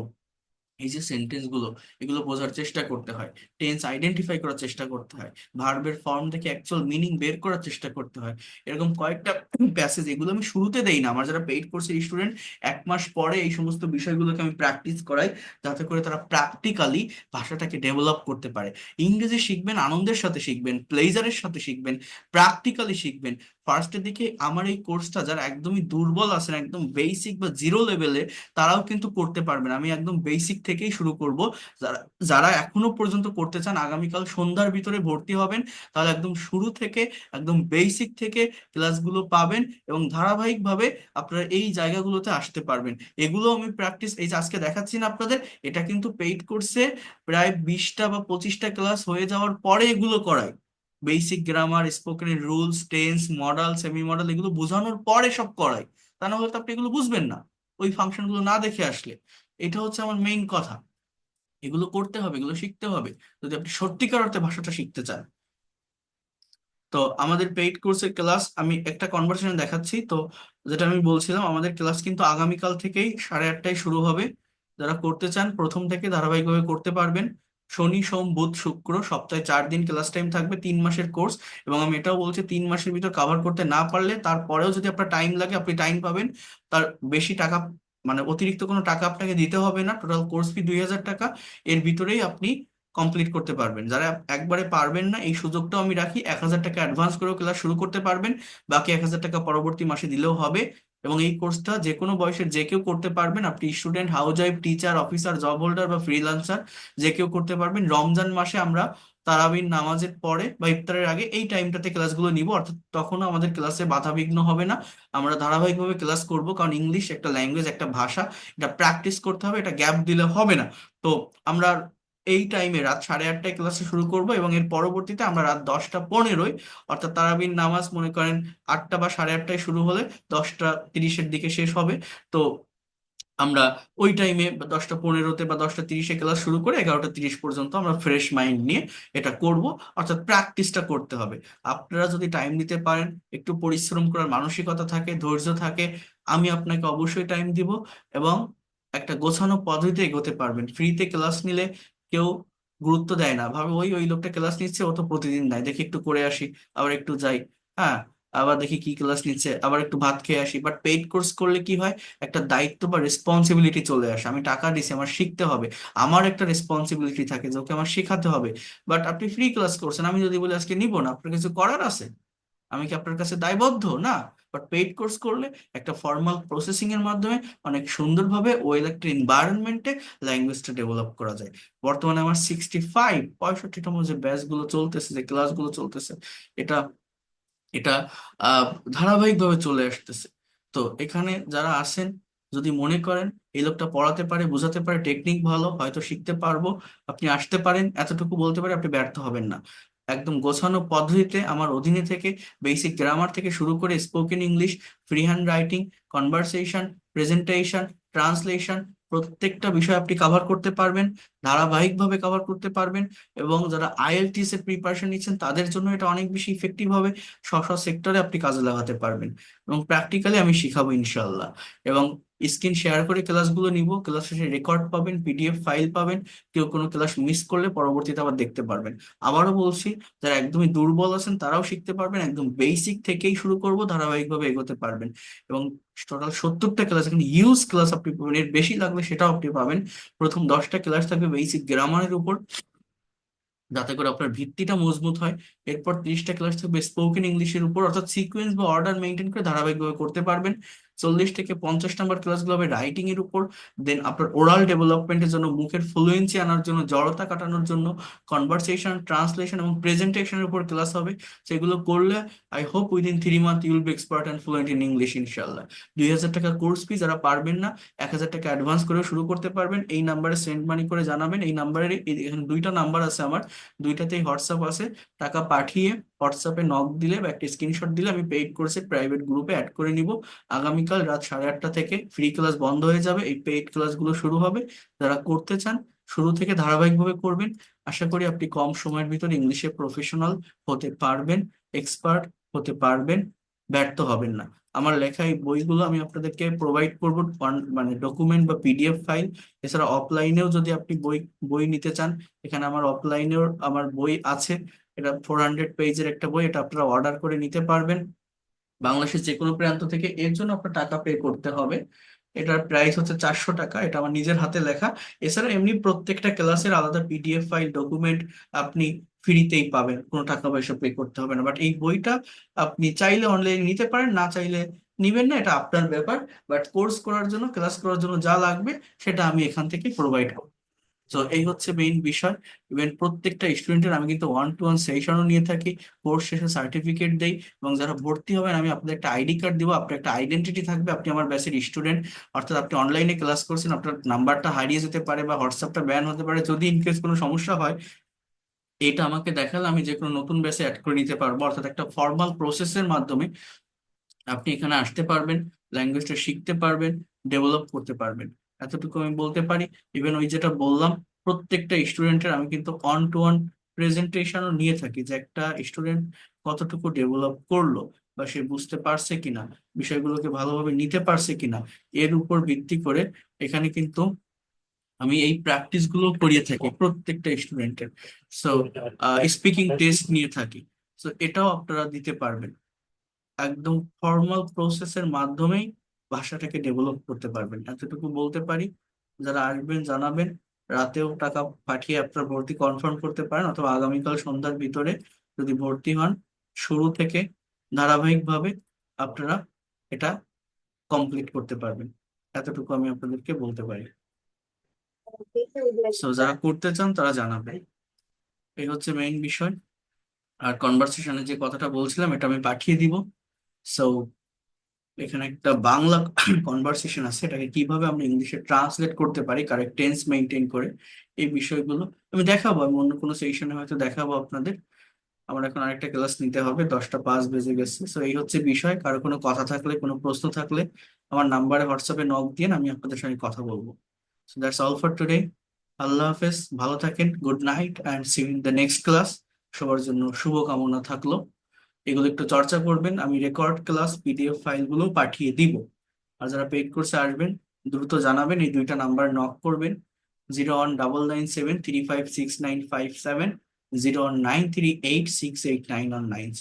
এই যে সেন্টেন্স গুলো, এগুলো বোঝার চেষ্টা করতে হয়, টেন্স আইডেন্টিফাই করার চেষ্টা করতে হয়, ভার্বের ফর্ম থেকে অ্যাকচুয়াল মিনিং বের করার চেষ্টা করতে হয়। এরকম কয়েকটা প্যাসেজ, এগুলো আমি শুরুতে দেই না, আমার যারা পেইড কোর্সের স্টুডেন্ট 1 মাস পরে এই সমস্ত বিষয়গুলোকে আমি প্র্যাকটিস করাই, যাতে করে তারা প্র্যাকটিক্যালি ভাষাটাকে ডেভেলপ করতে পারে। ইংরেজি শিখবেন, আনন্দের সাথে শিখবেন, প্লেজারের সাথে শিখবেন, প্র্যাকটিক্যালি শিখবেন। ফার্স্টের দিকে আমার এই কোর্সটা যারা একদমই দুর্বল আছেন, একদম বেসিক বা জিরো লেভেলে, তারাও কিন্তু করতে পারবেন। আমি একদম বেসিক থেকেই শুরু করব। যারা যারা এখনো পর্যন্ত করতে চান, আগামীকাল সন্ধ্যার ভিতরে ভর্তি হবেন, তাহলে একদম শুরু থেকে, একদম বেসিক থেকে ক্লাসগুলো পাবেন, এবং ধারাবাহিকভাবে আপনারা এই জায়গাগুলোতে আসতে পারবেন। এগুলো আমি প্র্যাকটিস, এই যে আজকে দেখাচ্ছি না আপনাদের, এটা কিন্তু পেইড কোর্সে প্রায় 20টা বা 25টা ক্লাস হয়ে যাওয়ার পরে এগুলো করাই। Basic grammar, spoken rules, tense, modal, semi modal, এগুলো বোঝানোর পরে সব করাই। তা না হলে তো আপনি এগুলো বুঝবেন না ওই ফাংশন গুলো না দেখে আসলে। এটা হচ্ছে আমার মেইন কথা, এগুলো করতে হবে, এগুলো শিখতে হবে যদি আপনি সত্যিকার অর্থে ভাষাটা শিখতে চান। তো আমাদের পেইড কোর্সের ক্লাস আমি একটা কনভারসেশন দেখাচ্ছি। তো যেটা আমি বলছিলাম, আমাদের ক্লাস কিন্তু আগামীকাল থেকেই 8:30টায় শুরু হবে। যারা করতে চান প্রথম থেকে ধারাবাহিকভাবে করতে পারবেন। শনি সোম বুধ শুক্র, সপ্তাহে 4 দিন ক্লাস টাইম থাকবে, 3 মাসের কোর্স। এবং আমি এটাও বলছি, 3 মাসের ভিতর কাভার করতে না পারলে তারপরেও যদি আপনার টাইম লাগে, আপনি টাইম পাবেন। তার বেশি টাকা, মানে অতিরিক্ত কোনো টাকা আপনাকে দিতে হবে না। টোটাল কোর্স ফি 2,000 টাকা, এর ভিতরেই আপনি কমপ্লিট করতে পারবেন। যারা একবারে পারবেন না, এই সুযোগটাও আমি রাখি, 1,000 টাকা অ্যাডভান্স করেও ক্লাস শুরু করতে পারবেন, বাকি 1,000 টাকা পরবর্তী মাসে দিলেও হবে। এবং এই কোর্সটা যে কোনো বয়সের যে কেউ করতে পারবেন, আপনি student, house wife, teacher, officer, job holder বা ফ্রিল্যান্সার, যে কেউ করতে পারবেন। রমজান মাসে আমরা তারাবির নামাজের পরে বা ইফতারের আগে এই টাইমটাতে ক্লাসগুলো নিব, অর্থাৎ তখনও আমাদের ক্লাসে বাধাবিঘ্ন হবে না। আমরা ধারাবাহিকভাবে ক্লাস করব, কারণ ইংলিশ একটা ল্যাঙ্গুয়েজ, একটা ভাষা, এটা প্র্যাকটিস করতে হবে, এটা গ্যাপ দিলে হবে না। তো আমরা এই টাইমে রাত 8:30টায় ক্লাসে শুরু করব, এবং এর পরবর্তীতে আমরা রাত 10টা 15-য়, অর্থাৎ তারাবির নামাজ মনে করেন 8টা বা 8:30টায় শুরু হলে 10টা 30-এর দিকে শেষ হবে। তো আমরা ওই টাইমে 10টা 15-তে বা 10টা 30-এ ক্লাস শুরু করে 11টা 30 পর্যন্ত আমরা ফ্রেশ মাইন্ড নিয়ে এটা করব। অর্থাৎ প্র্যাকটিসটা করতে হবে। আপনারা যদি টাইম দিতে পারেন, একটু পরিশ্রম করার মানসিকতা থাকে, ধৈর্য থাকে, আমি আপনাকে অবশ্যই টাইম দিব, এবং একটা গোছানো পদ্ধতিতে এগোতে পারবেন। ফ্রিতে ক্লাস নিলে কেউ গুরুত্ব দেয় না, ভাবে ওই ওই লোকটা ক্লাস নিচ্ছে, ও তো প্রতিদিন দেয়, দেখি একটু করে আসি, আবার একটু যাই। হ্যাঁ, আবার দেখি কি ক্লাস নিচ্ছে, আবার একটু ভাত খেয়ে আসি। বাট পেইড কোর্স করলে কি হয়, একটা দায়িত্ব বা রেসপন্সিবিলিটি চলে আসে। আমি টাকা দিছি, আমার শিখতে হবে, আমার একটা রেসপন্সিবিলিটি থাকে যে ওকে আমার শেখাতে হবে। বাট আপনি ফ্রি ক্লাস করছেন, আমি যদি বলি আজকে নিব না, আপনার কিছু করার আছে? আমি কি আপনার কাছে দায়বদ্ধ? না। বাট পেইড কোর্স করলে একটা ফর্মাল প্রসেসিং এর মাধ্যমে অনেক সুন্দরভাবে ওয়েল একটা এনভায়রনমেন্টে ল্যাঙ্গুয়েজটা ডেভেলপ করা যায়। বর্তমানে আমার 65-65তম যে ব্যাচ গুলো চলতেছে, যে ক্লাসগুলো চলতেছে, এটা এটা আহ ধারাবাহিকভাবে চলে আসতেছে। তো এখানে যারা আছেন, যদি মনে করেন এই লোকটা পড়াতে পারে, বোঝাতে পারে, টেকনিক ভালো, হয়তো শিখতে পারবো, আপনি আসতে পারেন, এতটুকু বলতে পারে, আপনি ব্যর্থ হবেন না। একদম গোছানো পদ্ধতিতে আমার অধীনে থেকে বেসিক গ্রামার থেকে শুরু করে spoken English, free hand writing, conversation, presentation, translation, প্রত্যেকটা বিষয় আপনি কভার করতে পারবেন, ধারাবাহিকভাবে কভার করতে পারবেন। এবং যারা আইএলটিএস এর প্রিপারেশন নিচ্ছেন তাদের জন্য এটা অনেক বেশি ইফেক্টিভ হবে। স্ব স্ব সেক্টরে আপনি কাজে লাগাতে পারবেন। এবং প্র্যাকটিক্যালি আমি শিখাবো ইনশাল্লাহ। এবং স্ক্রিন শেয়ার করে ক্লাসগুলো নিব, ক্লাস শেষে রেকর্ড পাবেন, পিডিএফ ফাইল পাবেন। কেউ কোনো ক্লাস মিস করলে পরবর্তীতে আবার দেখতে পারবেন। আবারও বলছি, যারা একদমই দুর্বল আছেন তারাও শিখতে পারবেন, একদম বেসিক থেকেই শুরু করব, ধারাবাহিকভাবে এগোতে পারবেন। এবং টোটাল 70টা ক্লাস, এখানে হিউজ ক্লাস আপনি পাবেন, এর বেশি লাগলে সেটাও আপনি পাবেন। প্রথম 10টা ক্লাস থাকবে বেসিক গ্রামারের উপর, যাতে করে আপনার ভিত্তিটা মজবুত হয়। এরপর 30টা ক্লাস থাকবে স্পোকেন ইংলিশের উপর, অর্থাৎ সিকোয়েন্স বা অর্ডার মেনটেন করে ধারাবাহিকভাবে করতে পারবেন। 40 থেকে 50 নম্বর ক্লাসগুলো হবে রাইটিং এর উপর। দেন আপনার ওরাল ডেভেলপমেন্টের জন্য, মুখের ফ্লুয়েন্সি আনার জন্য, জড়তা কাটানোর জন্য কনভারসেশন, ট্রান্সলেশন এবং প্রেজেন্টেশনের উপর ক্লাস হবে। সেগুলো করলে I hope within 3 month you'll be expert and fluent in English ইনশাল্লাহ। 2,000 টাকা কোর্স ফি, যারা পারবেন না 1,000 টাকা অ্যাডভান্স করে শুরু করতে পারবেন। এই নাম্বারে সেন্ড মানি করে জানাবেন। এই নাম্বারে, এখানে দুইটা নাম্বার আছে আমার, দুইটাতেই হোয়াটসঅ্যাপ আছে। টাকা পাঠিয়ে হোয়াটসঅ্যাপে নক দিলে বা একটা স্ক্রিনশট দিলে আমি পেইড কোর্সে প্রাইভেট গ্রুপে অ্যাড করে নিব। আগামীকাল রাত 8:30 থেকে ফ্রি ক্লাস বন্ধ হয়ে যাবে, এই পেইড ক্লাসগুলো শুরু হবে। যারা করতে চান শুরু থেকে ধারাবাহিকভাবে করবেন। আশা করি আপনি কম সময়ের ভিতরে ইংলিশে প্রফেশনাল হতে পারবেন, এক্সপার্ট হতে পারবেন, ব্যর্থ হবেন না। আমার লেখা এই বইগুলো আমি আপনাদেরকে প্রোভাইড করবো, মানে ডকুমেন্ট বা পিডিএফ ফাইল। এছাড়া অফলাইনেও যদি আপনি বই বই নিতে চান, এখানে আমার অফলাইনেও আমার বই আছে। এটা 400 পেজের একটা বই, এটা আপনারা অর্ডার করে নিতে পারবেন বাংলাদেশের যে কোনো প্রান্ত থেকে। এর জন্য আপনার টাকা পে করতে হবে। এটার প্রাইস হচ্ছে 400 টাকা, এটা আমার নিজের হাতে লেখা। এছাড়া এমনি প্রত্যেকটা ক্লাসের আলাদা পিডিএফ ফাইল, ডকুমেন্ট আপনি ফ্রিতেই পাবেন, কোনো টাকা পয়সা পে করতে হবে না। বাট এই বইটা আপনি চাইলে অনলাইনে নিতে পারেন, না চাইলে নিবেন না, এটা আপনার ব্যাপার। বাট কোর্স করার জন্য, ক্লাস করার জন্য যা লাগবে সেটা আমি এখান থেকে প্রোভাইড করব। তো এই হচ্ছে মেইন বিষয়। ইভেন প্রত্যেকটা স্টুডেন্টের আমি কিন্তু 1-to-1 সেশনও নিয়ে থাকি, কোর্স শেষে সার্টিফিকেট দেই। এবং যারা ভর্তি হবেন আমি আপনাদের একটা আইডি কার্ড দিব, আপনার একটা আইডেন্টিটি থাকবে, আপনি আমার ব্যাচের স্টুডেন্ট। অর্থাৎ আপনি অনলাইনে ক্লাস করছেন, আপনার নাম্বারটা হারিয়ে যেতে পারে বা হোয়াটসঅ্যাপটা ব্যান হতে পারে, যদি ইনকেস কোনো সমস্যা হয় এটা আমাকে দেখালে আমি যে কোনো নতুন ব্যাচে অ্যাড করে নিতে পারবো। অর্থাৎ একটা ফর্মাল প্রসেসের মাধ্যমে আপনি এখানে আসতে পারবেন, ল্যাঙ্গুয়েজটা শিখতে পারবেন, ডেভেলপ করতে পারবেন। এতটুকু আমি বলতে পারি। ইভেন ওই যেটা বললাম, প্রত্যেকটা স্টুডেন্টের আমি কিন্তু 1-to-1 প্রেজেন্টেশনও নিয়ে থাকি, যে একটা স্টুডেন্ট কতটুকু ডেভেলপ করলো বা সে বুঝতে পারছে কিনা, বিষয়গুলোকে ভালোভাবে নিতে পারছে কিনা, এর উপর ভিত্তি করে এখানে কিন্তু আমি এই প্র্যাকটিস গুলো করিয়ে থাকি প্রত্যেকটা স্টুডেন্টের। সো স্পিকিং টেস্ট নিয়ে থাকি। সো এটাও আপনারা দিতে পারবেন। একদম ফর্মাল প্রসেসের মাধ্যমেই ভাষাটাকে ডেভেলপ করতে পারবেন, এতটুকু বলতে পারি। যারা আসবেন জানাবেন, রাতেও টাকা পাঠিয়ে আপনার ভর্তি কনফার্ম করতে পারেন, অথবা আগামীকাল সন্ধ্যার ভিতরে যদি ভর্তি হন, শুরু থেকে ধারাবাহিকভাবে আপনারা এটা কমপ্লিট করতে পারবেন। এতটুকু আমি আপনাদেরকে বলতে পারি। সো যারা করতে চান তারা জানাবেন। এই হচ্ছে মেইন বিষয়। আর কনভারসেশনে যে কথাটা বলছিলাম এটা আমি পাঠিয়ে দিব। সো এখানে একটা বাংলা কনভারসেশন আছে, এটাকে কিভাবে আমরা ইংলিশে ট্রান্সলেট করতে পারি কারেক্ট টেন্স মেনটেন করে, এই বিষয়গুলো আমি দেখাবো। আমি অন্য কোনো সেশনে হয়তো দেখাবো আপনাদের। আমার এখন আরেকটা ক্লাস নিতে হবে, 10টা 5 বেজে গেছে। তো এই হচ্ছে বিষয়। কারো কোনো কথা থাকলে, কোনো প্রশ্ন থাকলে আমার নাম্বারে হোয়াটসঅ্যাপে নক দিয়ে আমি আপনাদের সঙ্গে কথা বলবো। So that's all for today. আল্লাহ হাফেজ, ভালো থাকেন, good night and see you in the next class. সবার জন্য শুভ কামনা থাকলো। এগুলো একটু চর্চা করবেন, আমি রেকর্ড ক্লাস পিডিএফ ফাইলগুলো পাঠিয়ে দিব। আর যারা পেইড কোর্সে আসবেন দ্রুত জানাবেন, এই দুইটা নাম্বার নক করবেন, 019973569557, 0193868996।